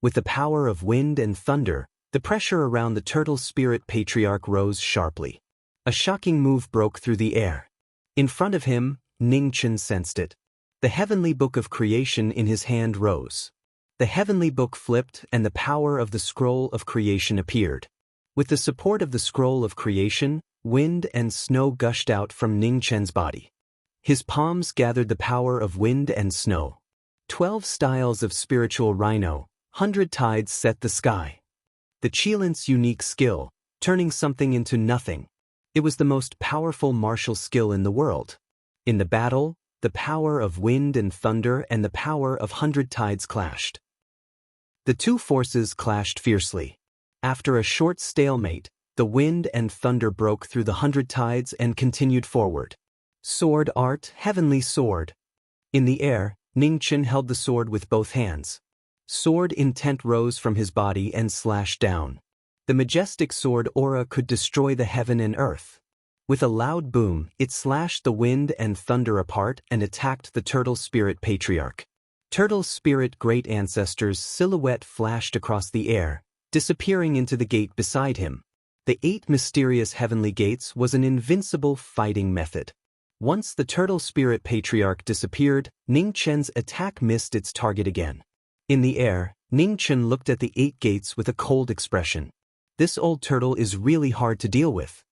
With the power of wind and thunder, the pressure around the Turtle Spirit Patriarch rose sharply. A shocking move broke through the air. In front of him, Ning Chen sensed it. The heavenly book of creation in his hand rose. The heavenly book flipped and the power of the scroll of creation appeared. With the support of the scroll of creation, wind and snow gushed out from Ning Chen's body. His palms gathered the power of wind and snow. 12 styles of spiritual rhino, 100 tides set the sky. The Qilin's unique skill, turning something into nothing. It was the most powerful martial skill in the world. In the battle, the power of wind and thunder and the power of 100 tides clashed. The two forces clashed fiercely. After a short stalemate, the wind and thunder broke through the 100 tides and continued forward. Sword art, heavenly sword. In the air, Ning Chen held the sword with both hands. Sword intent rose from his body and slashed down. The majestic sword aura could destroy the heaven and earth. With a loud boom, it slashed the wind and thunder apart and attacked the Turtle Spirit Patriarch. Turtle Spirit Great Ancestor's silhouette flashed across the air, disappearing into the gate beside him. The 8 mysterious heavenly gates was an invincible fighting method. Once the Turtle Spirit Patriarch disappeared, Ning Chen's attack missed its target again. In the air, Ning Chen looked at the 8 gates with a cold expression. This old turtle is really hard to deal with.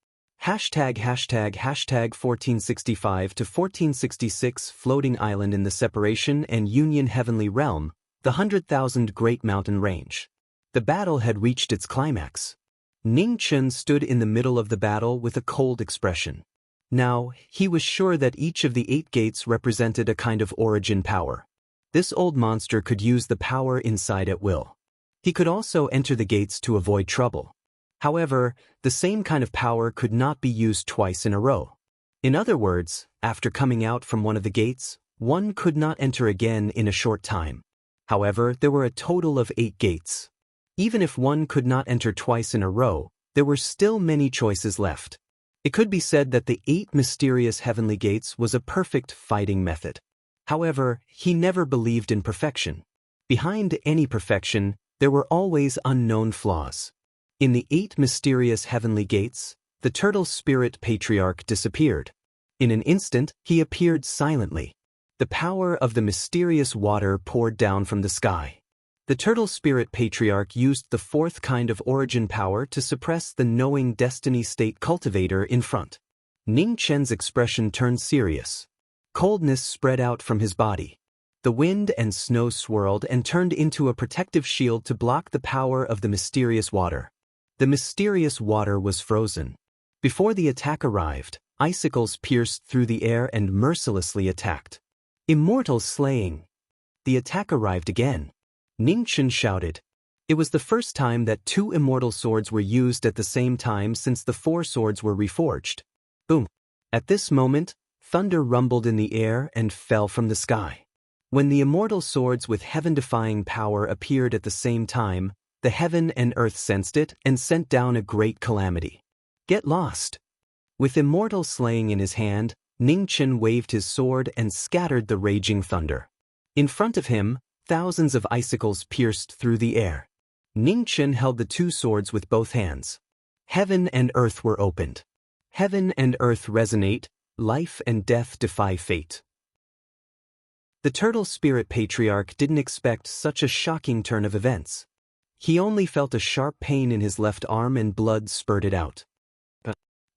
###### 1465 to 1466 Floating Island in the Separation and Union Heavenly Realm, the 100,000 Great Mountain Range. The battle had reached its climax. Ning Chen stood in the middle of the battle with a cold expression. Now, he was sure that each of the 8 gates represented a kind of origin power. This old monster could use the power inside at will. He could also enter the gates to avoid trouble. However, the same kind of power could not be used twice in a row. In other words, after coming out from one of the gates, one could not enter again in a short time. However, there were a total of 8 gates. Even if one could not enter twice in a row, there were still many choices left. It could be said that the 8 mysterious heavenly gates was a perfect fighting method. However, he never believed in perfection. Behind any perfection, there were always unknown flaws. In the 8 mysterious heavenly gates, the Turtle Spirit Patriarch disappeared. In an instant, he appeared silently. The power of the mysterious water poured down from the sky. The Turtle Spirit Patriarch used the 4th kind of origin power to suppress the knowing destiny state cultivator in front. Ning Chen's expression turned serious. Coldness spread out from his body. The wind and snow swirled and turned into a protective shield to block the power of the mysterious water. The mysterious water was frozen. Before the attack arrived, icicles pierced through the air and mercilessly attacked. Immortal slaying. The attack arrived again. Ning Chen shouted. It was the first time that 2 immortal swords were used at the same time since the 4 swords were reforged. Boom. At this moment, thunder rumbled in the air and fell from the sky. When the immortal swords with heaven-defying power appeared at the same time, the heaven and earth sensed it and sent down a great calamity. Get lost. With immortal slaying in his hand, Ning Chen waved his sword and scattered the raging thunder. In front of him, thousands of icicles pierced through the air. Ning Chen held the 2 swords with both hands. Heaven and earth were opened. Heaven and earth resonate, life and death defy fate. The Turtle Spirit Patriarch didn't expect such a shocking turn of events. He only felt a sharp pain in his left arm and blood spurted out.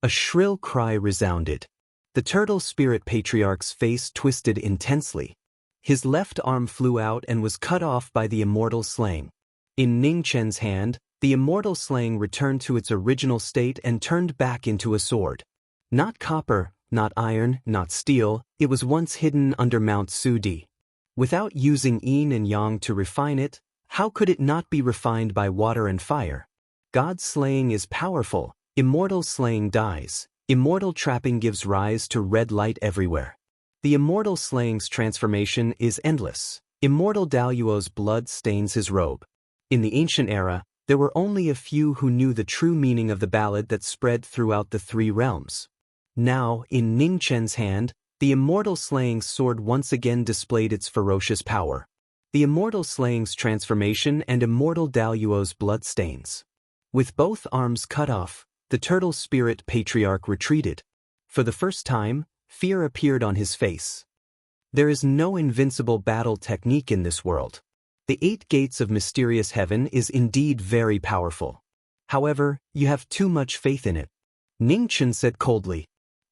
A shrill cry resounded. The Turtle Spirit Patriarch's face twisted intensely. His left arm flew out and was cut off by the immortal slaying. In Ning Chen's hand, the immortal slaying returned to its original state and turned back into a sword. Not copper, not iron, not steel, it was once hidden under Mount Sudi. Without using yin and yang to refine it, How could it not be refined by water and fire? God's slaying is powerful, immortal slaying dies, immortal trapping gives rise to red light everywhere. The immortal slaying's transformation is endless. Immortal Daluo's blood stains his robe. In the ancient era, there were only a few who knew the true meaning of the ballad that spread throughout the three realms. Now, in Ning Chen's hand, the immortal slaying's sword once again displayed its ferocious power. The immortal slaying's transformation and immortal Daluo's bloodstains. With both arms cut off, the turtle spirit patriarch retreated. For the first time, fear appeared on his face. There is no invincible battle technique in this world. The 8 gates of mysterious heaven is indeed very powerful. However, you have too much faith in it. Ning Chen said coldly.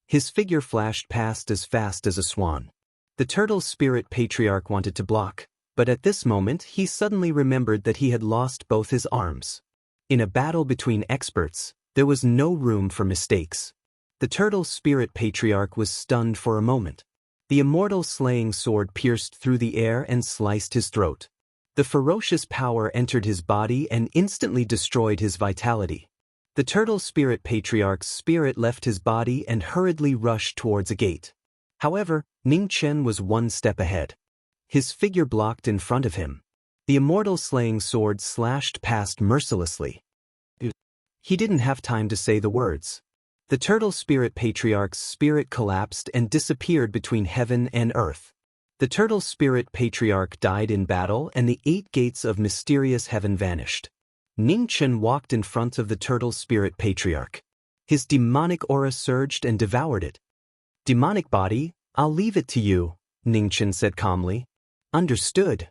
His figure flashed past as fast as a swan. The turtle spirit patriarch wanted to block, but at this moment he suddenly remembered that he had lost both his arms. In a battle between experts, there was no room for mistakes. The turtle spirit patriarch was stunned for a moment. The immortal slaying sword pierced through the air and sliced his throat. The ferocious power entered his body and instantly destroyed his vitality. The turtle spirit patriarch's spirit left his body and hurriedly rushed towards a gate. However, Ning Chen was one step ahead. His figure blocked in front of him. The immortal slaying sword slashed past mercilessly. He didn't have time to say the words. The turtle spirit patriarch's spirit collapsed and disappeared between heaven and earth. The turtle spirit patriarch died in battle and the 8 gates of mysterious heaven vanished. Ning Chen walked in front of the turtle spirit patriarch. His demonic aura surged and devoured it. Demonic body, I'll leave it to you, Ning Chen said calmly. Understood.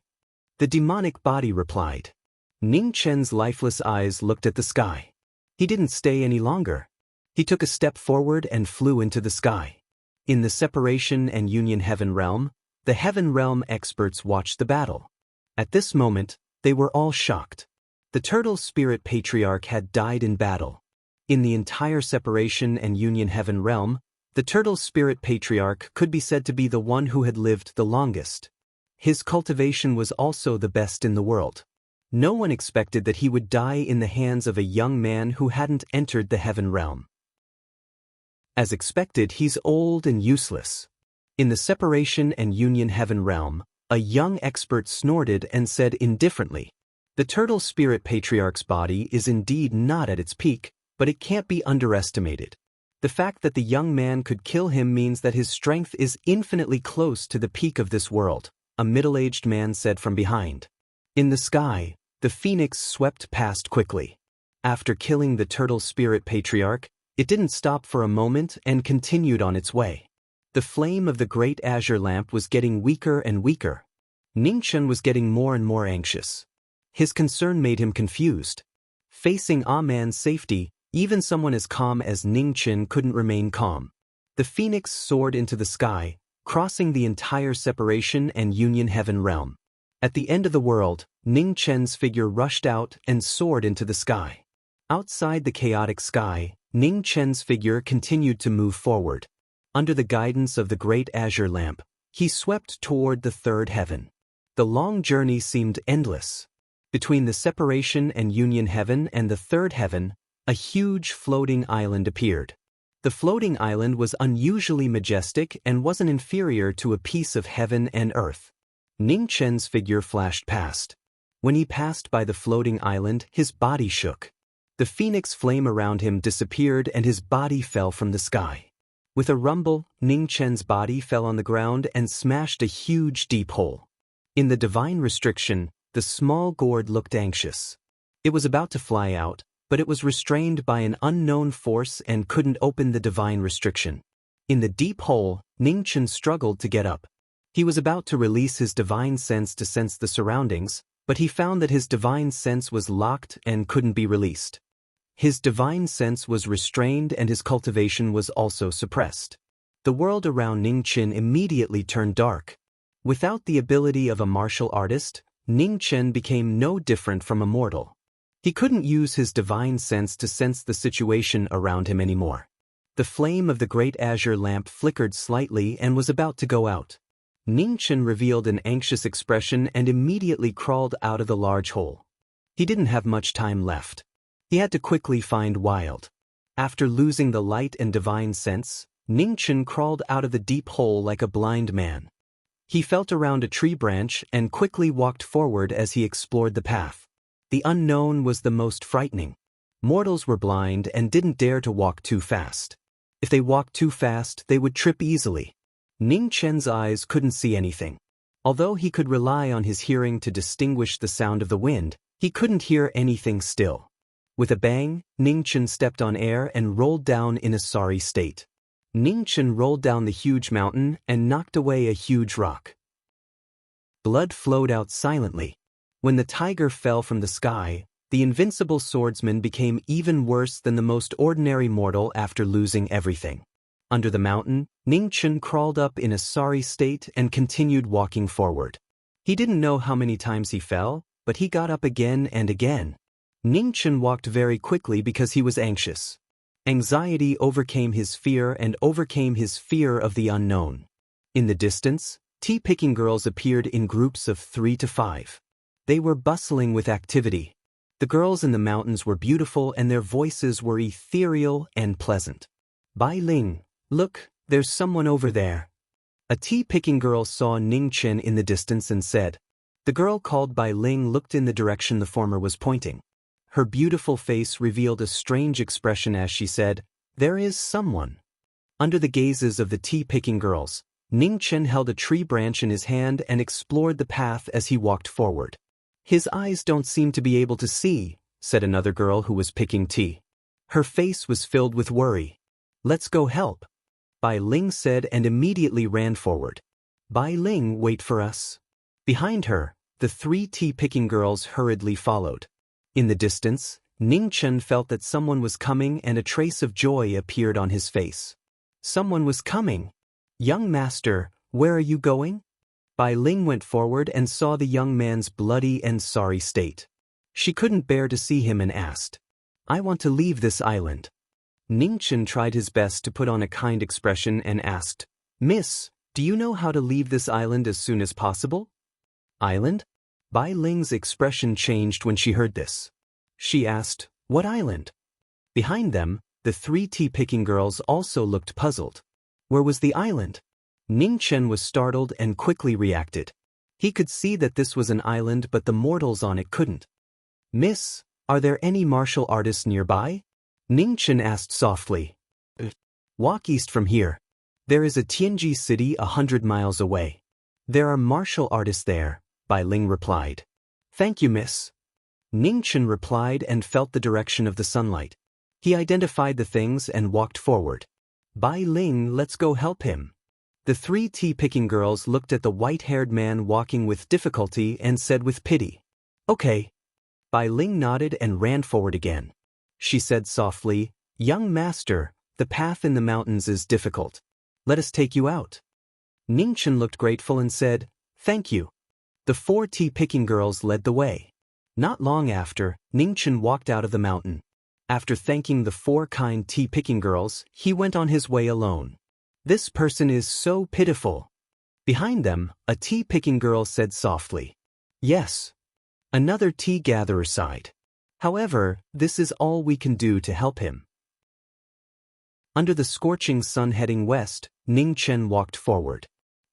The demonic body replied. Ning Chen's lifeless eyes looked at the sky. He didn't stay any longer. He took a step forward and flew into the sky. In the separation and union heaven realm, the heaven realm experts watched the battle. At this moment, they were all shocked. The turtle spirit patriarch had died in battle. In the entire separation and union heaven realm, the turtle spirit patriarch could be said to be the one who had lived the longest. His cultivation was also the best in the world. No one expected that he would die in the hands of a young man who hadn't entered the heaven realm. As expected, he's old and useless. In the separation and union heaven realm, a young expert snorted and said indifferently, the turtle spirit patriarch's body is indeed not at its peak, but it can't be underestimated. The fact that the young man could kill him means that his strength is infinitely close to the peak of this world, a middle-aged man said from behind. In the sky, the phoenix swept past quickly. After killing the turtle spirit patriarch, it didn't stop for a moment and continued on its way. The flame of the great azure lamp was getting weaker and weaker. Ning Chen was getting more and more anxious. His concern made him confused. Facing a man's safety, even someone as calm as Ning Chen couldn't remain calm. The phoenix soared into the sky, crossing the entire separation and union heaven realm. At the end of the world, Ning Chen's figure rushed out and soared into the sky. Outside the chaotic sky, Ning Chen's figure continued to move forward. Under the guidance of the great azure lamp, he swept toward the third heaven. The long journey seemed endless. Between the separation and union heaven and the third heaven, a huge floating island appeared. The floating island was unusually majestic and wasn't inferior to a piece of heaven and earth. Ning Chen's figure flashed past. When he passed by the floating island, his body shook. The phoenix flame around him disappeared and his body fell from the sky. With a rumble, Ning Chen's body fell on the ground and smashed a huge deep hole. In the divine restriction, the small gourd looked anxious. It was about to fly out, but it was restrained by an unknown force and couldn't open the divine restriction. In the deep hole, Ning Chen struggled to get up. He was about to release his divine sense to sense the surroundings, but he found that his divine sense was locked and couldn't be released. His divine sense was restrained and his cultivation was also suppressed. The world around Ning Chen immediately turned dark. Without the ability of a martial artist, Ning Chen became no different from a mortal. He couldn't use his divine sense to sense the situation around him anymore. The flame of the great azure lamp flickered slightly and was about to go out. Ning Chen revealed an anxious expression and immediately crawled out of the large hole. He didn't have much time left. He had to quickly find Wild. After losing the light and divine sense, Ning Chen crawled out of the deep hole like a blind man. He felt around a tree branch and quickly walked forward as he explored the path. The unknown was the most frightening. Mortals were blind and didn't dare to walk too fast. If they walked too fast, they would trip easily. Ning Chen's eyes couldn't see anything. Although he could rely on his hearing to distinguish the sound of the wind, he couldn't hear anything still. With a bang, Ning Chen stepped on air and rolled down in a sorry state. Ning Chen rolled down the huge mountain and knocked away a huge rock. Blood flowed out silently. When the tiger fell from the sky, the invincible swordsman became even worse than the most ordinary mortal after losing everything. Under the mountain, Ning Chen crawled up in a sorry state and continued walking forward. He didn't know how many times he fell, but he got up again and again. Ning Chen walked very quickly because he was anxious. Anxiety overcame his fear and overcame his fear of the unknown. In the distance, tea-picking girls appeared in groups of 3 to 5. They were bustling with activity. The girls in the mountains were beautiful and their voices were ethereal and pleasant. Bai Ling, look, there's someone over there. A tea-picking girl saw Ning Chen in the distance and said. The girl called Bai Ling looked in the direction the former was pointing. Her beautiful face revealed a strange expression as she said, "There is someone." Under the gazes of the tea-picking girls, Ning Chen held a tree branch in his hand and explored the path as he walked forward. "His eyes don't seem to be able to see," said another girl who was picking tea. Her face was filled with worry. "Let's go help," Bai Ling said and immediately ran forward. "Bai Ling, wait for us." Behind her, the 3 tea-picking girls hurriedly followed. In the distance, Ning Chen felt that someone was coming and a trace of joy appeared on his face. Someone was coming. "Young master, where are you going?" Bai Ling went forward and saw the young man's bloody and sorry state. She couldn't bear to see him and asked, "I want to leave this island." Ning Chen tried his best to put on a kind expression and asked, "Miss, do you know how to leave this island as soon as possible?" "Island?" Bai Ling's expression changed when she heard this. She asked, "What island?" Behind them, the 3 tea-picking girls also looked puzzled. Where was the island? Ning Chen was startled and quickly reacted. He could see that this was an island but the mortals on it couldn't. "Miss, are there any martial artists nearby?" Ning Chen asked softly. "Walk east from here. There is a Tianji city 100 miles away. There are martial artists there," Bai Ling replied. "Thank you, miss." Ning Chen replied and felt the direction of the sunlight. He identified the things and walked forward. "Bai Ling, let's go help him." The 3 tea-picking girls looked at the white-haired man walking with difficulty and said with pity, "Okay." Bai Ling nodded and ran forward again. She said softly, "Young master, the path in the mountains is difficult. Let us take you out." Ning Chen looked grateful and said, "Thank you." The 4 tea-picking girls led the way. Not long after, Ning Chen walked out of the mountain. After thanking the 4 kind tea-picking girls, he went on his way alone. "This person is so pitiful." Behind them, a tea-picking girl said softly, "Yes." Another tea-gatherer sighed. "However, this is all we can do to help him." Under the scorching sun heading west, Ning Chen walked forward.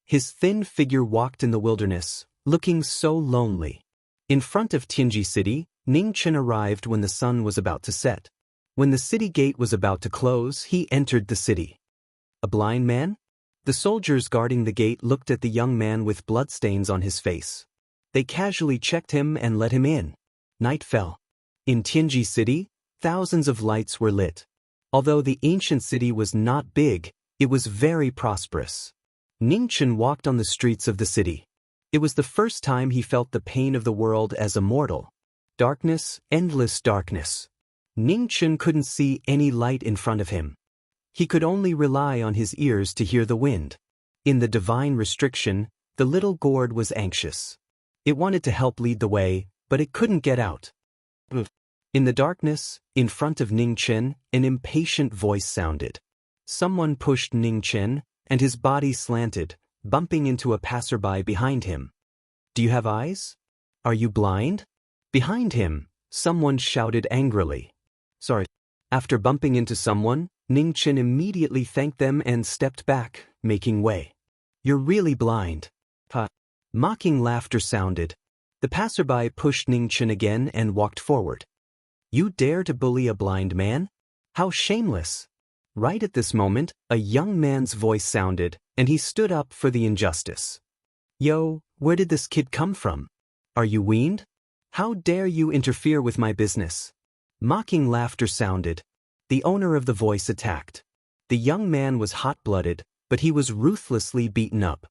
His thin figure walked in the wilderness, looking so lonely. In front of Tianji City, Ning Chen arrived when the sun was about to set. When the city gate was about to close, he entered the city. A blind man? The soldiers guarding the gate looked at the young man with bloodstains on his face. They casually checked him and let him in. Night fell. In Tianji City, thousands of lights were lit. Although the ancient city was not big, it was very prosperous. Ning Chen walked on the streets of the city. It was the first time he felt the pain of the world as a mortal. Darkness, endless darkness. Ning Chen couldn't see any light in front of him. He could only rely on his ears to hear the wind. In the divine restriction, the little gourd was anxious. It wanted to help lead the way, but it couldn't get out. In the darkness, in front of Ning Chen, an impatient voice sounded. Someone pushed Ning Chen, and his body slanted, bumping into a passerby behind him. Do you have eyes? Are you blind? Behind him, someone shouted angrily. Sorry. After bumping into someone, Ning Chen immediately thanked them and stepped back, making way. You're really blind. Ha. Mocking laughter sounded. The passerby pushed Ning Chen again and walked forward. You dare to bully a blind man? How shameless! Right at this moment, a young man's voice sounded, and he stood up for the injustice. Yo, where did this kid come from? Are you weaned? How dare you interfere with my business? Mocking laughter sounded. The owner of the voice attacked. The young man was hot-blooded, but he was ruthlessly beaten up.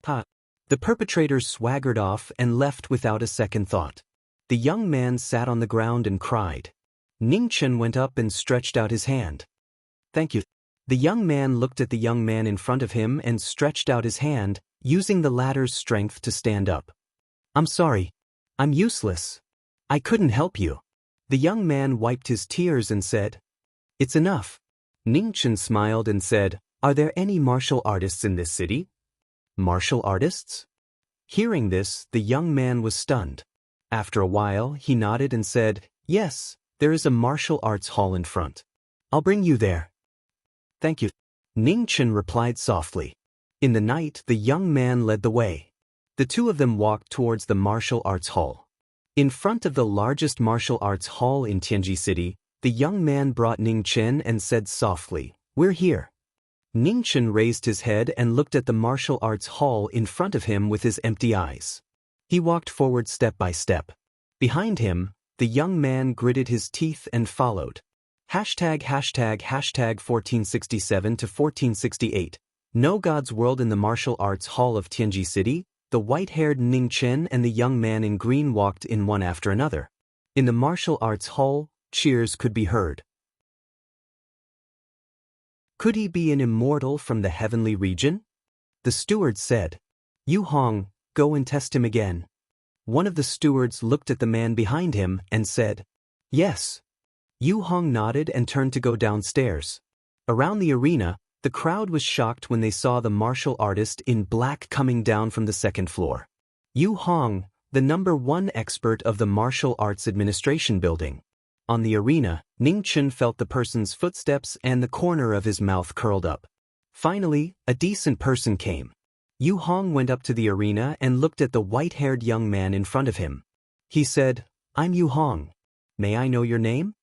Ha! The perpetrator swaggered off and left without a second thought. The young man sat on the ground and cried. Ning Chen went up and stretched out his hand. Thank you. The young man looked at the young man in front of him and stretched out his hand, using the latter's strength to stand up. I'm sorry. I'm useless. I couldn't help you. The young man wiped his tears and said, It's enough. Ning Chen smiled and said, Are there any martial artists in this city? Martial artists? Hearing this, the young man was stunned. After a while, he nodded and said, Yes, there is a martial arts hall in front. I'll bring you there. Thank you. Ning Chen replied softly. In the night, the young man led the way. The two of them walked towards the martial arts hall. In front of the largest martial arts hall in Tianji City, the young man brought Ning Chen and said softly, We're here. Ning Chen raised his head and looked at the martial arts hall in front of him with his empty eyes. He walked forward step by step. Behind him, the young man gritted his teeth and followed. ######1467 to 1468. No God's World. In the martial arts hall of Tianji City, the white-haired Ning Chen and the young man in green walked in one after another. In the martial arts hall, cheers could be heard. Could he be an immortal from the heavenly region? The steward said. Yu Hong, go and test him again. One of the stewards looked at the man behind him and said, Yes. Yu Hong nodded and turned to go downstairs. Around the arena, the crowd was shocked when they saw the martial artist in black coming down from the second floor. Yu Hong, the #1 expert of the martial arts administration building. On the arena, Ning Chen felt the person's footsteps and the corner of his mouth curled up. Finally, a decent person came. Yu Hong went up to the arena and looked at the white-haired young man in front of him. He said, I'm Yu Hong. May I know your name?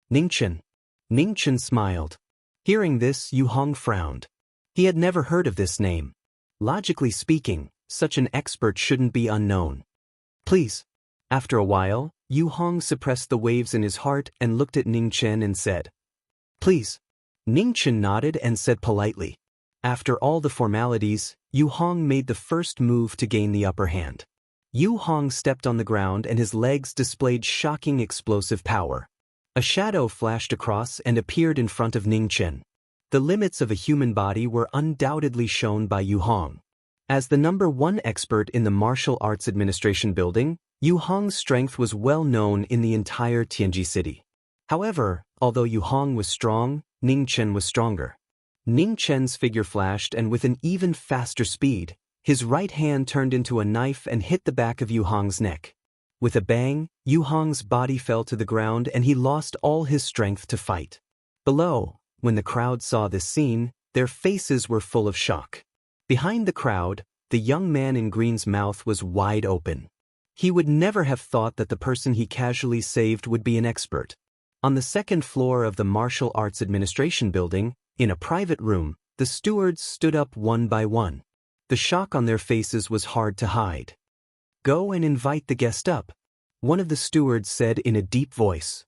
Ning Chen. Ning Chen smiled. Hearing this, Yu Hong frowned. He had never heard of this name. Logically speaking, such an expert shouldn't be unknown. Please. After a while, Yu Hong suppressed the waves in his heart and looked at Ning Chen and said, Please. Ning Chen nodded and said politely. After all the formalities, Yu Hong made the first move to gain the upper hand. Yu Hong stepped on the ground and his legs displayed shocking explosive power. A shadow flashed across and appeared in front of Ning Chen. The limits of a human body were undoubtedly shown by Yu Hong. As the #1 expert in the martial arts administration building, Yu Hong's strength was well known in the entire Tianji City. However, although Yu Hong was strong, Ning Chen was stronger. Ning Chen's figure flashed and with an even faster speed, his right hand turned into a knife and hit the back of Yu Hong's neck. With a bang, Yu Hong's body fell to the ground and he lost all his strength to fight. Below, when the crowd saw this scene, their faces were full of shock. Behind the crowd, the young man in green's mouth was wide open. He would never have thought that the person he casually saved would be an expert. On the second floor of the martial arts administration building, in a private room, the stewards stood up one by one. The shock on their faces was hard to hide. Go and invite the guest up, one of the stewards said in a deep voice.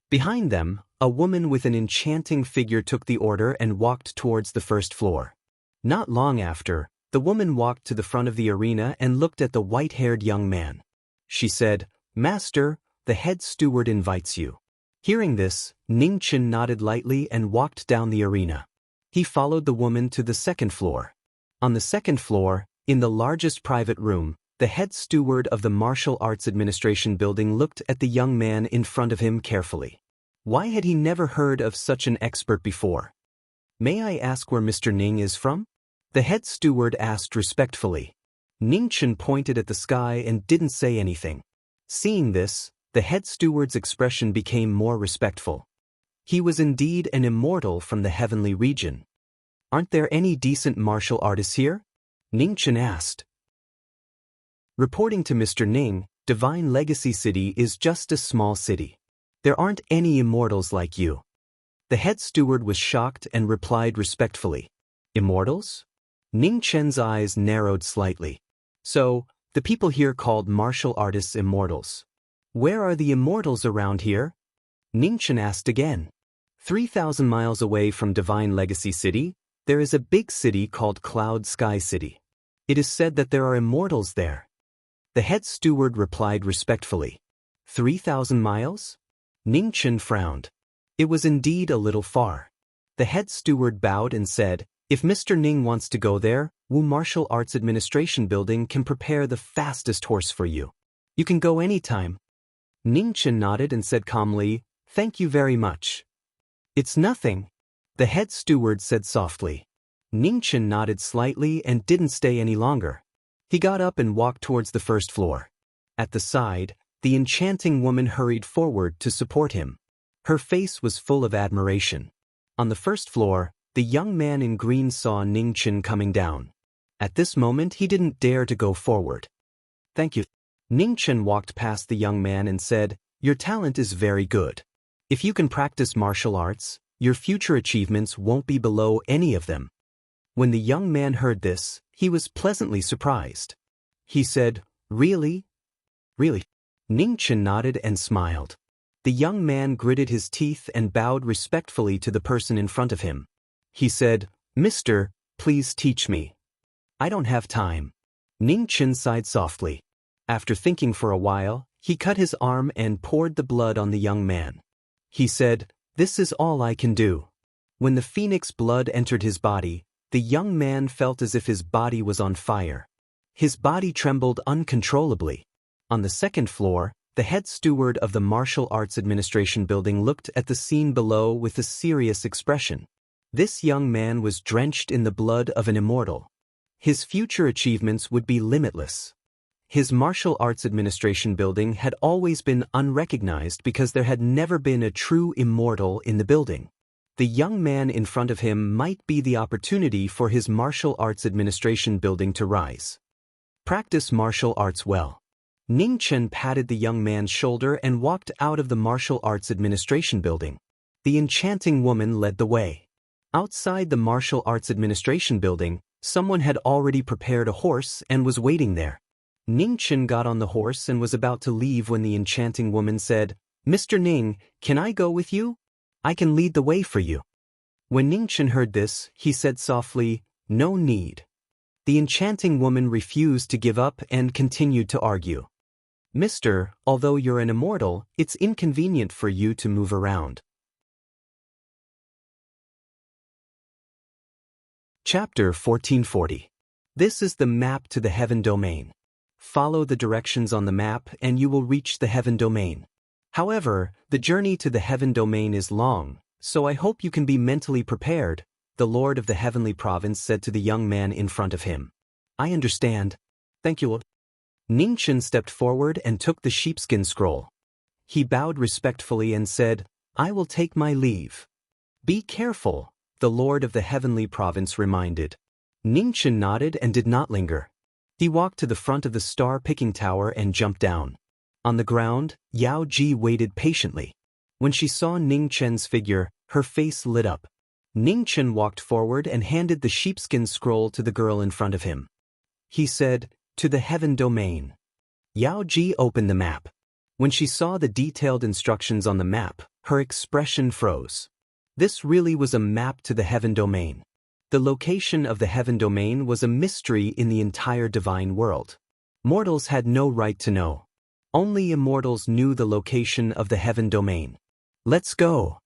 Behind them, a woman with an enchanting figure took the order and walked towards the first floor. Not long after, the woman walked to the front of the arena and looked at the white-haired young man. She said, Master, the head steward invites you. Hearing this, Ning Chen nodded lightly and walked down the arena. He followed the woman to the second floor. On the second floor, in the largest private room, the head steward of the martial arts administration building looked at the young man in front of him carefully. Why had he never heard of such an expert before? May I ask where Mr. Ning is from? The head steward asked respectfully. Ningchen pointed at the sky and didn't say anything. Seeing this, the head steward's expression became more respectful. He was indeed an immortal from the heavenly region. Aren't there any decent martial artists here? Ningchen asked. Reporting to Mr. Ning, Divine Legacy City is just a small city. There aren't any immortals like you. The head steward was shocked and replied respectfully. Immortals? Ningchen's eyes narrowed slightly. So, the people here called martial artists immortals. Where are the immortals around here? Ningchen asked again. 3,000 miles away from Divine Legacy City, there is a big city called Cloud Sky City. It is said that there are immortals there. The head steward replied respectfully. 3,000 miles? Ningchen frowned. It was indeed a little far. The head steward bowed and said, if Mr. Ning wants to go there, Wu Martial Arts Administration Building can prepare the fastest horse for you. You can go anytime. Ningchen nodded and said calmly, thank you very much. It's nothing. The head steward said softly. Ningchen nodded slightly and didn't stay any longer. He got up and walked towards the first floor. At the side, the enchanting woman hurried forward to support him. Her face was full of admiration. On the first floor, the young man in green saw Ningchen coming down. At this moment, he didn't dare to go forward. Thank you. Ningchen walked past the young man and said, your talent is very good. If you can practice martial arts, your future achievements won't be below any of them. When the young man heard this, he was pleasantly surprised. He said, really? Really? Ningchen nodded and smiled. The young man gritted his teeth and bowed respectfully to the person in front of him. He said, Mister, please teach me. I don't have time. Ningchen sighed softly. After thinking for a while, he cut his arm and poured the blood on the young man. He said, this is all I can do. When the phoenix blood entered his body, the young man felt as if his body was on fire. His body trembled uncontrollably. On the second floor, the head steward of the Martial Arts Administration Building looked at the scene below with a serious expression. This young man was drenched in the blood of an immortal. His future achievements would be limitless. His Martial Arts Administration Building had always been unrecognized because there had never been a true immortal in the building. The young man in front of him might be the opportunity for his Martial Arts Administration Building to rise. Practice martial arts well. Ningchen patted the young man's shoulder and walked out of the Martial Arts Administration Building. The enchanting woman led the way. Outside the Martial Arts Administration Building, someone had already prepared a horse and was waiting there. Ningchen got on the horse and was about to leave when the enchanting woman said, Mr. Ning, can I go with you? I can lead the way for you. When Ningchen heard this, he said softly, no need. The enchanting woman refused to give up and continued to argue. Mister, although you're an immortal, it's inconvenient for you to move around. Chapter 1440. This is the map to the Heaven Domain. Follow the directions on the map and you will reach the Heaven Domain. However, the journey to the Heaven Domain is long, so I hope you can be mentally prepared, the Lord of the Heavenly Province said to the young man in front of him. I understand. Thank you. Ningchen stepped forward and took the sheepskin scroll. He bowed respectfully and said, I will take my leave. Be careful, the Lord of the Heavenly Province reminded. Ningchen nodded and did not linger. He walked to the front of the star-picking tower and jumped down. On the ground, Yao Ji waited patiently. When she saw Ningchen's figure, her face lit up. Ningchen walked forward and handed the sheepskin scroll to the girl in front of him. He said, to the Heaven Domain. Yao Ji opened the map. When she saw the detailed instructions on the map, her expression froze. This really was a map to the Heaven Domain. The location of the Heaven Domain was a mystery in the entire divine world. Mortals had no right to know. Only immortals knew the location of the Heaven Domain. Let's go,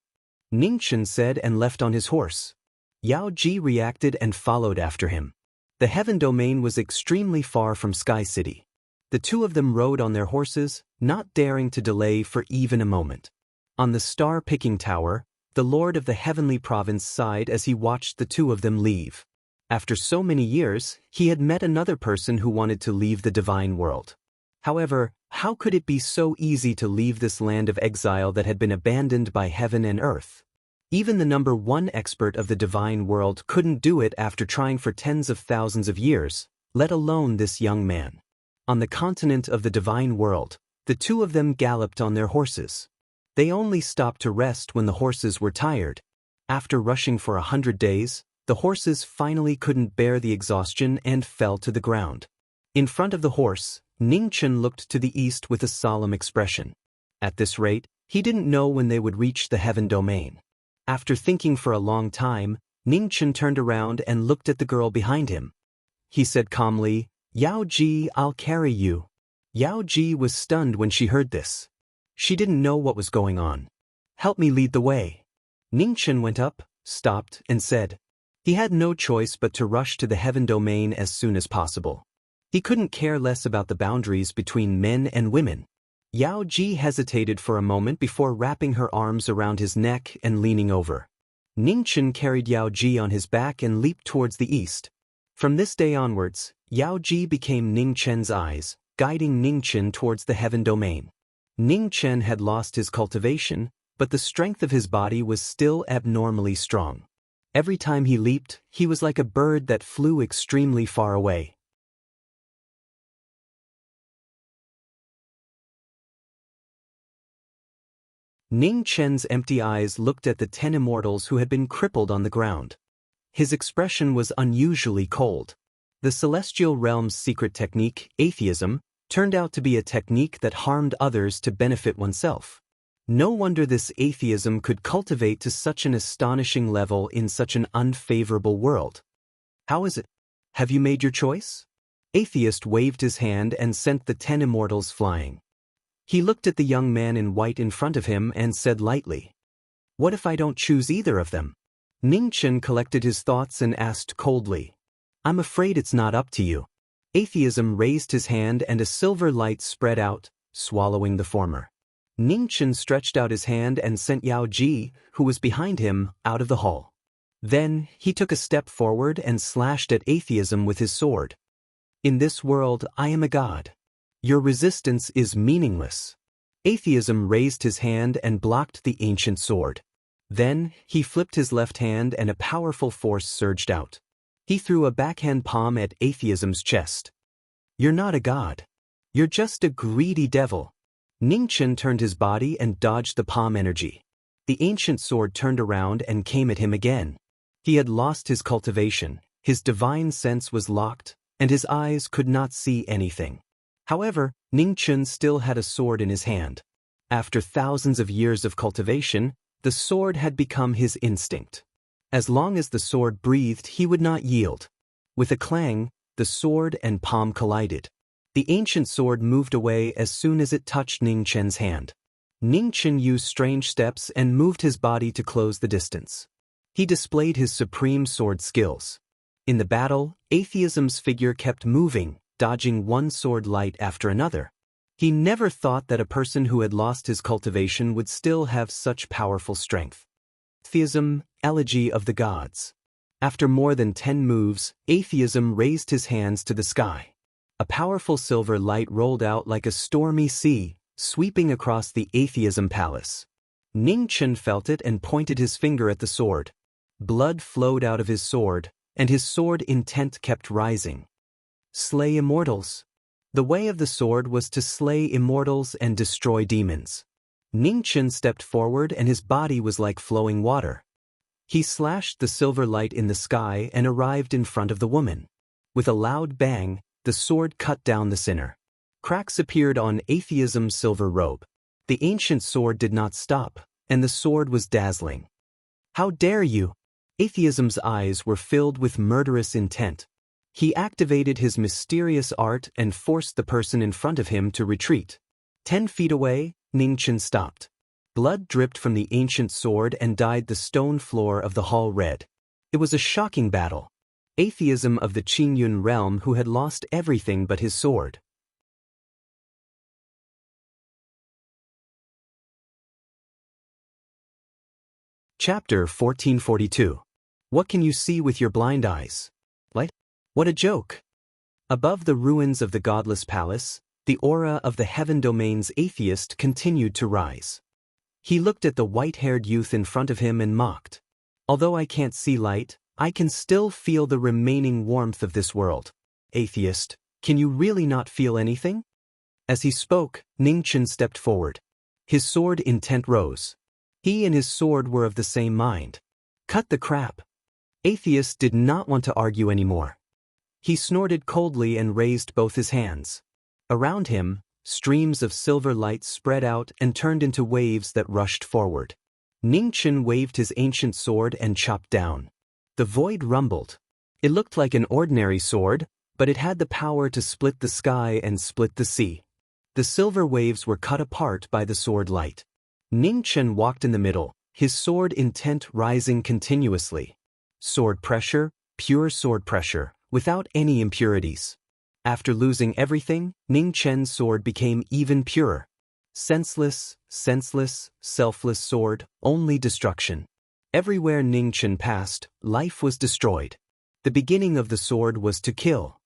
Ningchen said and left on his horse. Yao Ji reacted and followed after him. The Heaven Domain was extremely far from Sky City. The two of them rode on their horses, not daring to delay for even a moment. On the star-picking tower, the Lord of the Heavenly Province sighed as he watched the two of them leave. After so many years, he had met another person who wanted to leave the divine world. However, how could it be so easy to leave this land of exile that had been abandoned by heaven and earth? Even the #1 expert of the divine world couldn't do it after trying for tens of thousands of years, let alone this young man. On the continent of the divine world, the two of them galloped on their horses. They only stopped to rest when the horses were tired. After rushing for 100 days, the horses finally couldn't bear the exhaustion and fell to the ground. In front of the horse, Ningchen looked to the east with a solemn expression. At this rate, he didn't know when they would reach the heaven domain. After thinking for a long time, Ningchen turned around and looked at the girl behind him. He said calmly, "Yao Ji, I'll carry you." Yao Ji was stunned when she heard this. She didn't know what was going on. "Help me lead the way." Ningchen went up, stopped, and said. He had no choice but to rush to the heaven domain as soon as possible. He couldn't care less about the boundaries between men and women. Yao Ji hesitated for a moment before wrapping her arms around his neck and leaning over. Ningchen carried Yao Ji on his back and leaped towards the east. From this day onwards, Yao Ji became Ningchen's eyes, guiding Ningchen towards the heaven domain. Ningchen had lost his cultivation, but the strength of his body was still abnormally strong. Every time he leaped, he was like a bird that flew extremely far away. Ningchen's empty eyes looked at the 10 immortals who had been crippled on the ground. His expression was unusually cold. The celestial realm's secret technique, atheism, turned out to be a technique that harmed others to benefit oneself. No wonder this atheism could cultivate to such an astonishing level in such an unfavorable world. How is it? Have you made your choice? Atheist waved his hand and sent the 10 immortals flying. He looked at the young man in white in front of him and said lightly, "What if I don't choose either of them?" Ningchen collected his thoughts and asked coldly, "I'm afraid it's not up to you." Atheism raised his hand and a silver light spread out, swallowing the former. Ningchen stretched out his hand and sent Yao Ji, who was behind him, out of the hall. Then, he took a step forward and slashed at atheism with his sword. "In this world, I am a god. Your resistance is meaningless." Atheism raised his hand and blocked the ancient sword. Then, he flipped his left hand and a powerful force surged out. He threw a backhand palm at atheism's chest. "You're not a god. You're just a greedy devil." Ningchen turned his body and dodged the palm energy. The ancient sword turned around and came at him again. He had lost his cultivation, his divine sense was locked, and his eyes could not see anything. However, Ningchen still had a sword in his hand. After thousands of years of cultivation, the sword had become his instinct. As long as the sword breathed, he would not yield. With a clang, the sword and palm collided. The ancient sword moved away as soon as it touched Ningchen's hand. Ningchen used strange steps and moved his body to close the distance. He displayed his supreme sword skills. In the battle, atheism's figure kept moving, dodging one sword light after another. He never thought that a person who had lost his cultivation would still have such powerful strength. Atheism, Elegy of the Gods. After more than 10 moves, atheism raised his hands to the sky. A powerful silver light rolled out like a stormy sea, sweeping across the atheism palace. Ningchen felt it and pointed his finger at the sword. Blood flowed out of his sword, and his sword intent kept rising. Slay immortals. The way of the sword was to slay immortals and destroy demons. Ningchen stepped forward and his body was like flowing water. He slashed the silver light in the sky and arrived in front of the woman. With a loud bang, the sword cut down the sinner. Cracks appeared on atheism's silver robe. The ancient sword did not stop, and the sword was dazzling. "How dare you!" Atheism's eyes were filled with murderous intent. He activated his mysterious art and forced the person in front of him to retreat. 10 feet away, Ningchen stopped. Blood dripped from the ancient sword and dyed the stone floor of the hall red. It was a shocking battle. Atheism of the Qingyun realm who had lost everything but his sword. Chapter 1442. What can you see with your blind eyes? What a joke! Above the ruins of the godless palace, the aura of the heaven domain's atheist continued to rise. He looked at the white-haired youth in front of him and mocked. Although I can't see light, I can still feel the remaining warmth of this world. Atheist, can you really not feel anything? As he spoke, Ningchen stepped forward. His sword intent rose. He and his sword were of the same mind. Cut the crap. Atheist did not want to argue anymore. He snorted coldly and raised both his hands. Around him, streams of silver light spread out and turned into waves that rushed forward. Ningchen waved his ancient sword and chopped down. The void rumbled. It looked like an ordinary sword, but it had the power to split the sky and split the sea. The silver waves were cut apart by the sword light. Ningchen walked in the middle, his sword intent rising continuously. Sword pressure, pure sword pressure, without any impurities. After losing everything, Ningchen's sword became even purer. Senseless, selfless sword, only destruction. Everywhere Ningchen passed, life was destroyed. The beginning of the sword was to kill.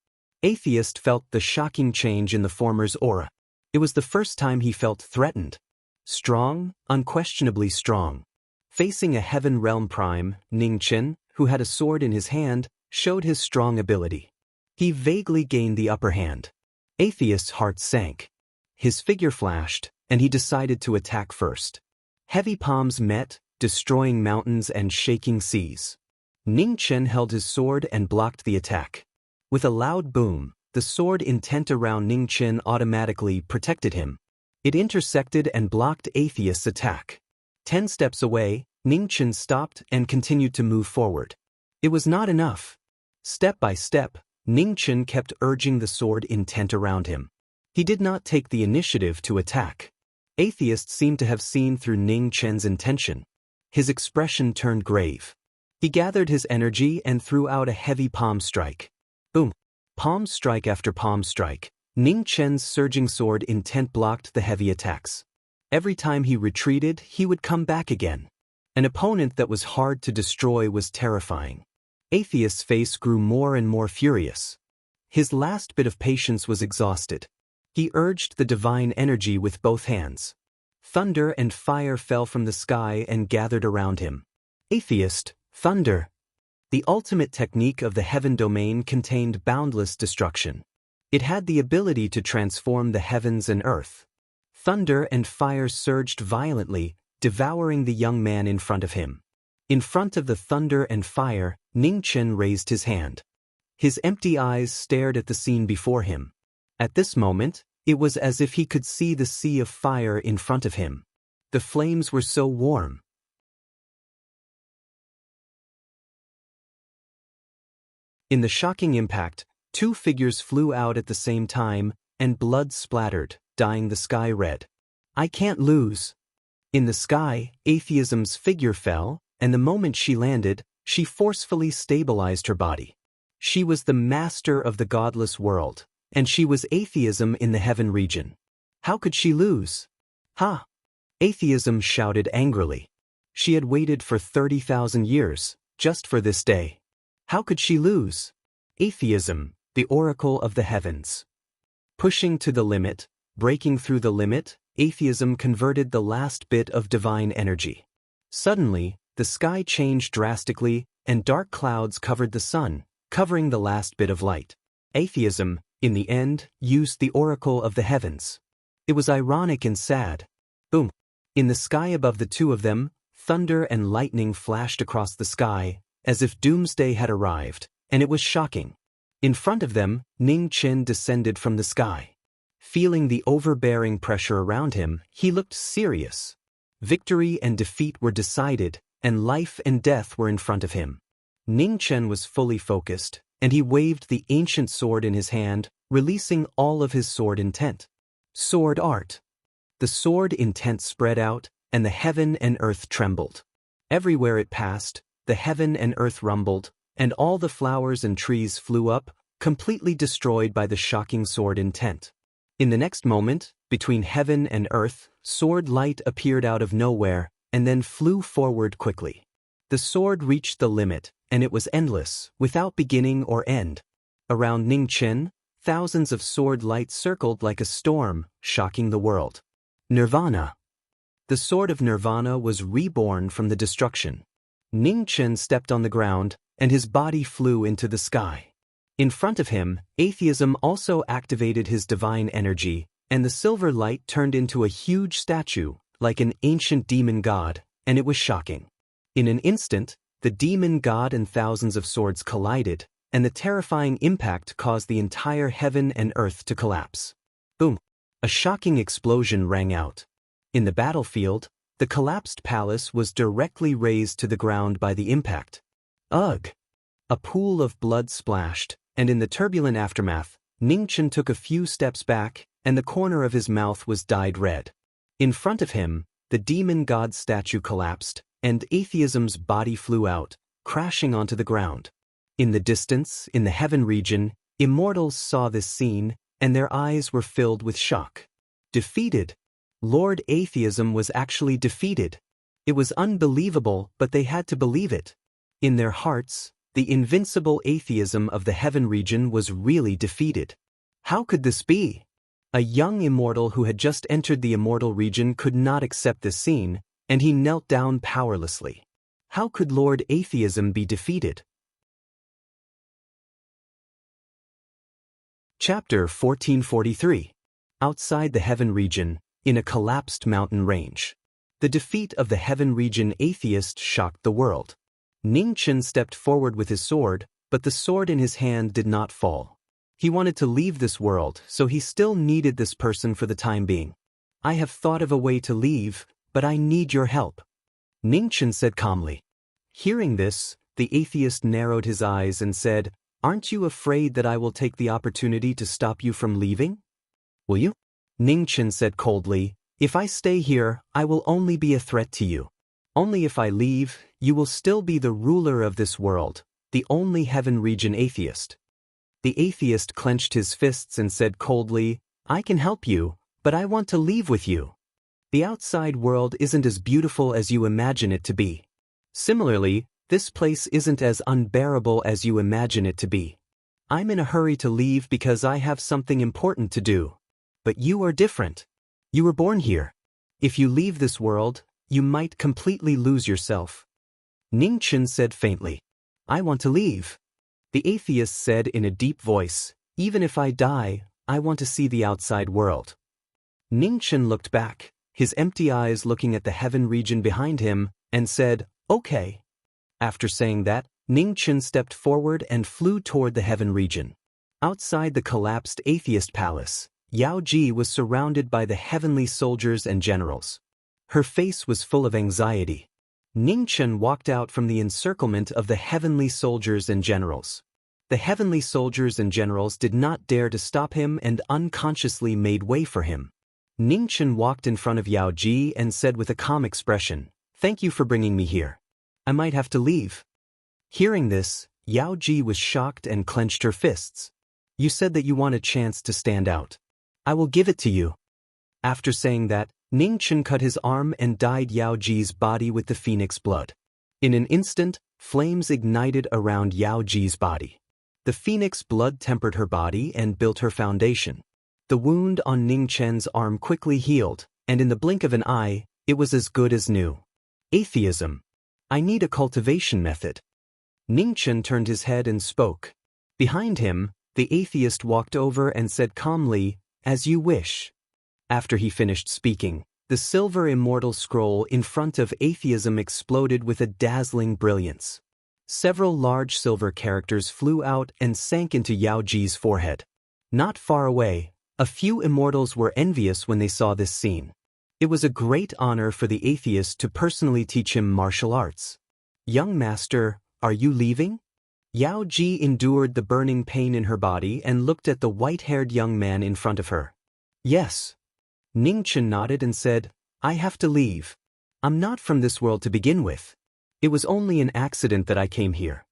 Atheist felt the shocking change in the former's aura. It was the first time he felt threatened. Strong, unquestionably strong. Facing a heaven realm prime, Ningchen, who had a sword in his hand, showed his strong ability. He vaguely gained the upper hand. Atheist's heart sank. His figure flashed, and he decided to attack first. Heavy palms met, destroying mountains and shaking seas. Ningchen held his sword and blocked the attack. With a loud boom, the sword intent around Ningchen automatically protected him. It intersected and blocked Atheist's attack. 10 steps away, Ningchen stopped and continued to move forward. It was not enough. Step by step, Ningchen kept urging the sword intent around him. He did not take the initiative to attack. Atheist seemed to have seen through Ningchen's intention. His expression turned grave. He gathered his energy and threw out a heavy palm strike. Boom! Palm strike after palm strike, Ningchen's surging sword intent blocked the heavy attacks. Every time he retreated, he would come back again. An opponent that was hard to destroy was terrifying. Atheist's face grew more and more furious. His last bit of patience was exhausted. He urged the divine energy with both hands. Thunder and fire fell from the sky and gathered around him. Atheist, thunder. The ultimate technique of the heaven domain contained boundless destruction. It had the ability to transform the heavens and earth. Thunder and fire surged violently, devouring the young man in front of him. In front of the thunder and fire, Ningchen raised his hand. His empty eyes stared at the scene before him. At this moment, it was as if he could see the sea of fire in front of him. The flames were so warm. In the shocking impact, 2 figures flew out at the same time, and blood splattered, dyeing the sky red. I can't lose. In the sky, Atheism's figure fell, and the moment she landed, she forcefully stabilized her body. She was the master of the godless world, and she was Atheism in the heaven region. How could she lose? Ha! Atheism shouted angrily. She had waited for 30,000 years, just for this day. How could she lose? Atheism, the oracle of the heavens. Pushing to the limit, breaking through the limit, Atheism converted the last bit of divine energy. Suddenly, the sky changed drastically, and dark clouds covered the sun, covering the last bit of light. Atheism, in the end, used the oracle of the heavens. It was ironic and sad. Boom! In the sky above the two of them, thunder and lightning flashed across the sky, as if doomsday had arrived, and it was shocking. In front of them, Ningchen descended from the sky. Feeling the overbearing pressure around him, he looked serious. Victory and defeat were decided, and life and death were in front of him. Ningchen was fully focused, and he waved the ancient sword in his hand, releasing all of his sword intent. Sword art. The sword intent spread out, and the heaven and earth trembled. Everywhere it passed, the heaven and earth rumbled, and all the flowers and trees flew up, completely destroyed by the shocking sword intent. In the next moment, between heaven and earth, sword light appeared out of nowhere, and then flew forward quickly. The sword reached the limit, and it was endless, without beginning or end. Around Ning Chen, thousands of sword lights circled like a storm, shocking the world. Nirvana. The sword of Nirvana was reborn from the destruction. Ning Chen stepped on the ground, and his body flew into the sky. In front of him, atheism also activated his divine energy, and the silver light turned into a huge statue, like an ancient demon god, and it was shocking. In an instant, the demon god and thousands of swords collided, and the terrifying impact caused the entire heaven and earth to collapse. Boom! A shocking explosion rang out. In the battlefield, the collapsed palace was directly razed to the ground by the impact. Ugh! A pool of blood splashed, and in the turbulent aftermath, Ning Chen took a few steps back, and the corner of his mouth was dyed red. In front of him, the demon god statue collapsed, and atheism's body flew out, crashing onto the ground. In the distance, in the heaven region, immortals saw this scene, and their eyes were filled with shock. Defeated. Lord Atheism was actually defeated. It was unbelievable, but they had to believe it. In their hearts, the invincible atheism of the heaven region was really defeated. How could this be? A young immortal who had just entered the immortal region could not accept this scene, and he knelt down powerlessly. How could Lord Atheism be defeated? Chapter 1443. Outside the heaven region, in a collapsed mountain range. The defeat of the heaven region atheist shocked the world. Ning Chen stepped forward with his sword, but the sword in his hand did not fall. He wanted to leave this world, so he still needed this person for the time being. I have thought of a way to leave, but I need your help. Ning Chen said calmly. Hearing this, the atheist narrowed his eyes and said, "Aren't you afraid that I will take the opportunity to stop you from leaving? Will you?" Ning Chen said coldly, "If I stay here, I will only be a threat to you. Only if I leave, you will still be the ruler of this world, the only heaven region atheist." The atheist clenched his fists and said coldly, "I can help you, but I want to leave with you. The outside world isn't as beautiful as you imagine it to be. Similarly, this place isn't as unbearable as you imagine it to be. I'm in a hurry to leave because I have something important to do. But you are different. You were born here. If you leave this world, you might completely lose yourself." Ning Chen said faintly, "I want to leave." The atheist said in a deep voice, "Even if I die, I want to see the outside world." Ning Chen looked back, his empty eyes looking at the heaven region behind him, and said, "Okay." After saying that, Ning Chen stepped forward and flew toward the heaven region. Outside the collapsed atheist palace, Yao Ji was surrounded by the heavenly soldiers and generals. Her face was full of anxiety. Ning Chen walked out from the encirclement of the heavenly soldiers and generals. The heavenly soldiers and generals did not dare to stop him and unconsciously made way for him. Ning Chen walked in front of Yao Ji and said with a calm expression, "Thank you for bringing me here. I might have to leave." Hearing this, Yao Ji was shocked and clenched her fists. "You said that you want a chance to stand out. I will give it to you." After saying that, Ning Chen cut his arm and dyed Yao Ji's body with the phoenix blood. In an instant, flames ignited around Yao Ji's body. The phoenix blood tempered her body and built her foundation. The wound on Ning Chen's arm quickly healed, and in the blink of an eye, it was as good as new. Atheism. I need a cultivation method. Ning Chen turned his head and spoke. Behind him, the atheist walked over and said calmly, "As you wish." After he finished speaking, the silver immortal scroll in front of atheism exploded with a dazzling brilliance. Several large silver characters flew out and sank into Yao Ji's forehead. Not far away, a few immortals were envious when they saw this scene. It was a great honor for the atheist to personally teach him martial arts. "Young master, are you leaving?" Yao Ji endured the burning pain in her body and looked at the white-haired young man in front of her. "Yes." Ning Chen nodded and said, "I have to leave. I'm not from this world to begin with. It was only an accident that I came here.